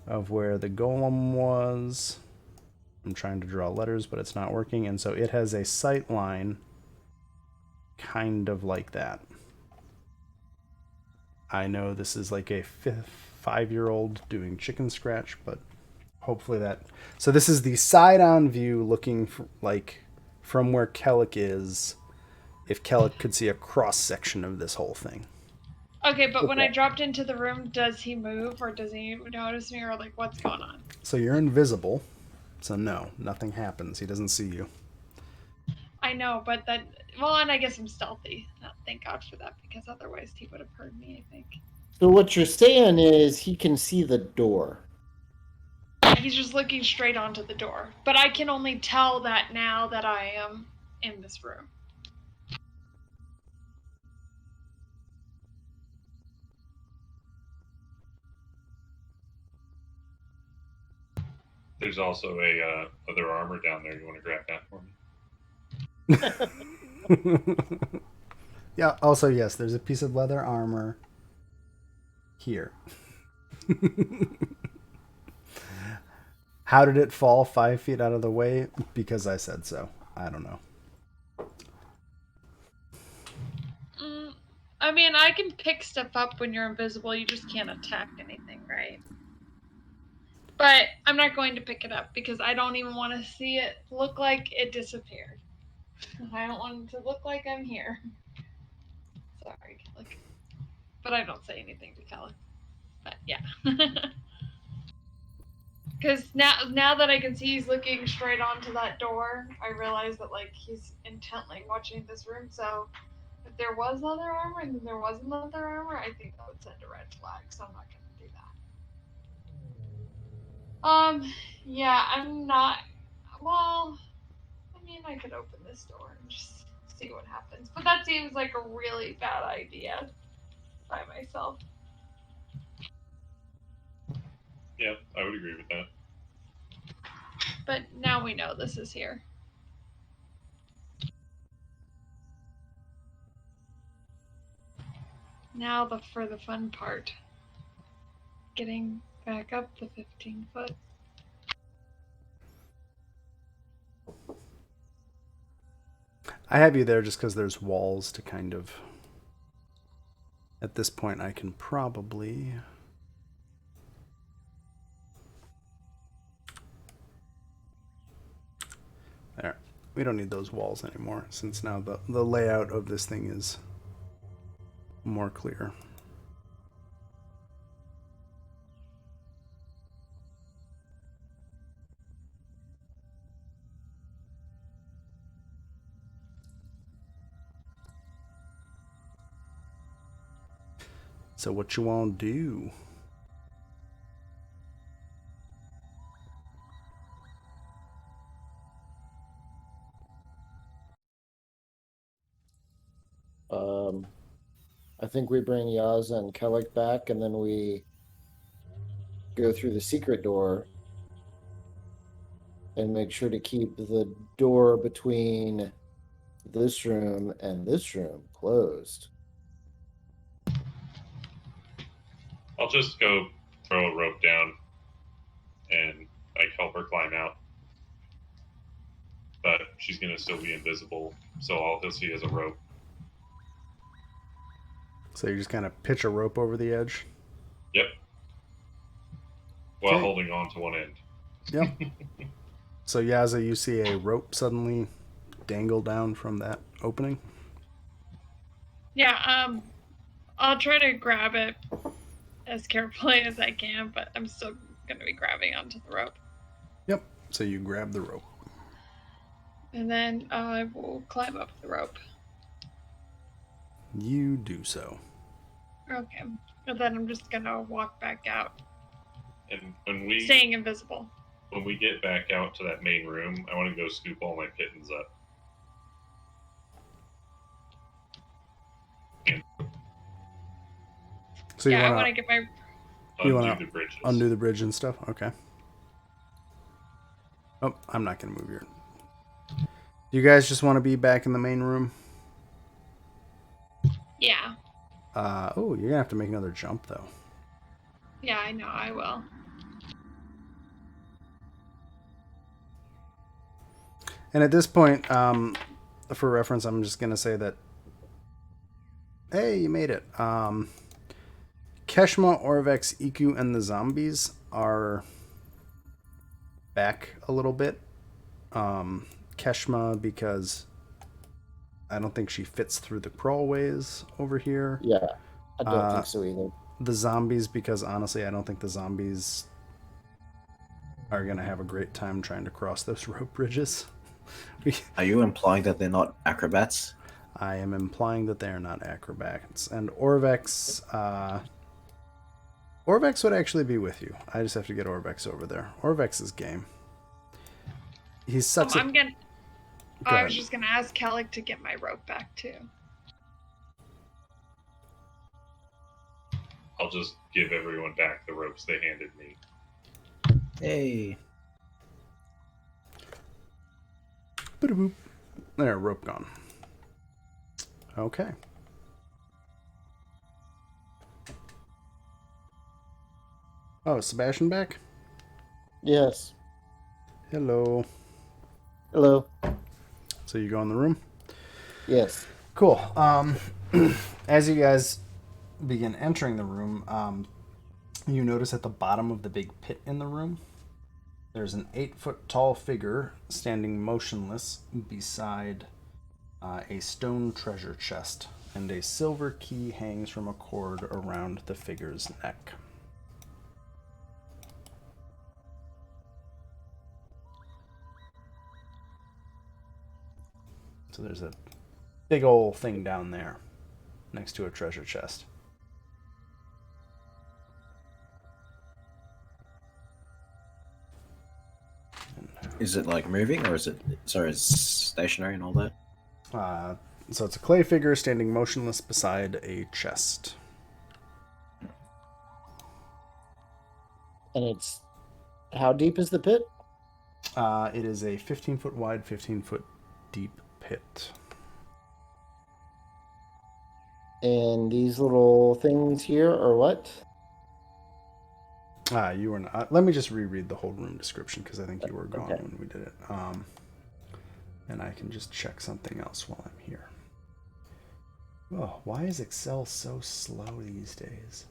Speaker 1: of where the golem was. I'm trying to draw letters, but it's not working. And so it has a sight line kind of like that. I know this is like a 5-year-old doing chicken scratch, but hopefully that... So this is the side-on view looking for, like from where Kellic is, if Kellic could see a cross-section of this whole thing.
Speaker 6: Okay, but when I dropped into the room, does he move, or does he notice me, or like what's going on?
Speaker 1: So you're invisible, so no, nothing happens. He doesn't see you.
Speaker 6: I know, but that... Well, and I guess I'm stealthy. Thank God for that, because otherwise he would have heard me, I think.
Speaker 2: So what you're saying is he can see the door.
Speaker 6: He's just looking straight onto the door. But I can only tell that now that I am in this room.
Speaker 8: There's also a other armor down there. You want to grab that for me?
Speaker 1: Yeah, also, yes, there's a piece of leather armor here. How did it fall 5 feet out of the way? Because I said so. I don't know.
Speaker 6: I mean, I can pick stuff up when you're invisible. You just can't attack anything, right? But I'm not going to pick it up because I don't even want to see it look like it disappeared. I don't want it to look like I'm here. Sorry, Kellic. But I don't say anything to Kellic. But yeah. Because now that I can see he's looking straight onto that door, I realize that like he's intently watching this room. So if there was other armor and then there wasn't other armor, I think that would send a red flag, so I'm not gonna do that. Yeah, I'm not. Well, I mean, I could open this door and just see what happens, but that seems like a really bad idea by myself.
Speaker 8: Yeah, I would agree with that.
Speaker 6: But now we know this is here. Now for the fun part. Getting back up the 15 foot.
Speaker 1: I have you there just because there's walls to kind of... At this point, I can probably... There. We don't need those walls anymore, since now the layout of this thing is more clear. So what you want to do?
Speaker 2: I think we bring Yaza and Kellic back, and then we go through the secret door and make sure to keep the door between this room and this room closed.
Speaker 8: I'll just go throw a rope down and like help her climb out. But she's gonna still be invisible, so all he'll see is a rope.
Speaker 1: So you just kind of pitch a rope over the edge?
Speaker 8: Yep. While
Speaker 1: Okay.
Speaker 8: holding on to one end.
Speaker 1: Yep. So Yaza, you see a rope suddenly dangle down from that opening?
Speaker 6: Yeah, I'll try to grab it as carefully as I can, but I'm still going to be grabbing onto the rope.
Speaker 1: Yep. So you grab the rope.
Speaker 6: And then I will climb up the rope.
Speaker 1: You do so.
Speaker 6: Okay. And then I'm just going to walk back out,
Speaker 8: And when
Speaker 6: staying invisible.
Speaker 8: When we get back out to that main room, I want to go scoop all my pitons up.
Speaker 1: So
Speaker 6: Yeah, I
Speaker 1: you
Speaker 6: want
Speaker 1: want
Speaker 6: to get my...
Speaker 1: You
Speaker 8: Undo
Speaker 1: wanna
Speaker 8: the bridges.
Speaker 1: undo the bridge and stuff? Okay. Oh, I'm not going to move your... You guys just want to be back in the main room?
Speaker 6: Yeah.
Speaker 1: Oh, you're going to have to make another jump, though.
Speaker 6: Yeah, I know, I will.
Speaker 1: And at this point, for reference, I'm just going to say that... Hey, you made it. Keshma, Orvex, Iku, and the zombies are back a little bit. Keshma, because I don't think she fits through the crawlways over here.
Speaker 2: Yeah, I don't think so either.
Speaker 1: The zombies, because honestly, I don't think the zombies are going to have a great time trying to cross those rope bridges.
Speaker 3: Are you implying that they're not acrobats?
Speaker 1: I am implying that they are not acrobats. And Orvex, Orvex would actually be with you. I just have to get Orvex over there. Orvex is game. He's such a...
Speaker 6: I'm gonna...
Speaker 1: Go
Speaker 6: I
Speaker 1: ahead.
Speaker 6: was just going to ask Kellic to get my rope back, too.
Speaker 8: I'll just give everyone back the ropes they handed me.
Speaker 3: Hey.
Speaker 1: Boop. There, rope gone. Okay. Oh, is Sebastian back?
Speaker 2: Yes.
Speaker 1: Hello.
Speaker 2: Hello.
Speaker 1: So you go in the room?
Speaker 2: Yes.
Speaker 1: Cool. As you guys begin entering the room, you notice at the bottom of the big pit in the room, there's an 8-foot tall figure standing motionless beside a stone treasure chest, and a silver key hangs from a cord around the figure's neck. So there's a big old thing down there. next to a treasure chest.
Speaker 3: Is it like moving, or is it it's stationary and all that?
Speaker 1: So it's a clay figure standing motionless beside a chest.
Speaker 2: And it's how deep is the pit?
Speaker 1: It is a 15-foot wide, 15-foot deep pit.
Speaker 2: And these little things here are what?
Speaker 1: You were not. Let me just reread the whole room description because I think you were gone
Speaker 2: Okay.
Speaker 1: when we did it. And I can just check something else while I'm here. Oh, why is Excel so slow these days?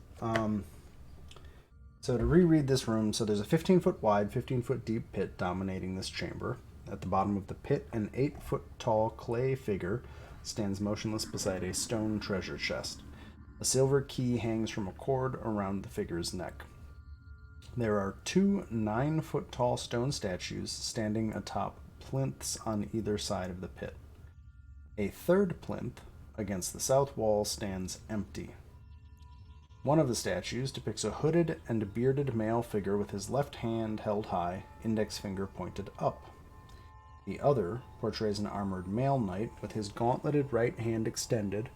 Speaker 1: So to reread this room, so there's a 15-foot wide, 15-foot deep pit dominating this chamber. At the bottom of the pit, an 8-foot tall clay figure stands motionless beside a stone treasure chest. A silver key hangs from a cord around the figure's neck. There are 2 9-foot tall stone statues standing atop plinths on either side of the pit. A third plinth against the south wall stands empty. One of the statues depicts a hooded and bearded male figure with his left hand held high, index finger pointed up. The other portrays an armored male knight with his gauntleted right hand extended,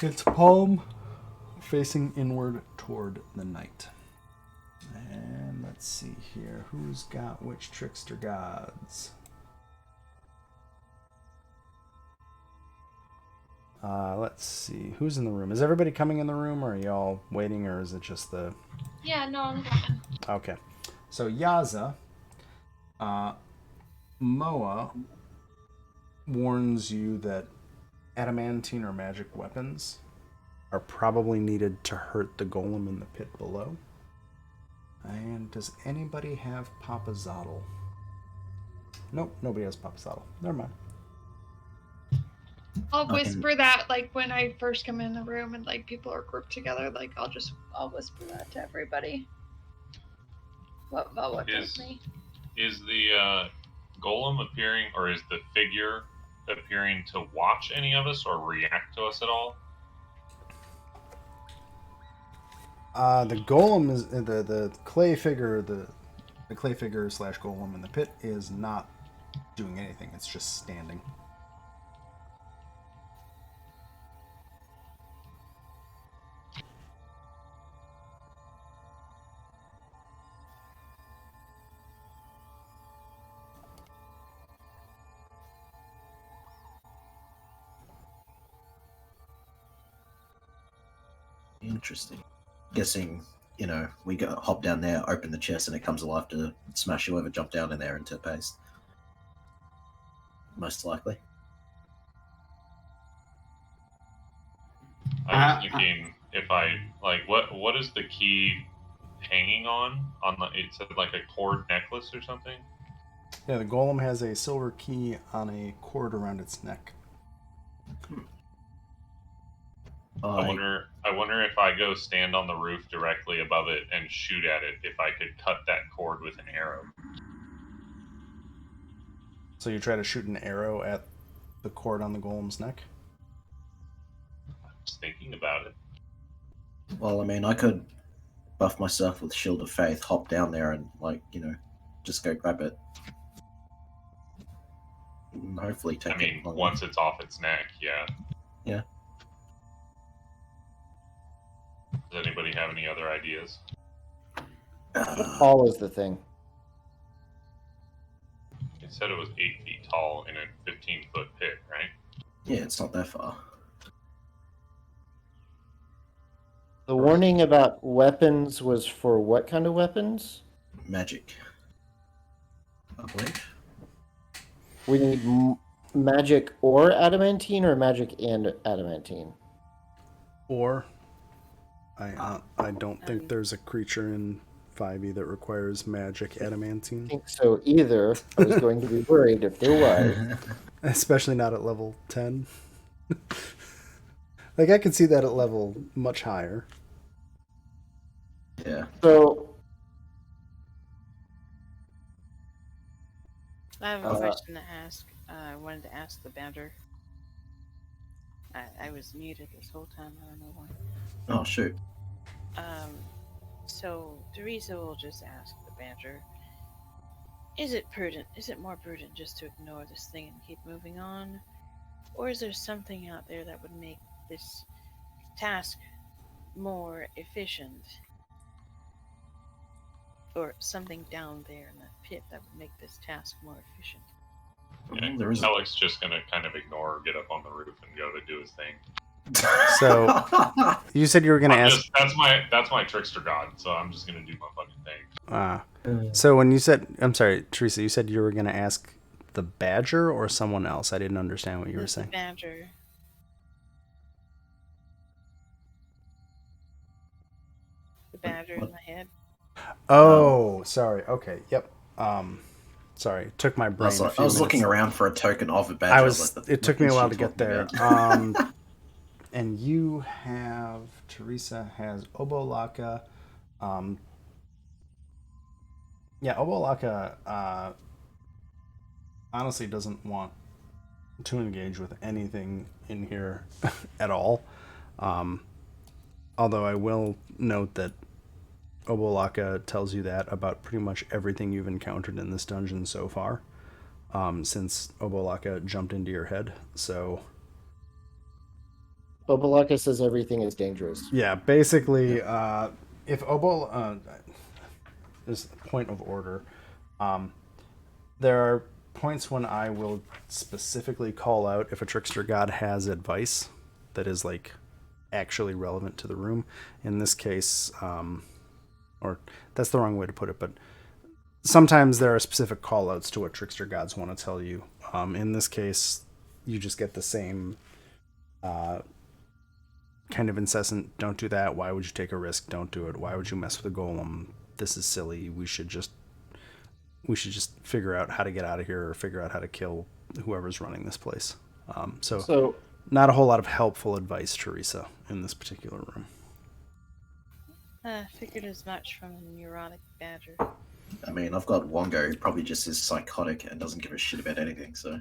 Speaker 1: its palm facing inward toward the knight. And let's see here. Who's got which trickster gods? Let's see. Who's in the room? Is everybody coming in the room, or are y'all waiting, or is it just the...
Speaker 6: Yeah, no, I'm coming.
Speaker 1: Okay. So Yaza, Moa warns you that adamantine or magic weapons are probably needed to hurt the golem in the pit below. And does anybody have Papazotl? Nope, nobody has Papazotl. Never mind.
Speaker 6: I'll whisper that like when I first come in the room and like people are grouped together, like I'll whisper that to everybody. What Moa tells me.
Speaker 8: Is the golem appearing, or is the figure appearing to watch any of us or react to us at all?
Speaker 1: The golem is the clay figure. The clay figure / golem in the pit is not doing anything. It's just standing.
Speaker 3: Interesting. Guessing, we go hop down there, open the chest, and it comes alive to smash whoever jumped down in there into paste. Most likely.
Speaker 8: I was thinking if I what is the key hanging on the? It said like a cord necklace or something.
Speaker 1: Yeah, the golem has a silver key on a cord around its neck.
Speaker 8: I wonder if I go stand on the roof directly above it and shoot at it, if I could cut that cord with an arrow.
Speaker 1: So you try to shoot an arrow at the cord on the golem's neck?
Speaker 8: I was thinking about it.
Speaker 3: Well, I mean, I could buff myself with Shield of Faith, hop down there and, just go grab it. And hopefully take it.
Speaker 8: Once it's off its neck, yeah.
Speaker 3: Yeah.
Speaker 8: Does anybody have any other ideas?
Speaker 2: Tall is the thing.
Speaker 8: It said it was 8 feet tall in a 15-foot pit, right?
Speaker 3: Yeah, it's not that far.
Speaker 2: The warning about weapons was for what kind of weapons?
Speaker 3: Magic, I believe.
Speaker 2: We need magic or adamantine, or magic and adamantine?
Speaker 1: Or I don't think there's a creature in 5e that requires magic
Speaker 2: I
Speaker 1: adamantine.
Speaker 2: think so either. I was going to be worried if there was.
Speaker 1: Especially not at level 10. I can see that at level much higher.
Speaker 3: Yeah.
Speaker 2: So
Speaker 4: I have a question to ask. I wanted to ask the banter. I was muted this whole time. I don't know why.
Speaker 3: Oh shoot.
Speaker 4: So Teresa will just ask the badger, is it more prudent just to ignore this thing and keep moving on? Or is there something out there that would make this task more efficient? Or something down there in that pit that would make this task more efficient?
Speaker 8: Yeah,
Speaker 3: There is a-
Speaker 8: Alex just gonna kind of ignore, get up on the roof, and go to do his thing.
Speaker 1: So you said you were going to ask.
Speaker 8: That's my trickster god. So I'm just gonna do my fucking thing.
Speaker 1: So when you said, I'm sorry, Teresa, you said you were going to ask the badger or someone else. I didn't understand what you were saying.
Speaker 4: The badger. The badger in my head.
Speaker 1: Oh, sorry. Okay. Yep. Sorry. It took my brain.
Speaker 3: I was looking around for a token of a badger.
Speaker 1: It took me a while to get there.
Speaker 3: About?
Speaker 1: And you have, Teresa has Obolaka. Yeah, Obolaka honestly doesn't want to engage with anything in here at all. Although I will note that Obolaka tells you that about pretty much everything you've encountered in this dungeon so far, since Obolaka jumped into your head. So
Speaker 2: Obolaka says everything is dangerous.
Speaker 1: yeah, basically, if there's a point of order. There are points when I will specifically call out if a trickster god has advice that is like actually relevant to the room. In this case, or that's the wrong way to put it, but sometimes there are specific call outs to what trickster gods want to tell you. In this case, you just get the same kind of incessant, don't do that, why would you take a risk, don't do it, why would you mess with a golem, this is silly, we should just figure out how to get out of here or figure out how to kill whoever's running this place. So not a whole lot of helpful advice, Teresa, in this particular room.
Speaker 4: Figured as much from the neurotic badger.
Speaker 3: I mean, I've got Wongo, who probably just is psychotic and doesn't give a shit about anything, so...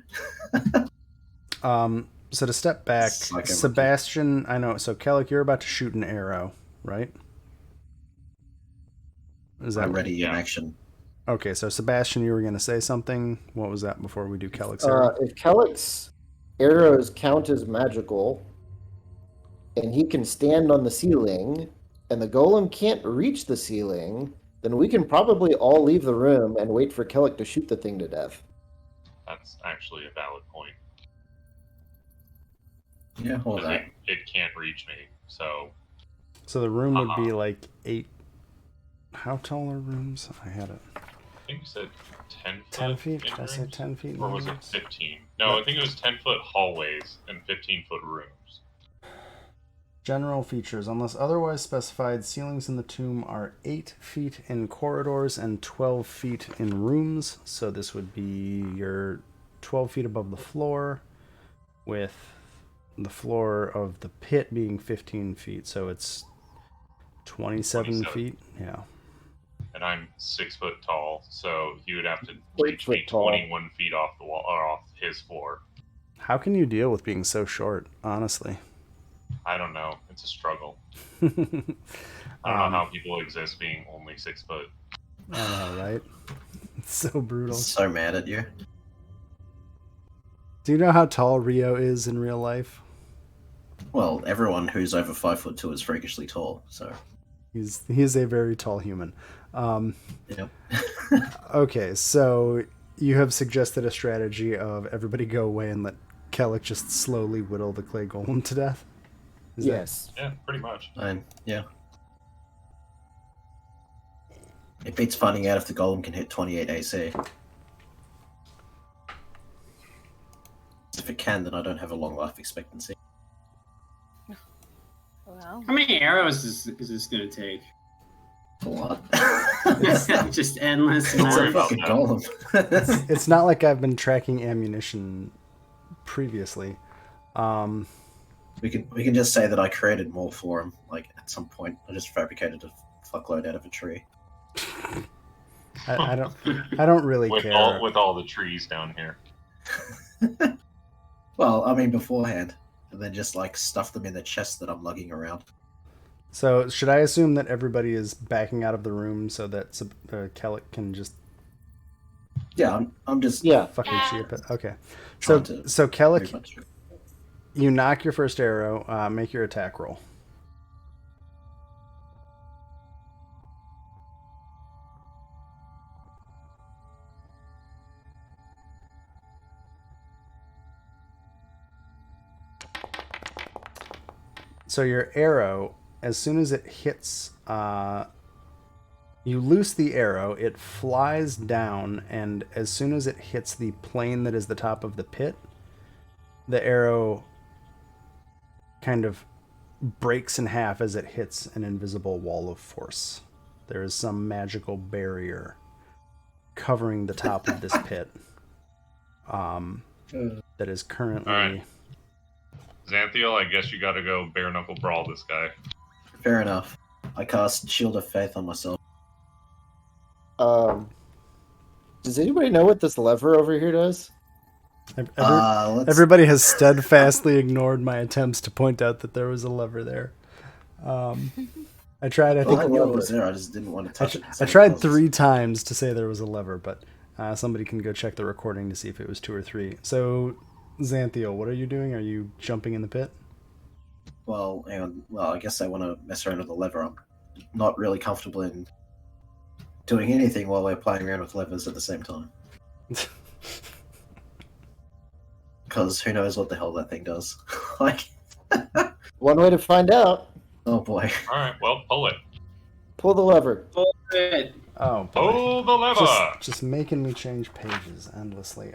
Speaker 1: So to step back, Sebastian, I know, so Kellic, you're about to shoot an arrow, right? Is that
Speaker 3: ready in action?
Speaker 1: Okay, so Sebastian, you were going to say something. What was that before we do Kellic's arrow?
Speaker 2: If Kellic's arrows count as magical, and he can stand on the ceiling, and the golem can't reach the ceiling, then we can probably all leave the room and wait for Kellic to shoot the thing to death.
Speaker 8: That's actually a valid point.
Speaker 3: Yeah, hold that.
Speaker 8: It can't reach me, so...
Speaker 1: So the room would be like 8... How tall are rooms? I had it.
Speaker 8: I think you said 10 foot.
Speaker 1: 10 feet? Did I say 10 feet?
Speaker 8: Or was it 15? No, I think it was 10-foot hallways and 15-foot rooms.
Speaker 1: General features. Unless otherwise specified, ceilings in the tomb are 8 feet in corridors and 12 feet in rooms. So this would be your 12 feet above the floor, with the floor of the pit being 15 feet. So it's 27 feet. Yeah.
Speaker 8: And I'm 6 foot tall, so he would have to reach me 21 feet off the wall, or off his floor.
Speaker 1: How can you deal with being so short, honestly?
Speaker 8: I don't know. It's a struggle. I don't know how people exist being only 6 foot.
Speaker 1: I know, right? It's so brutal.
Speaker 3: So mad at you.
Speaker 1: Do you know how tall Rio is in real life?
Speaker 3: Well, everyone who's over 5'2" is freakishly tall, so...
Speaker 1: He's a very tall human.
Speaker 3: Yep.
Speaker 1: Okay, so you have suggested a strategy of everybody go away and let Kellic just slowly whittle the clay golem to death?
Speaker 2: Yes.
Speaker 8: Yeah, pretty much.
Speaker 3: Yeah. It beats finding out if the golem can hit 28 AC. If it can, then I don't have a long life expectancy.
Speaker 4: Well,
Speaker 7: How many arrows is this going to take?
Speaker 3: A lot.
Speaker 7: Just endless.
Speaker 3: It's a
Speaker 8: worry about
Speaker 3: fucking
Speaker 8: that.
Speaker 3: golem.
Speaker 1: It's not like I've been tracking ammunition previously.
Speaker 3: We can just say that I created more for him. Like at some point, I just fabricated a fuckload out of a tree.
Speaker 1: I don't really care.
Speaker 8: With all the trees down here.
Speaker 3: Well, I mean beforehand. and then just like stuff them in the chest that I'm lugging around.
Speaker 1: So should I assume that everybody is backing out of the room so that Kellic can just
Speaker 3: Yeah, I'm just
Speaker 1: fucking shoot it? Okay. So
Speaker 3: trying to
Speaker 1: so Kellic,
Speaker 3: move much.
Speaker 1: you knock your first arrow. Make your attack roll. So your arrow, as soon as it hits, you loose the arrow, it flies down, and as soon as it hits the plane that is the top of the pit, the arrow kind of breaks in half as it hits an invisible wall of force. There is some magical barrier covering the top of this pit that is currently...
Speaker 8: All right. Xanthiel, I guess you gotta go bare knuckle brawl this guy.
Speaker 3: Fair enough. I cast Shield of Faith on myself.
Speaker 2: Does anybody know what this lever over here does?
Speaker 1: Everybody has steadfastly ignored my attempts to point out that there was a lever there. I tried. I think
Speaker 3: I knew it was there. I just didn't want to touch it.
Speaker 1: I tried 3 times to say there was a lever, but somebody can go check the recording to see if it was 2 or 3. So, Xanthiel, what are you doing? Are you jumping in the pit?
Speaker 3: Well, hang on. Well, I guess I want to mess around with the lever. I'm not really comfortable in doing anything while we're playing around with levers at the same time. Because who knows what the hell that thing does. Like,
Speaker 2: One way to find out.
Speaker 3: oh boy.
Speaker 8: All right, well, pull it.
Speaker 2: Pull the lever.
Speaker 7: Good.
Speaker 1: Oh, boy.
Speaker 8: Pull the lever.
Speaker 1: Just making me change pages endlessly.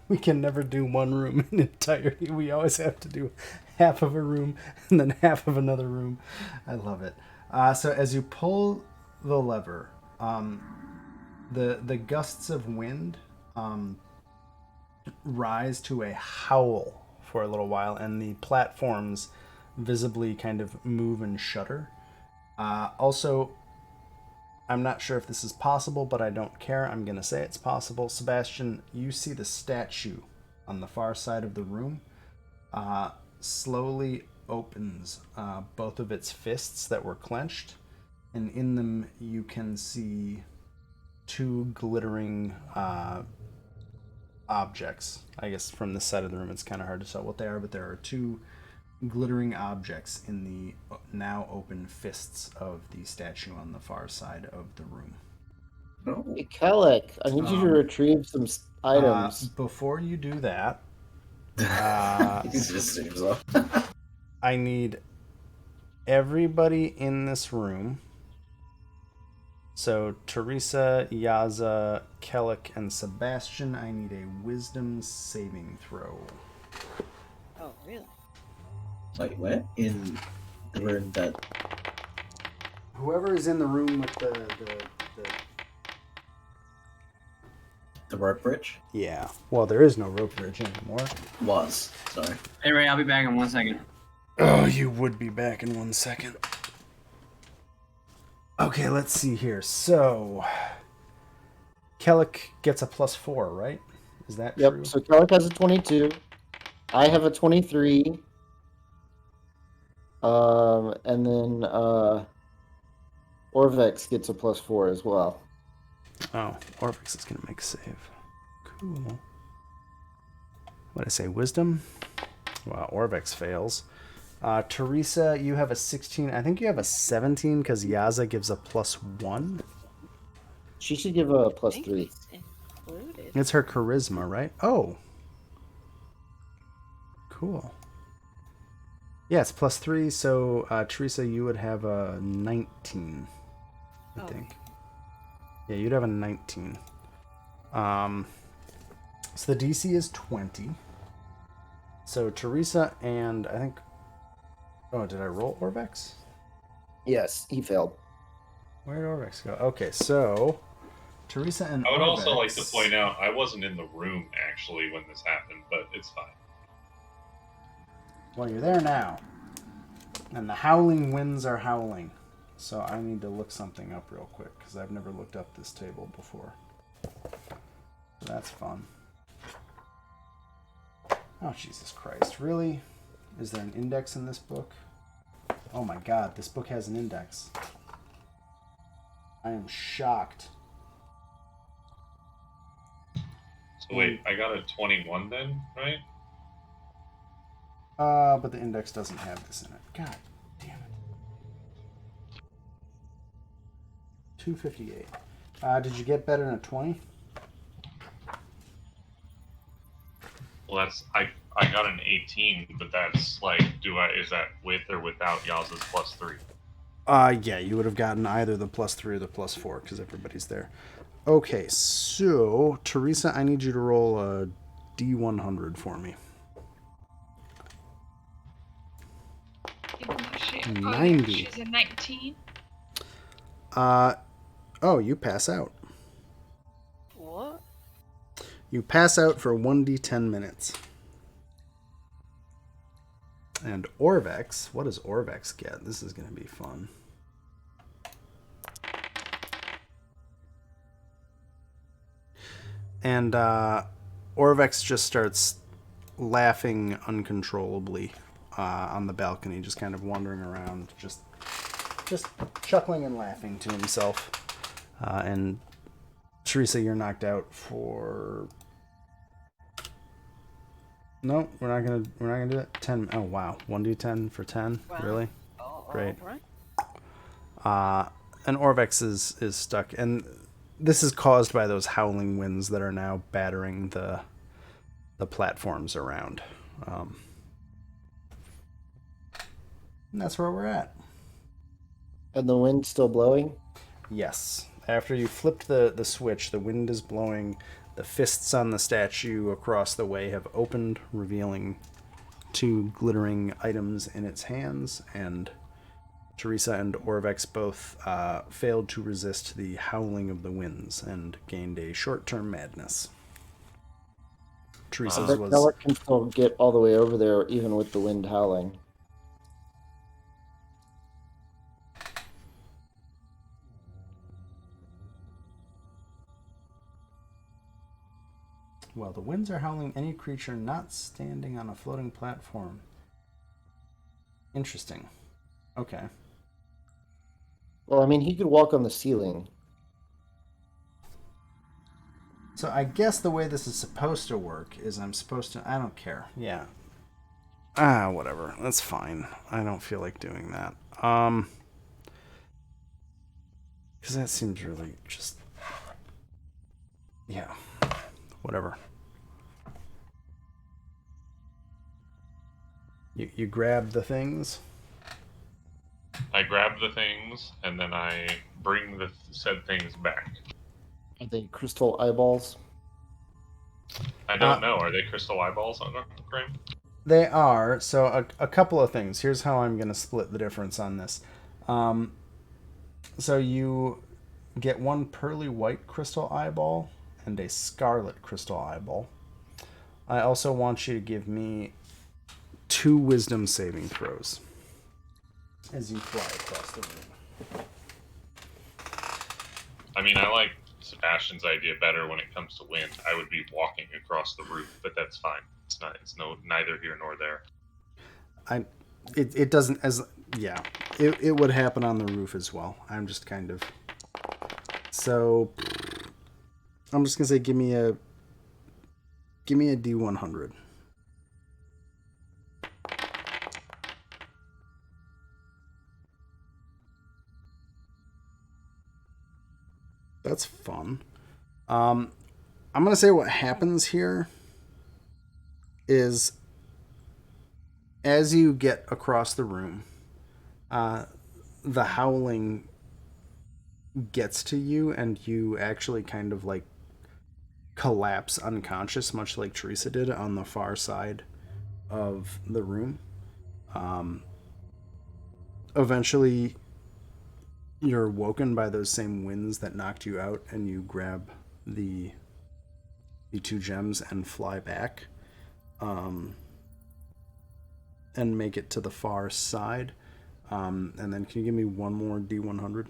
Speaker 1: We can never do one room in entirety. We always have to do half of a room and then half of another room. I love it. So as you pull the lever, the gusts of wind rise to a howl for a little while, and the platforms visibly kind of move and shudder. Also, I'm not sure if this is possible, but I don't care. I'm going to say it's possible. Sebastian, you see the statue on the far side of the room slowly opens both of its fists that were clenched, and in them you can see 2 glittering objects. I guess from this side of the room it's kind of hard to tell what they are, but there are 2 glittering objects in the now open fists of the statue on the far side of the room.
Speaker 2: Hey, Kellic, I need you to retrieve some items.
Speaker 1: Before you do that,
Speaker 3: He just seems off.
Speaker 1: I need everybody in this room. So Teresa, Yaza, Kellic, and Sebastian, I need a wisdom saving throw.
Speaker 4: Oh, really?
Speaker 3: Wait, where? In the room that...
Speaker 1: Whoever is in the room with
Speaker 3: The rope bridge?
Speaker 1: Yeah. Well, there is no rope bridge anymore.
Speaker 3: Was. Sorry.
Speaker 7: Hey, Ray, I'll be back in 1 second.
Speaker 1: Oh, you would be back in 1 second. Okay, let's see here. So, Kellic gets a +4, right? Is that
Speaker 2: Yep,
Speaker 1: true?
Speaker 2: so Kellic has a 22. I have a 23. And then Orvex gets a +4 as well.
Speaker 1: Oh, Orvex is going to make a save. Cool. What did I say? Wisdom? Wow, Orvex fails. Teresa, you have a 16. I think you have a 17 because Yaza gives a +1.
Speaker 2: She should give a
Speaker 4: I think
Speaker 2: +3.
Speaker 4: it's included.
Speaker 1: It's her charisma, right? Oh. Cool. Yeah, it's +3, so Teresa, you would have a 19, I think. Yeah, you'd have a 19. So the DC is 20. So Teresa and I think... Oh, did I roll Orvex?
Speaker 2: Yes, he failed.
Speaker 1: Where did Orvex go? Okay, so Teresa and
Speaker 8: I would also like
Speaker 1: Orvex-
Speaker 8: to point out I wasn't in the room actually when this happened, but it's fine.
Speaker 1: Well, you're there now. And the howling winds are howling. So I need to look something up real quick, because I've never looked up this table before. So that's fun. Oh, Jesus Christ. Really? Is there an index in this book? Oh my god, this book has an index. I am shocked.
Speaker 8: So wait, I got a 21 then, right?
Speaker 1: But the index doesn't have this in it. God damn it. 258. Did you get better than a 20?
Speaker 8: Well, I got an 18, but that's like, is that with or without Yaz's +3?
Speaker 1: Yeah, you would have gotten either the +3 or the +4 because everybody's there. Okay, so Teresa, I need you to roll a D100 for me.
Speaker 6: Even though she,
Speaker 1: 90.
Speaker 6: she's a 19.
Speaker 1: Oh, you pass out.
Speaker 4: What?
Speaker 1: You pass out for 1d10 minutes. And Orvex, what does Orvex get? This is going to be fun. And Orvex just starts laughing uncontrollably on the balcony, just kind of wandering around, just chuckling and laughing to himself. And Teresa, you're knocked out for... No, we're not gonna do it. 10. Oh wow, 1d10 for 10.
Speaker 4: Wow.
Speaker 1: Really?
Speaker 4: Oh,
Speaker 1: Great.
Speaker 4: Right.
Speaker 1: And Orvex is stuck, and this is caused by those howling winds that are now battering the platforms around. And that's where we're at.
Speaker 2: And the wind's still blowing?
Speaker 1: Yes. After you flipped the switch, the wind is blowing. The fists on the statue across the way have opened, revealing 2 glittering items in its hands, and Teresa and Orvex both failed to resist the howling of the winds and gained a short-term madness. Teresa's
Speaker 2: But
Speaker 1: was...
Speaker 2: Pellet can still get all the way over there even with the wind howling.
Speaker 1: Well, the winds are howling any creature not standing on a floating platform. Interesting. Okay.
Speaker 2: Well, I mean, he could walk on the ceiling.
Speaker 1: So I guess the way this is supposed to work is I'm supposed to... I don't care. Yeah. Whatever. That's fine. I don't feel like doing that. Because that seems really just... Yeah. Whatever. You grab the things.
Speaker 8: I grab the things, and then I bring the said things back.
Speaker 2: Are they crystal eyeballs?
Speaker 8: I don't know. Are they crystal eyeballs on Graham?
Speaker 1: They are. So a couple of things. Here's how I'm going to split the difference on this. So you get 1 pearly white crystal eyeball and a scarlet crystal eyeball. I also want you to give me 2 wisdom saving throws as you fly across the room.
Speaker 8: I mean, I like Sebastian's idea better when it comes to wind. I would be walking across the roof, but that's fine. It's neither here nor there.
Speaker 1: It doesn't it would happen on the roof as well. I'm just kind of... So I'm just gonna say give me a D100. That's fun. I'm gonna say what happens here is as you get across the room, the howling gets to you and you actually kind of like collapse unconscious, much like Teresa did on the far side of the room. Eventually you're woken by those same winds that knocked you out, and you grab the 2 gems and fly back, and make it to the far side. And then can you give me 1 more D100?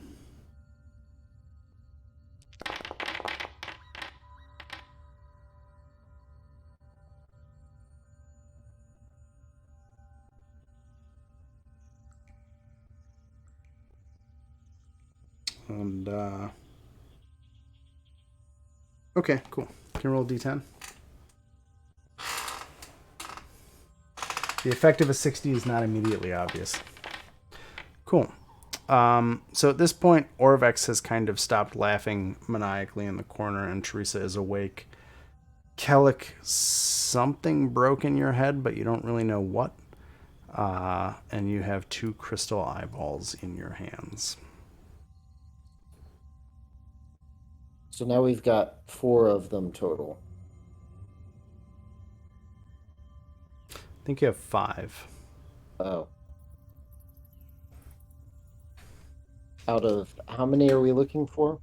Speaker 1: And okay, cool. Can you roll D10? The effect of a 60 is not immediately obvious. Cool. So at this point, Orvex has kind of stopped laughing maniacally in the corner, and Teresa is awake. Kellic, something broke in your head, but you don't really know what. And you have 2 crystal eyeballs in your hands.
Speaker 2: So now we've got 4 of them total.
Speaker 1: I think you have 5.
Speaker 2: Oh. Out of how many are we looking for?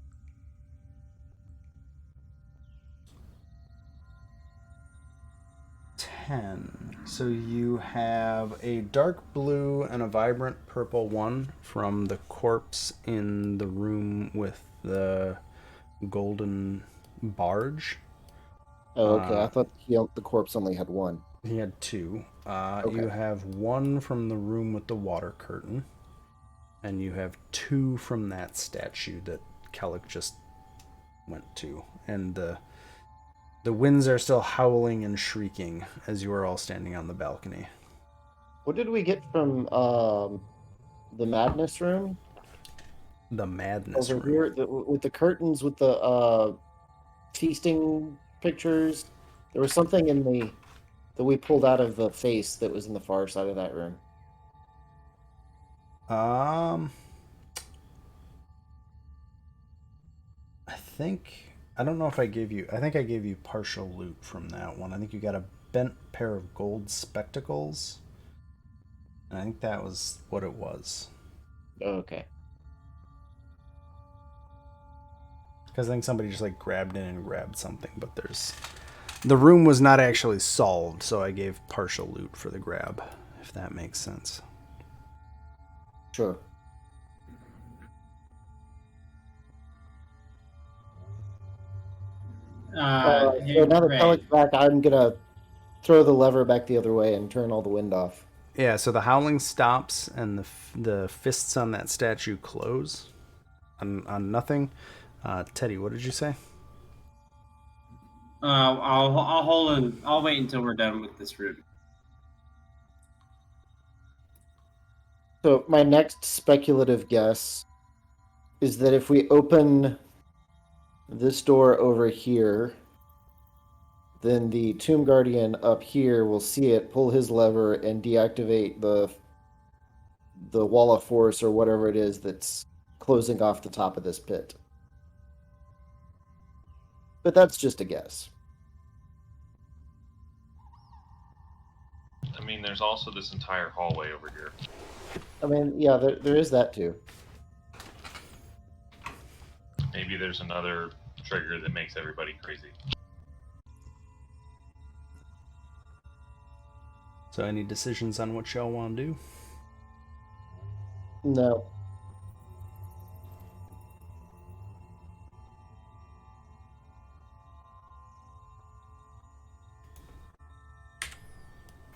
Speaker 1: 10. So you have a dark blue and a vibrant purple one from the corpse in the room with the golden barge.
Speaker 2: Oh, okay. I thought the corpse only had 1.
Speaker 1: He had 2.
Speaker 2: Okay.
Speaker 1: You have 1 from the room with the water curtain. And you have 2 from that statue that Kellic just went to. And the winds are still howling and shrieking as you are all standing on the balcony.
Speaker 2: What did we get from the madness room?
Speaker 1: The madness
Speaker 2: Over
Speaker 1: room.
Speaker 2: here, with the curtains, with the feasting pictures. There was something in that we pulled out of the face that was in the far side of that room.
Speaker 1: I don't know if I gave you. I think I gave you partial loot from that one. I think you got a bent pair of gold spectacles. And I think that was what it was.
Speaker 2: Okay.
Speaker 1: Because I think somebody just like grabbed in and grabbed something, but the room was not actually solved, so I gave partial loot for the grab, if that makes sense.
Speaker 2: Sure. So now that Kellic's back, I'm gonna throw the lever back the other way and turn all the wind off.
Speaker 1: Yeah, so the howling stops and the fists on that statue close on nothing. Teddy, what did you say?
Speaker 7: I'll hold it. I'll wait until we're done with this room.
Speaker 2: So my next speculative guess is that if we open this door over here, then the Tomb Guardian up here will see it, pull his lever, and deactivate the wall of force or whatever it is that's closing off the top of this pit. But that's just a guess.
Speaker 8: I mean, there's also this entire hallway over here.
Speaker 2: I mean, yeah, there is that too.
Speaker 8: Maybe there's another trigger that makes everybody crazy.
Speaker 1: So any decisions on what y'all want to do?
Speaker 2: No.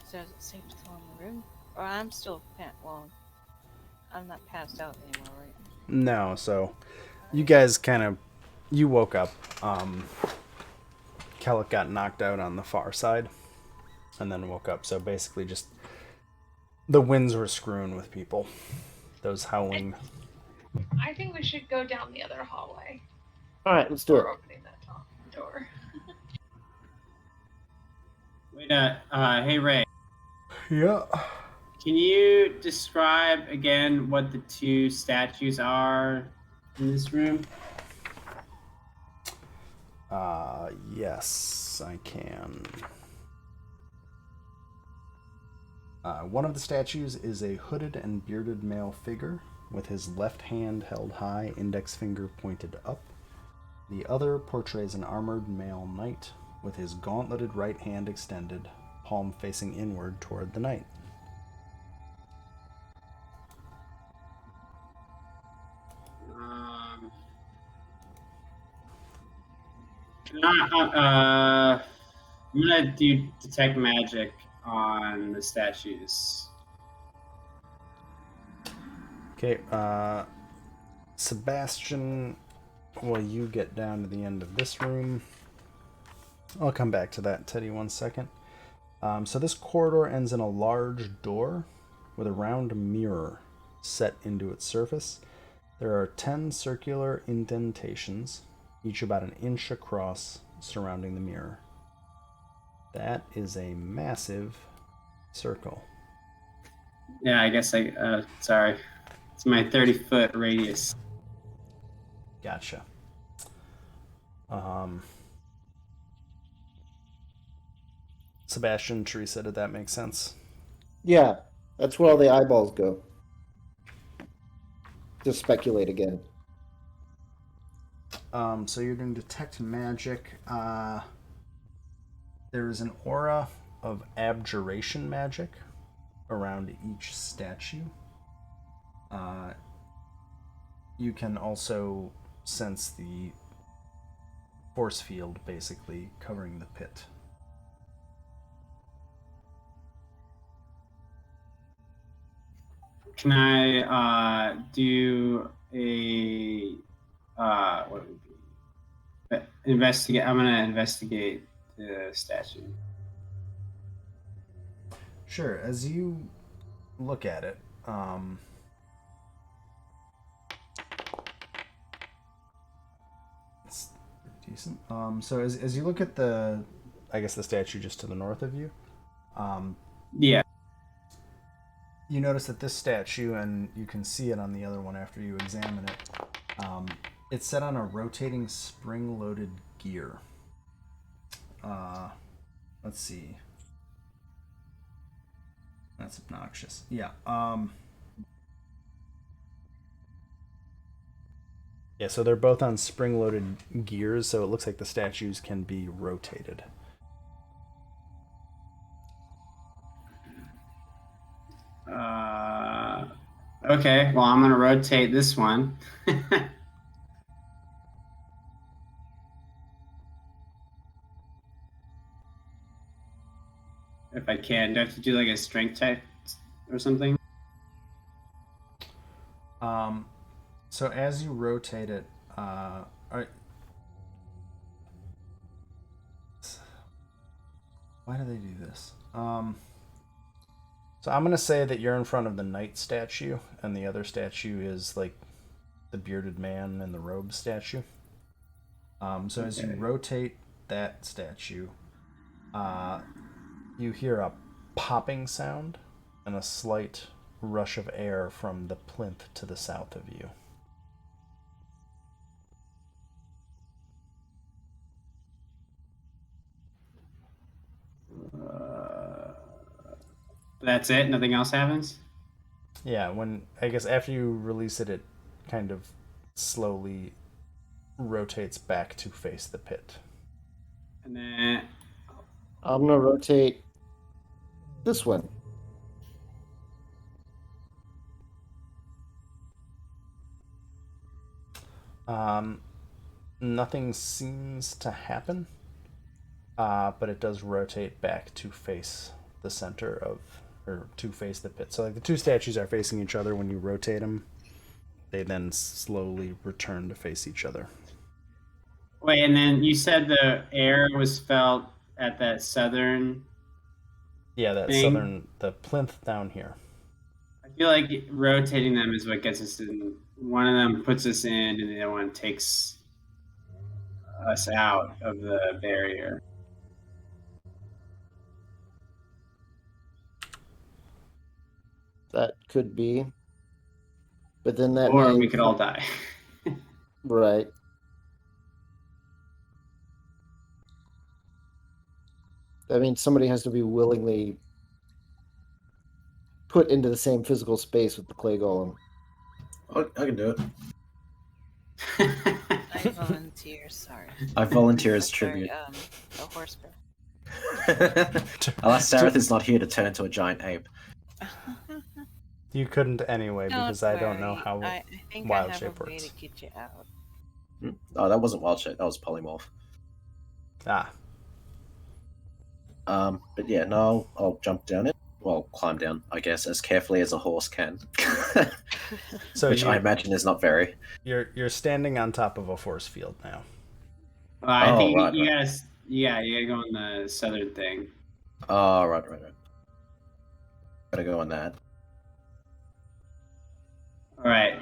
Speaker 4: So is it safe to go in the room? Or I'm still I'm not passed out anymore, right?
Speaker 1: No, so you guys you woke up. Kellic got knocked out on the far side and then woke up. So basically just the winds were screwing with people. Those howling.
Speaker 6: I think we should go down the other hallway.
Speaker 2: All right, let's do it.
Speaker 6: We're opening that door.
Speaker 7: Wait, hey Ray,
Speaker 1: Yeah.
Speaker 7: can you describe again what the 2 statues are in this room?
Speaker 1: Yes, I can. One of the statues is a hooded and bearded male figure with his left hand held high, index finger pointed up. The other portrays an armored male knight with his gauntleted right hand extended, palm facing inward toward the knight.
Speaker 7: I'm gonna do detect magic on the statues.
Speaker 1: Okay, Sebastian, while you get down to the end of this room, I'll come back to that, Teddy, 1 second. So this corridor ends in a large door with a round mirror set into its surface. There are 10 circular indentations, each about an inch across, surrounding the mirror. That is a massive circle.
Speaker 7: Yeah, I guess sorry. It's my 30-foot radius.
Speaker 1: Gotcha. Sebastian, Teresa, did that make sense?
Speaker 2: Yeah, that's where all the eyeballs go. Just speculate again.
Speaker 1: So you're doing detect magic. There is an aura of abjuration magic around each statue. You can also sense the force field basically covering the pit.
Speaker 7: Can I do a what would it be? Investigate. I'm gonna investigate the statue.
Speaker 1: Sure. As you look at it, it's decent. So as you look at the statue just to the north of you,
Speaker 7: Yeah.
Speaker 1: you notice that this statue, and you can see it on the other one after you examine it, it's set on a rotating spring-loaded gear. Let's see. That's obnoxious. Yeah. Yeah, so they're both on spring-loaded gears, so it looks like the statues can be rotated.
Speaker 7: Okay, well, I'm going to rotate this one. If I can. Do I have to do like a strength check or something?
Speaker 1: So as you rotate it, why do they do this? So I'm going to say that you're in front of the knight statue, and the other statue is like the bearded man and the robe statue. So as you rotate that statue, you hear a popping sound and a slight rush of air from the plinth to the south of you.
Speaker 7: That's it? Nothing else happens?
Speaker 1: Yeah, after you release it, it kind of slowly rotates back to face the pit.
Speaker 7: And then
Speaker 2: I'm gonna rotate this one.
Speaker 1: Nothing seems to happen, but it does rotate back to face the center of, or to face the pit. So like the two statues are facing each other. When you rotate them, they then slowly return to face each other.
Speaker 7: wait, and then you said the air was felt at that southern.
Speaker 1: Yeah, that
Speaker 7: thing?
Speaker 1: southern, the plinth down here.
Speaker 7: I feel like rotating them is what gets us in. One of them puts us in, and the other one takes us out of the barrier.
Speaker 2: That could be. But then that
Speaker 7: Or
Speaker 2: means,
Speaker 7: we could all die.
Speaker 2: right. That means somebody has to be willingly put into the same physical space with the clay golem.
Speaker 3: I can do it.
Speaker 4: I volunteer. Sorry.
Speaker 3: I volunteer as
Speaker 4: Sorry,
Speaker 3: tribute.
Speaker 4: a horse bear.
Speaker 3: Alas, Sareth is not here to turn into a giant ape.
Speaker 1: You couldn't anyway, because I don't know
Speaker 4: worry.
Speaker 1: how
Speaker 4: I think
Speaker 1: wild
Speaker 4: I have
Speaker 1: shape
Speaker 4: a way
Speaker 1: works.
Speaker 4: to get you out.
Speaker 3: Oh, that wasn't wild shape. That was polymorph.
Speaker 1: Ah,
Speaker 3: But yeah, no, I'll jump down it well, climb down, I guess, as carefully as a horse can.
Speaker 1: So
Speaker 3: Which I imagine is not very.
Speaker 1: you're standing on top of a force field now.
Speaker 7: I think
Speaker 3: right,
Speaker 7: you
Speaker 3: right.
Speaker 7: gotta, yeah, you gotta go on the southern thing.
Speaker 3: Oh, right. Gotta go on that.
Speaker 7: All right.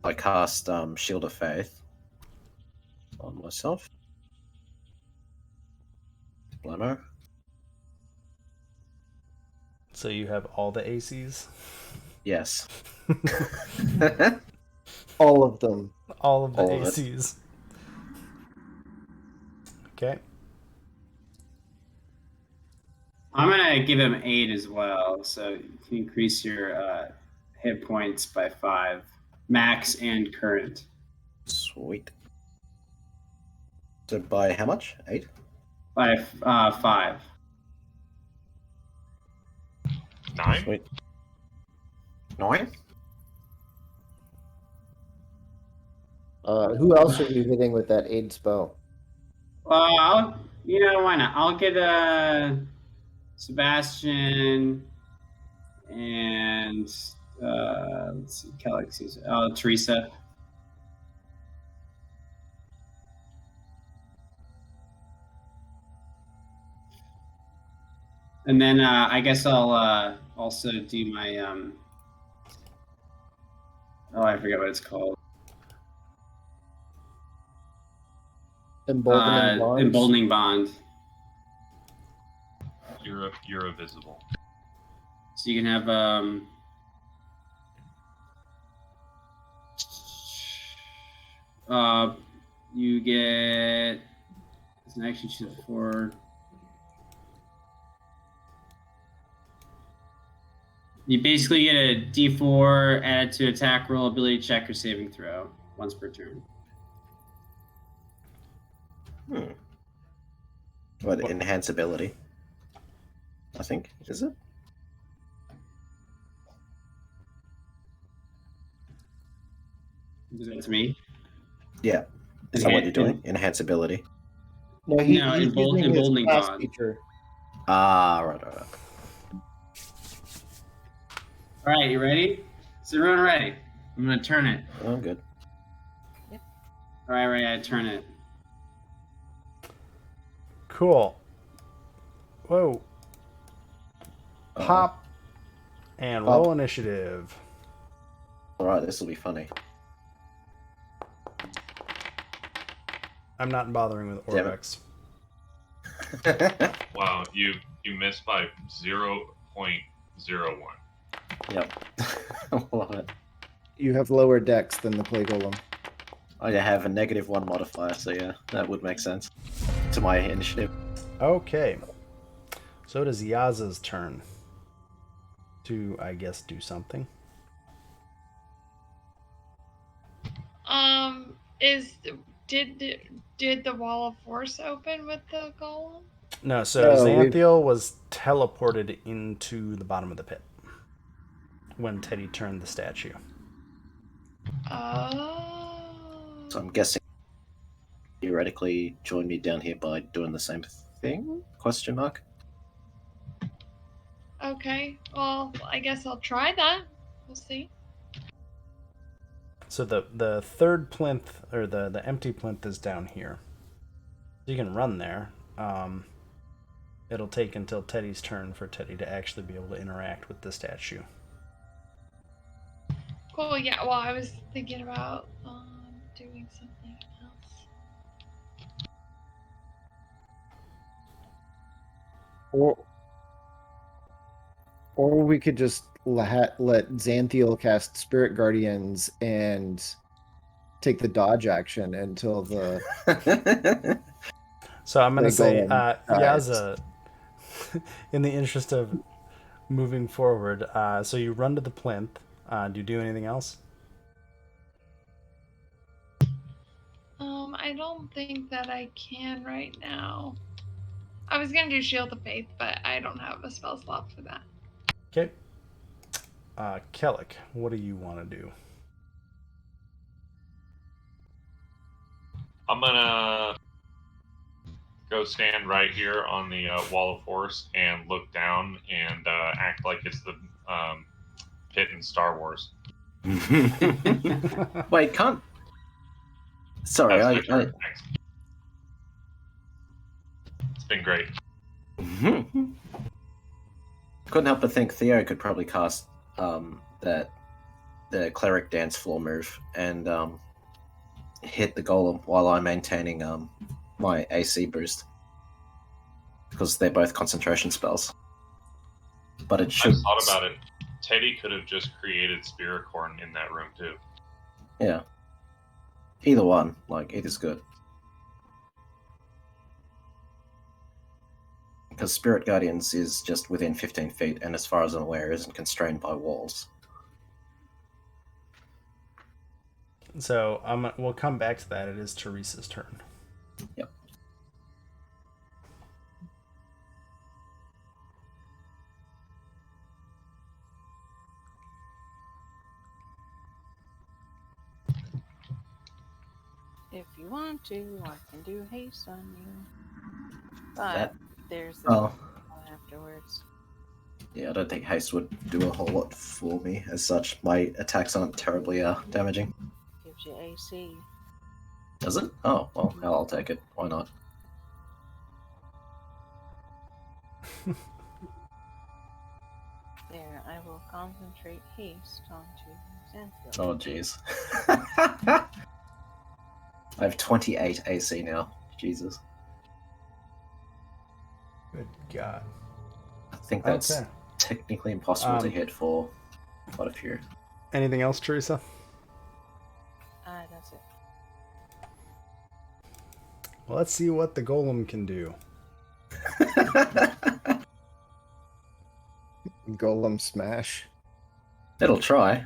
Speaker 3: I cast Shield of Faith on myself. Blammo.
Speaker 1: So you have all the ACs?
Speaker 3: Yes.
Speaker 2: All of them.
Speaker 1: All of the
Speaker 3: All of it.
Speaker 1: ACs. Okay.
Speaker 7: I'm gonna give him 8 as well, so you can increase your hit points by 5, max and current.
Speaker 3: Sweet. So by how much? 8?
Speaker 7: By 5.
Speaker 8: 9?
Speaker 3: Sweet. 9?
Speaker 2: Who else are you hitting with that aid spell?
Speaker 7: Well, why not? I'll get Sebastian and let's see, Kelix. Teresa. And then I guess I'll also do my I forget what it's called.
Speaker 2: Emboldening bonds?
Speaker 7: Emboldening bond.
Speaker 8: You're invisible.
Speaker 7: So you can have you get it's an action sheet for you basically get a D4 added to attack roll, ability check, or saving throw once per turn.
Speaker 3: What, enhance ability? I think, is it?
Speaker 7: Is that to me?
Speaker 3: Yeah. Is that what you're doing? Enhance ability.
Speaker 2: No, he's using his
Speaker 7: emboldening
Speaker 2: class
Speaker 7: bond.
Speaker 2: feature.
Speaker 3: Ah, right.
Speaker 7: All right, you ready? Is everyone ready? I'm gonna turn it.
Speaker 3: Oh, good.
Speaker 7: All right, ready? I turn it.
Speaker 1: Cool. Whoa.
Speaker 3: Uh-oh.
Speaker 1: Pop and roll initiative.
Speaker 3: All right, this will be funny.
Speaker 1: I'm not bothering with
Speaker 3: Damn
Speaker 1: Orbex.
Speaker 8: Wow, you missed by 0.01.
Speaker 3: Yep. Love it.
Speaker 2: You have lower dex than the Plague Golem.
Speaker 3: I have a -1 modifier, so yeah, that would make sense to my initiative.
Speaker 1: Okay. So it is Yaza's turn to, I guess, do something.
Speaker 6: Did the wall of force open with the golem?
Speaker 1: No, so
Speaker 2: No,
Speaker 1: Xanthiel was teleported into the bottom of the pit when Teddy turned the statue.
Speaker 6: Oh.
Speaker 3: So I'm guessing theoretically join me down here by doing the same thing? Question mark.
Speaker 6: Okay. Well, I guess I'll try that. We'll see.
Speaker 1: So the third plinth, or the empty plinth, is down here. So you can run there. It'll take until Teddy's turn for Teddy to actually be able to interact with the statue.
Speaker 6: Cool. Yeah. Well, I was thinking about doing something else.
Speaker 2: Or we could just let Xanthiel cast Spirit Guardians and take the dodge action until the...
Speaker 1: So I'm going to say,
Speaker 2: Golem
Speaker 1: Yaza, in the interest of moving forward, so you run to the plinth. Do you do anything else?
Speaker 6: I don't think that I can right now. I was gonna do Shield of Faith, but I don't have a spell slot for that.
Speaker 1: Okay. Kellic, what do you want to do?
Speaker 8: I'm gonna go stand right here on the wall of force and look down and act like it's the pit in Star Wars.
Speaker 3: Wait, can't. Sorry,
Speaker 8: That's my
Speaker 3: I
Speaker 8: turn. Thanks. It's been great.
Speaker 3: couldn't help but think Theo could probably cast the cleric dance floor move and hit the golem while I'm maintaining my AC boost, because they're both concentration spells. But it
Speaker 8: I
Speaker 3: should.
Speaker 8: just thought about it. Teddy could have just created Spiricorn in that room too.
Speaker 3: Yeah. Either one, like, it is good. Because Spirit Guardians is just within 15 feet, and as far as I'm aware, isn't constrained by walls.
Speaker 1: So we'll come back to that. It is Teresa's turn.
Speaker 3: Yep.
Speaker 4: If you want to, I can do haste on you. But
Speaker 3: That-
Speaker 4: there's the
Speaker 3: Oh.
Speaker 4: afterwards.
Speaker 3: Yeah, I don't think haste would do a whole lot for me. As such, my attacks aren't terribly damaging.
Speaker 4: Gives you AC.
Speaker 3: Does it? Oh, well, hell, I'll take it. Why not?
Speaker 4: There, I will concentrate haste onto Xanthiel.
Speaker 3: Oh, jeez. I have 28 AC now. Jesus.
Speaker 1: Good God.
Speaker 3: I think that's
Speaker 1: Okay.
Speaker 3: technically impossible to hit for quite a few.
Speaker 1: Anything else, Teresa?
Speaker 4: That's it.
Speaker 1: Well, let's see what the golem can do.
Speaker 2: Golem smash.
Speaker 3: It'll try.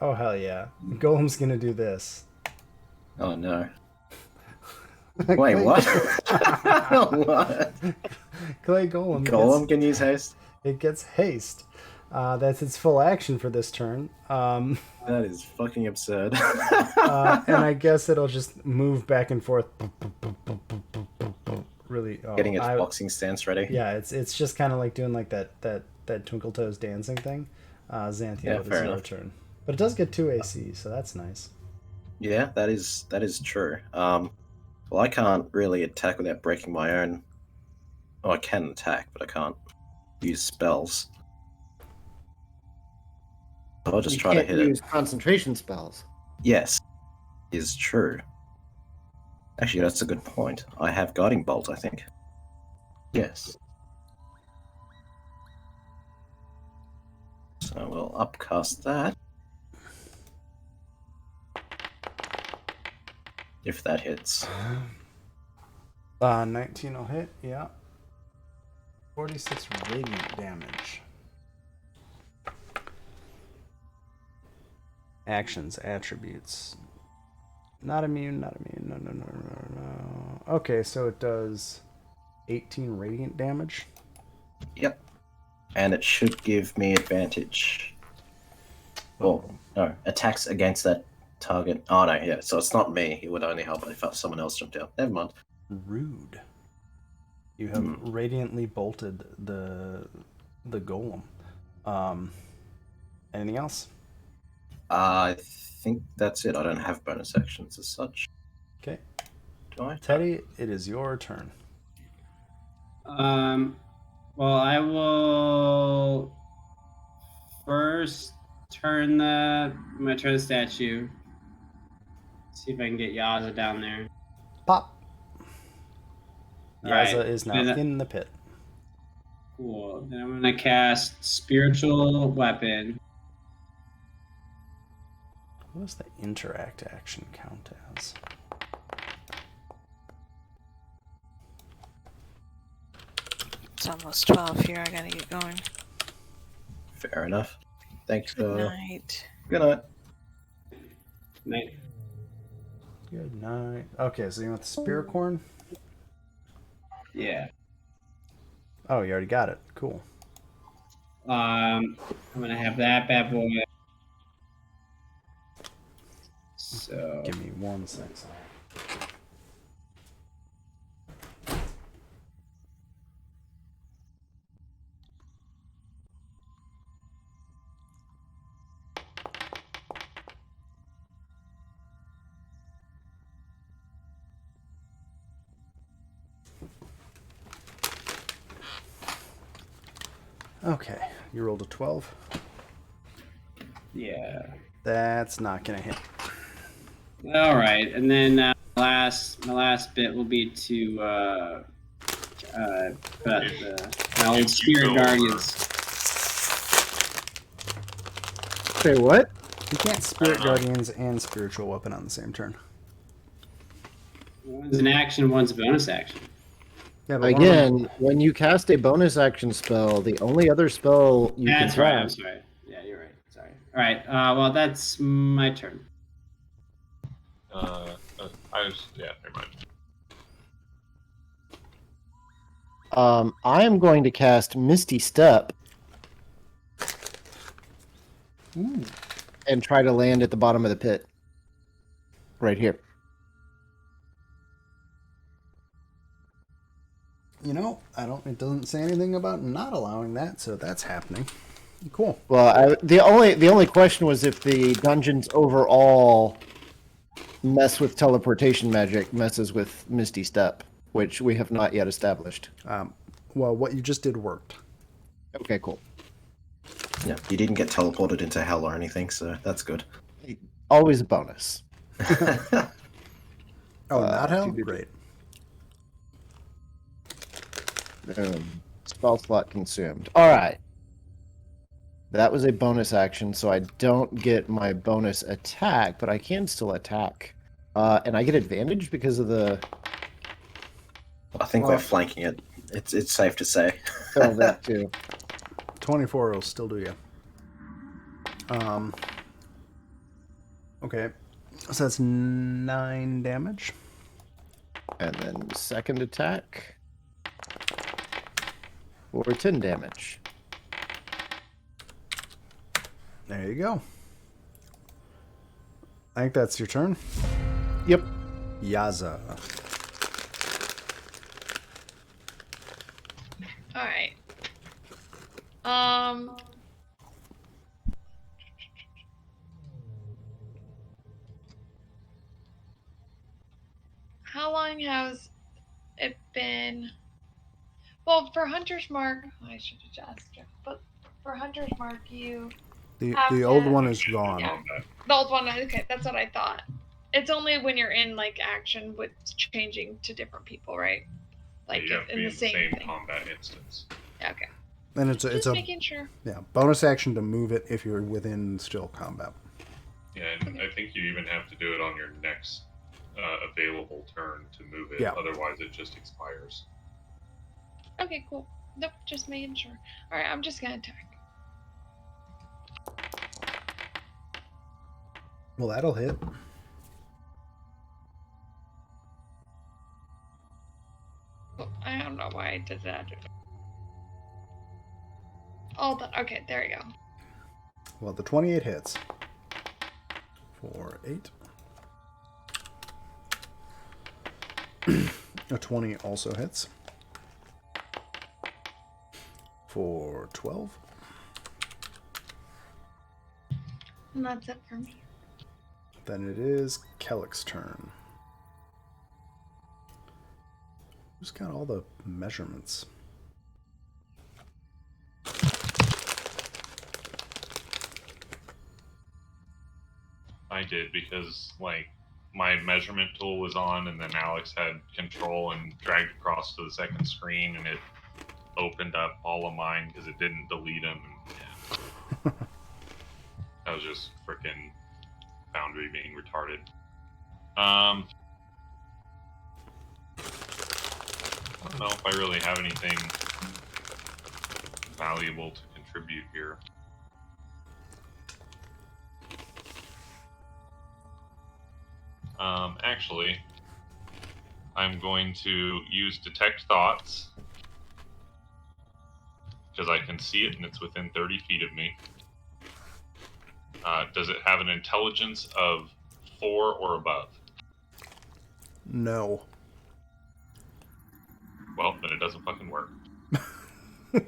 Speaker 1: Oh, hell yeah. The golem's gonna do this.
Speaker 3: Oh, no. Wait, what? What?
Speaker 1: Clay golem.
Speaker 3: Golem can use haste?
Speaker 1: It gets haste. That's its full action for this turn.
Speaker 3: That is fucking absurd.
Speaker 1: And I guess it'll just move back and forth. Really,
Speaker 3: Getting its boxing stance ready.
Speaker 1: Yeah, it's just kind of like doing like that Twinkle Toes dancing thing. Xanthiel,
Speaker 3: Yeah,
Speaker 1: it's
Speaker 3: fair
Speaker 1: your
Speaker 3: enough.
Speaker 1: turn, but it does get 2 AC, so that's nice.
Speaker 3: Yeah, that is true. Well, I can't really attack without breaking my own. Oh, I can attack, but I can't use spells. So I'll just
Speaker 2: You
Speaker 3: try to
Speaker 2: can't
Speaker 3: hit
Speaker 2: use
Speaker 3: it.
Speaker 2: concentration spells.
Speaker 3: Yes, is true. Actually, that's a good point. I have Guiding Bolt, I think. Yes. So we'll upcast that. If that hits.
Speaker 1: 19 will hit. Yeah. 46 radiant damage. Actions, attributes. Not immune, not immune. No. Okay, so it does 18 radiant damage.
Speaker 3: Yep. And it should give me advantage. Well, no, attacks against that target. Oh, no, yeah. So it's not me. It would only help if someone else jumped out. Never mind.
Speaker 1: Rude. You have radiantly bolted the golem. Anything else?
Speaker 3: I think that's it. I don't have bonus actions as such.
Speaker 1: Okay.
Speaker 3: Do I?
Speaker 1: Teddy, it is your turn.
Speaker 7: Well, I will first turn the statue. See if I can get Yaza down there.
Speaker 1: Pop.
Speaker 7: Alright,
Speaker 1: Yaza is now
Speaker 7: and-
Speaker 1: in the pit.
Speaker 7: Cool. Then I'm gonna cast Spiritual Weapon.
Speaker 1: What does the interact action count as?
Speaker 4: It's almost 12 here. I gotta get going.
Speaker 3: Fair enough. Thanks
Speaker 4: Good
Speaker 3: for.
Speaker 4: night.
Speaker 3: Good night.
Speaker 7: Night.
Speaker 1: Good night. Okay, so you want the Spiricorn?
Speaker 7: Yeah.
Speaker 1: Oh, you already got it. Cool.
Speaker 7: I'm gonna have that bad boy. So
Speaker 1: Give me 1 second. Okay, you rolled a 12.
Speaker 7: Yeah.
Speaker 1: That's not gonna hit.
Speaker 7: All right, and then my last bit will be to put my old spirit guardians.
Speaker 2: Say what?
Speaker 1: You can't spirit guardians and spiritual weapon on the same turn.
Speaker 7: One's an action, one's a bonus action.
Speaker 1: Yeah, but
Speaker 2: Again, when you cast a bonus action spell, the only other spell you
Speaker 7: That's
Speaker 2: can
Speaker 7: right. I'm
Speaker 2: cast.
Speaker 7: sorry. Yeah, you're right. Sorry. All right. Well, that's my turn.
Speaker 8: Never mind.
Speaker 2: I am going to cast Misty Step. And try to land at the bottom of the pit. Right here.
Speaker 1: You know, it doesn't say anything about not allowing that, so that's happening. Cool.
Speaker 2: Well, the only question was if the dungeons overall mess with teleportation magic messes with Misty Step, which we have not yet established.
Speaker 1: Well, what you just did worked.
Speaker 2: Okay, cool.
Speaker 3: Yeah, you didn't get teleported into hell or anything, so that's good.
Speaker 2: Always a bonus.
Speaker 1: Oh, not hell? Great.
Speaker 2: Spell slot consumed. All right. That was a bonus action, so I don't get my bonus attack, but I can still attack. And I get advantage because of the...
Speaker 3: I think we're flanking it. It's safe to say.
Speaker 2: Oh, that too.
Speaker 1: 24 will still do you. Okay. So that's 9 damage.
Speaker 2: And then second attack for 10 damage.
Speaker 1: There you go. I think that's your turn.
Speaker 2: Yep.
Speaker 1: Yaza.
Speaker 6: All right. How long has it been? Well, for Hunter's Mark, I should have asked you, but for Hunter's Mark, you
Speaker 1: The old one is gone.
Speaker 6: Yeah. The old one. Okay, that's what I thought. It's only when you're in like action with changing to different people, right? Like
Speaker 8: You have to
Speaker 6: in
Speaker 8: be
Speaker 6: the same thing.
Speaker 8: combat instance.
Speaker 6: Yeah, okay.
Speaker 1: And it's
Speaker 6: Just
Speaker 1: a
Speaker 6: making sure.
Speaker 1: bonus action to move it if you're within still combat.
Speaker 8: Yeah, and I think you even have to do it on your next available turn to move it.
Speaker 1: Yeah.
Speaker 8: Otherwise, it just expires.
Speaker 6: Okay, cool. Nope, just making sure. All right, I'm just gonna attack.
Speaker 1: Well, that'll hit.
Speaker 6: Oh, I don't know why I did that. All done. Okay, there you go.
Speaker 1: Well, the 28 hits. For 8. A 20 also hits. For 12.
Speaker 6: And that's it for me.
Speaker 1: Then it is Kellick's turn. Who's got all the measurements?
Speaker 8: I did because my measurement tool was on, and then Alex had control and dragged across to the second screen, and it opened up all of mine because it didn't delete them. And, yeah. That was just freaking Foundry being retarded. I don't know if I really have anything valuable to contribute here. Actually, I'm going to use Detect Thoughts because I can see it and it's within 30 feet of me. Does it have an intelligence of 4 or above?
Speaker 1: No.
Speaker 8: Well, then it doesn't fucking work.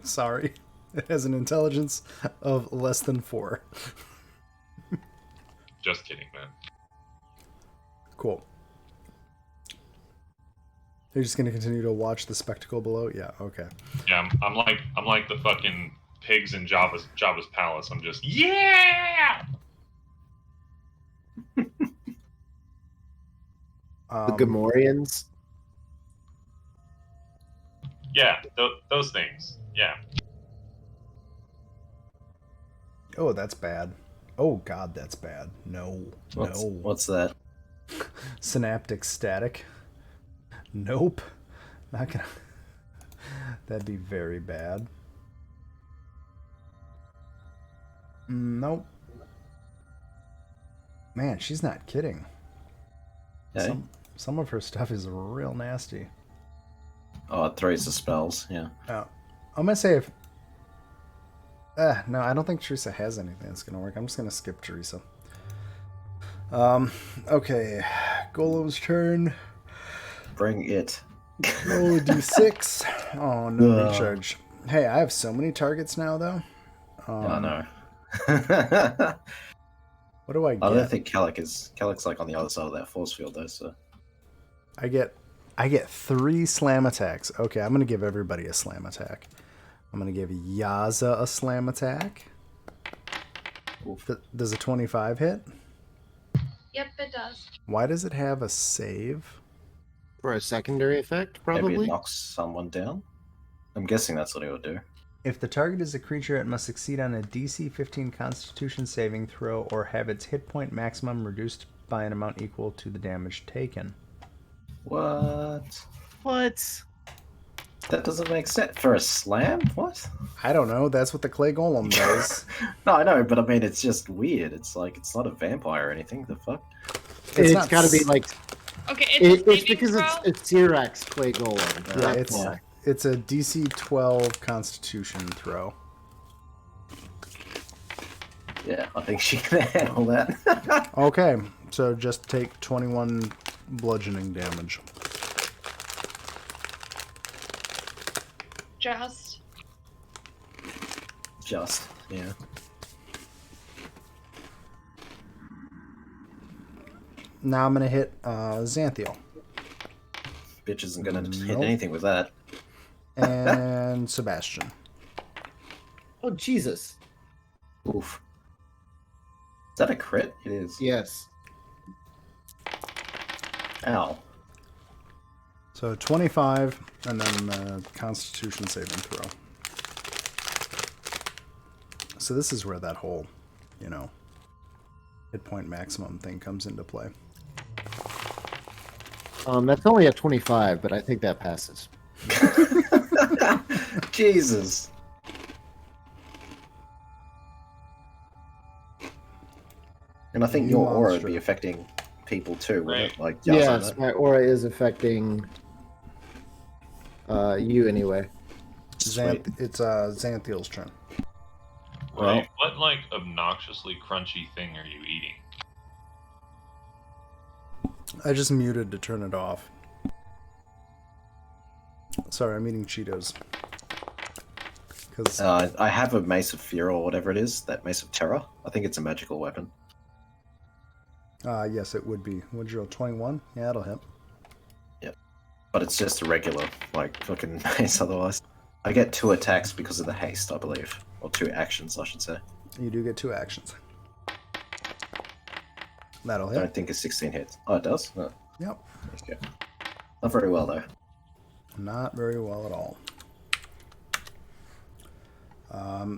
Speaker 1: Sorry. It has an intelligence of less than 4.
Speaker 8: Just kidding, man.
Speaker 1: Cool. You're just gonna continue to watch the spectacle below? Yeah, okay.
Speaker 8: Yeah, I'm like the fucking pigs in Jabba's palace. I'm just yeah.
Speaker 2: The Gamorreans.
Speaker 8: Yeah, those things. Yeah.
Speaker 1: Oh, that's bad. Oh God, that's bad. No, no.
Speaker 3: What's that?
Speaker 1: Synaptic static. Nope. Not gonna. That'd be very bad. Nope. Man, she's not kidding.
Speaker 3: Okay.
Speaker 1: Some of her stuff is real nasty.
Speaker 3: Oh, it throws the spells. Yeah.
Speaker 1: I'm gonna say if. No, I don't think Teresa has anything that's gonna work. I'm just gonna skip Teresa. Okay. Golem's turn.
Speaker 3: Bring it.
Speaker 1: Roll a d6. Oh, no recharge. Hey, I have so many targets now, though.
Speaker 3: I know.
Speaker 1: What do I get?
Speaker 3: I don't think Kellick's like on the other side of that force field though, so
Speaker 1: I get 3 slam attacks. Okay, I'm gonna give everybody a slam attack. I'm gonna give Yaza a slam attack. Does a 25 hit?
Speaker 6: Yep, it does.
Speaker 1: Why does it have a save?
Speaker 2: For a secondary effect, probably.
Speaker 3: maybe it knocks someone down. I'm guessing that's what it would do.
Speaker 1: If the target is a creature, it must succeed on a DC 15 Constitution saving throw or have its hit point maximum reduced by an amount equal to the damage taken.
Speaker 3: What?
Speaker 2: What?
Speaker 3: That doesn't make sense. For a slam? What?
Speaker 1: I don't know. That's what the clay golem does.
Speaker 3: No, I know, but I mean, it's just weird. It's like, it's not a vampire or anything. The fuck?
Speaker 2: It's
Speaker 1: not
Speaker 2: got to be like.
Speaker 6: Okay,
Speaker 2: It's because it's Cyrax Clay Golem.
Speaker 1: Yeah,
Speaker 2: That's why.
Speaker 1: it's a DC 12 Constitution throw.
Speaker 3: Yeah, I think she can handle that.
Speaker 1: Okay, so just take 21 bludgeoning damage.
Speaker 3: Just, yeah.
Speaker 1: Now I'm going to hit Xanthiel.
Speaker 3: Bitch isn't gonna hit
Speaker 1: Nope.
Speaker 3: anything with that.
Speaker 1: And Sebastian.
Speaker 2: Oh Jesus!
Speaker 3: Oof. Is that a crit? It is.
Speaker 2: Yes.
Speaker 3: Ow.
Speaker 1: So 25, and then Constitution saving throw. So this is where that whole, hit point maximum thing comes into play.
Speaker 2: That's only a 25, but I think that passes.
Speaker 3: Jesus. And I think
Speaker 1: You
Speaker 3: your aura
Speaker 1: monster.
Speaker 3: would be affecting people too, wouldn't it?
Speaker 8: Right.
Speaker 3: Like,
Speaker 2: Yes, my aura is affecting you anyway.
Speaker 3: Sweet.
Speaker 1: It's Xanthiel's turn.
Speaker 3: Well-
Speaker 8: Wait, what like obnoxiously crunchy thing are you eating?
Speaker 1: I just muted to turn it off. Sorry, I'm eating Cheetos. Because
Speaker 3: I have a Mace of Fear or whatever it is, that Mace of Terror. I think it's a magical weapon.
Speaker 1: yes, it would be. Would you roll 21? Yeah, it'll hit.
Speaker 3: But it's just a regular, like, fucking mace otherwise. I get 2 attacks because of the haste, I believe. Or 2 actions, I should say.
Speaker 1: You do get 2 actions. That'll
Speaker 3: I don't
Speaker 1: hit.
Speaker 3: think it's 16 hits. Oh, it does? Oh,
Speaker 1: Yep.
Speaker 3: okay. Not very well, though.
Speaker 1: Not very well at all.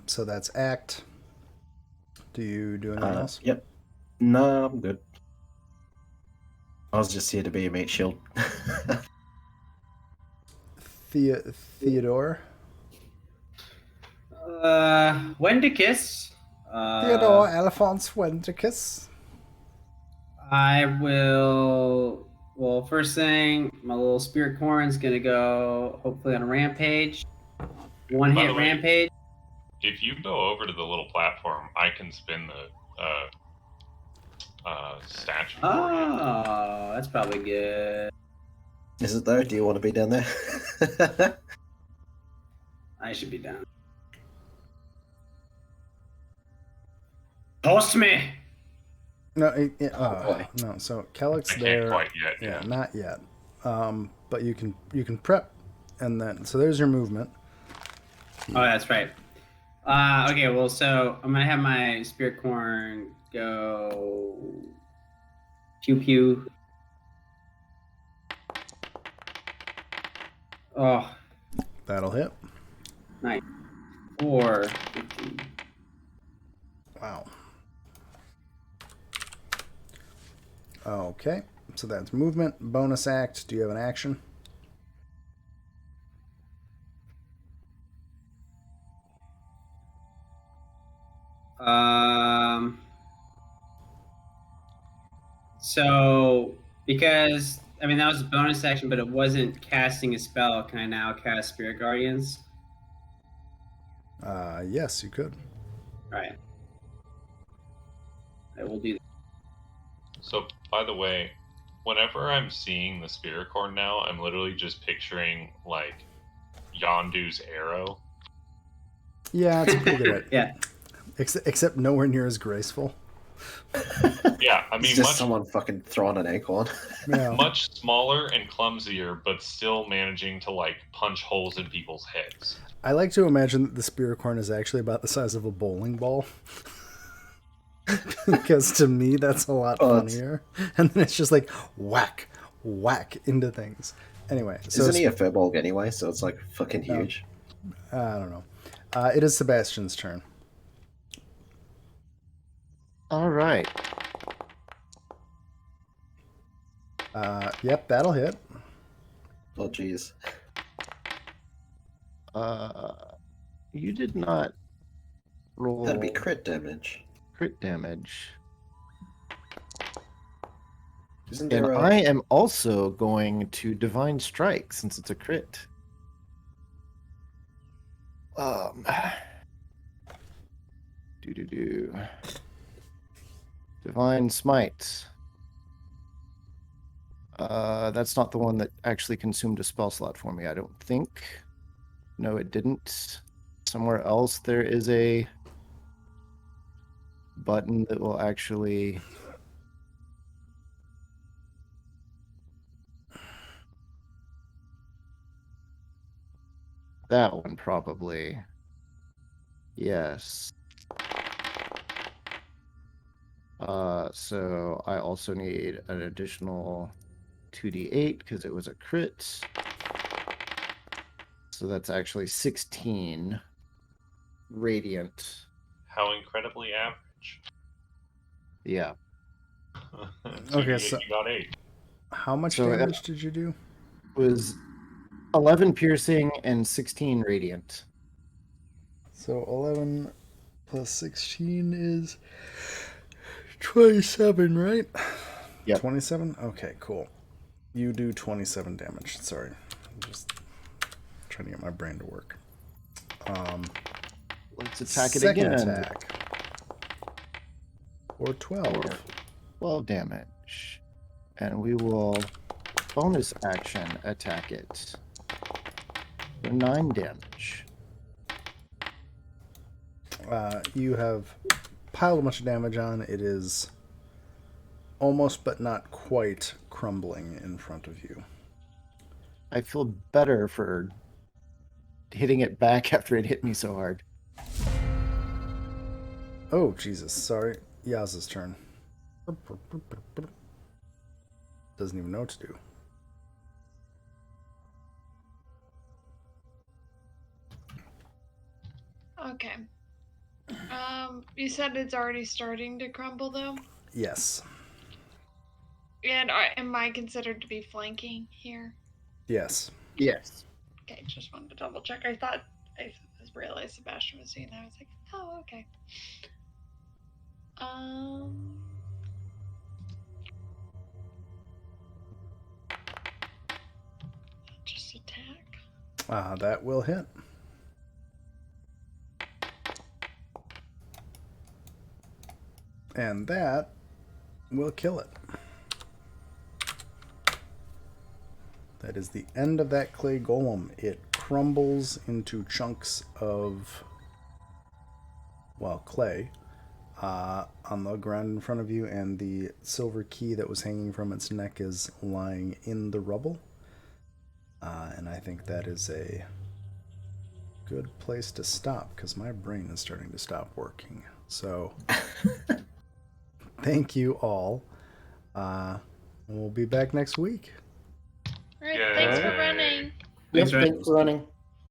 Speaker 1: So that's act. Do you do anything else?
Speaker 3: Yep. No, I'm good. I was just here to be a meat shield.
Speaker 1: Theodore?
Speaker 7: Wendicus.
Speaker 1: Theodore Alphonse Wendicus?
Speaker 7: I will. Well, first thing, my little spirit corn's gonna go hopefully on a rampage. One
Speaker 8: By
Speaker 7: hit
Speaker 8: the way,
Speaker 7: rampage.
Speaker 8: If you go over to the little platform, I can spin the statue for you.
Speaker 7: Oh, that's probably good.
Speaker 3: Is it though? Do you want to be down there?
Speaker 7: I should be down. Toast me.
Speaker 1: No,
Speaker 3: boy.
Speaker 1: no. So Kellick's
Speaker 8: I can't
Speaker 1: there.
Speaker 8: quite yet.
Speaker 1: Yeah, not yet. But you can prep, and then so there's your movement.
Speaker 7: Oh, that's right. Okay, well, so I'm gonna have my spirit corn go pew pew. Oh,
Speaker 1: That'll hit.
Speaker 7: nice. 4, 15.
Speaker 1: Wow. Okay, so that's movement. Bonus act. Do you have an action?
Speaker 7: So because I mean that was a bonus action, but it wasn't casting a spell. Can I now cast Spirit Guardians?
Speaker 1: Yes, you could.
Speaker 7: All right, I will do that.
Speaker 8: So, by the way, whenever I'm seeing the spirit corn now, I'm literally just picturing like Yondu's arrow.
Speaker 1: Yeah, it's pretty good.
Speaker 7: Yeah,
Speaker 1: Except nowhere near as graceful.
Speaker 8: Yeah, I
Speaker 3: It's
Speaker 8: mean,
Speaker 3: just
Speaker 8: much
Speaker 3: someone fucking throwing an acorn.
Speaker 1: Yeah.
Speaker 8: much smaller and clumsier, but still managing to like punch holes in people's heads.
Speaker 1: I like to imagine that the spirit corn is actually about the size of a bowling ball. Because to me, that's a lot
Speaker 3: Oh, it's-
Speaker 1: funnier. And then it's just like whack, whack into things. Anyway, so
Speaker 3: Isn't he a Furbolg anyway? So it's like fucking huge.
Speaker 1: I don't know. It is Sebastian's turn.
Speaker 2: All right.
Speaker 1: Yep, that'll hit.
Speaker 3: Oh jeez.
Speaker 2: You did not roll
Speaker 3: That'd be crit damage.
Speaker 2: crit damage.
Speaker 3: Isn't
Speaker 2: And
Speaker 3: there
Speaker 2: I am also going to Divine Strike since it's a crit. Do. Divine Smite. That's not the one that actually consumed a spell slot for me, I don't think. No, it didn't. Somewhere else there is a button that will actually... That one probably. Yes. So I also need an additional 2d8 because it was a crit. So that's actually 16 radiant.
Speaker 8: How incredibly average.
Speaker 2: Yeah.
Speaker 1: Okay,
Speaker 8: you,
Speaker 1: so-
Speaker 8: you got 8.
Speaker 1: How much
Speaker 2: So,
Speaker 1: damage did you do?
Speaker 2: Was 11 piercing and 16 radiant.
Speaker 1: So 11 plus 16 is 27, right?
Speaker 2: Yep.
Speaker 1: 27? Okay, cool. You do 27 damage. Sorry. I'm just trying to get my brain to work.
Speaker 2: Let's attack it
Speaker 1: Second
Speaker 2: again.
Speaker 1: attack. Or 12.
Speaker 2: 12 damage. And we will bonus action attack it. For 9 damage.
Speaker 1: You have piled a bunch of damage on. It is almost but not quite crumbling in front of you.
Speaker 2: I feel better for hitting it back after it hit me so hard.
Speaker 1: Oh, Jesus. Sorry. Yaz's turn. Doesn't even know what to do.
Speaker 6: Okay. You said it's already starting to crumble though?
Speaker 1: Yes.
Speaker 6: And am I considered to be flanking here?
Speaker 1: Yes.
Speaker 2: Yes.
Speaker 6: Okay, just wanted to double check. I realized Sebastian was doing that. I was like, oh, okay. Just attack.
Speaker 1: That will hit. And that will kill it. That is the end of that clay golem. It crumbles into chunks of, well, clay on the ground in front of you, and the silver key that was hanging from its neck is lying in the rubble. And I think that is a good place to stop because my brain is starting to stop working. So, thank you all. We'll be back next week.
Speaker 6: All right, thanks for
Speaker 8: Yay.
Speaker 6: running.
Speaker 2: Yes,
Speaker 7: Thanks, Ryan.
Speaker 2: thanks for running.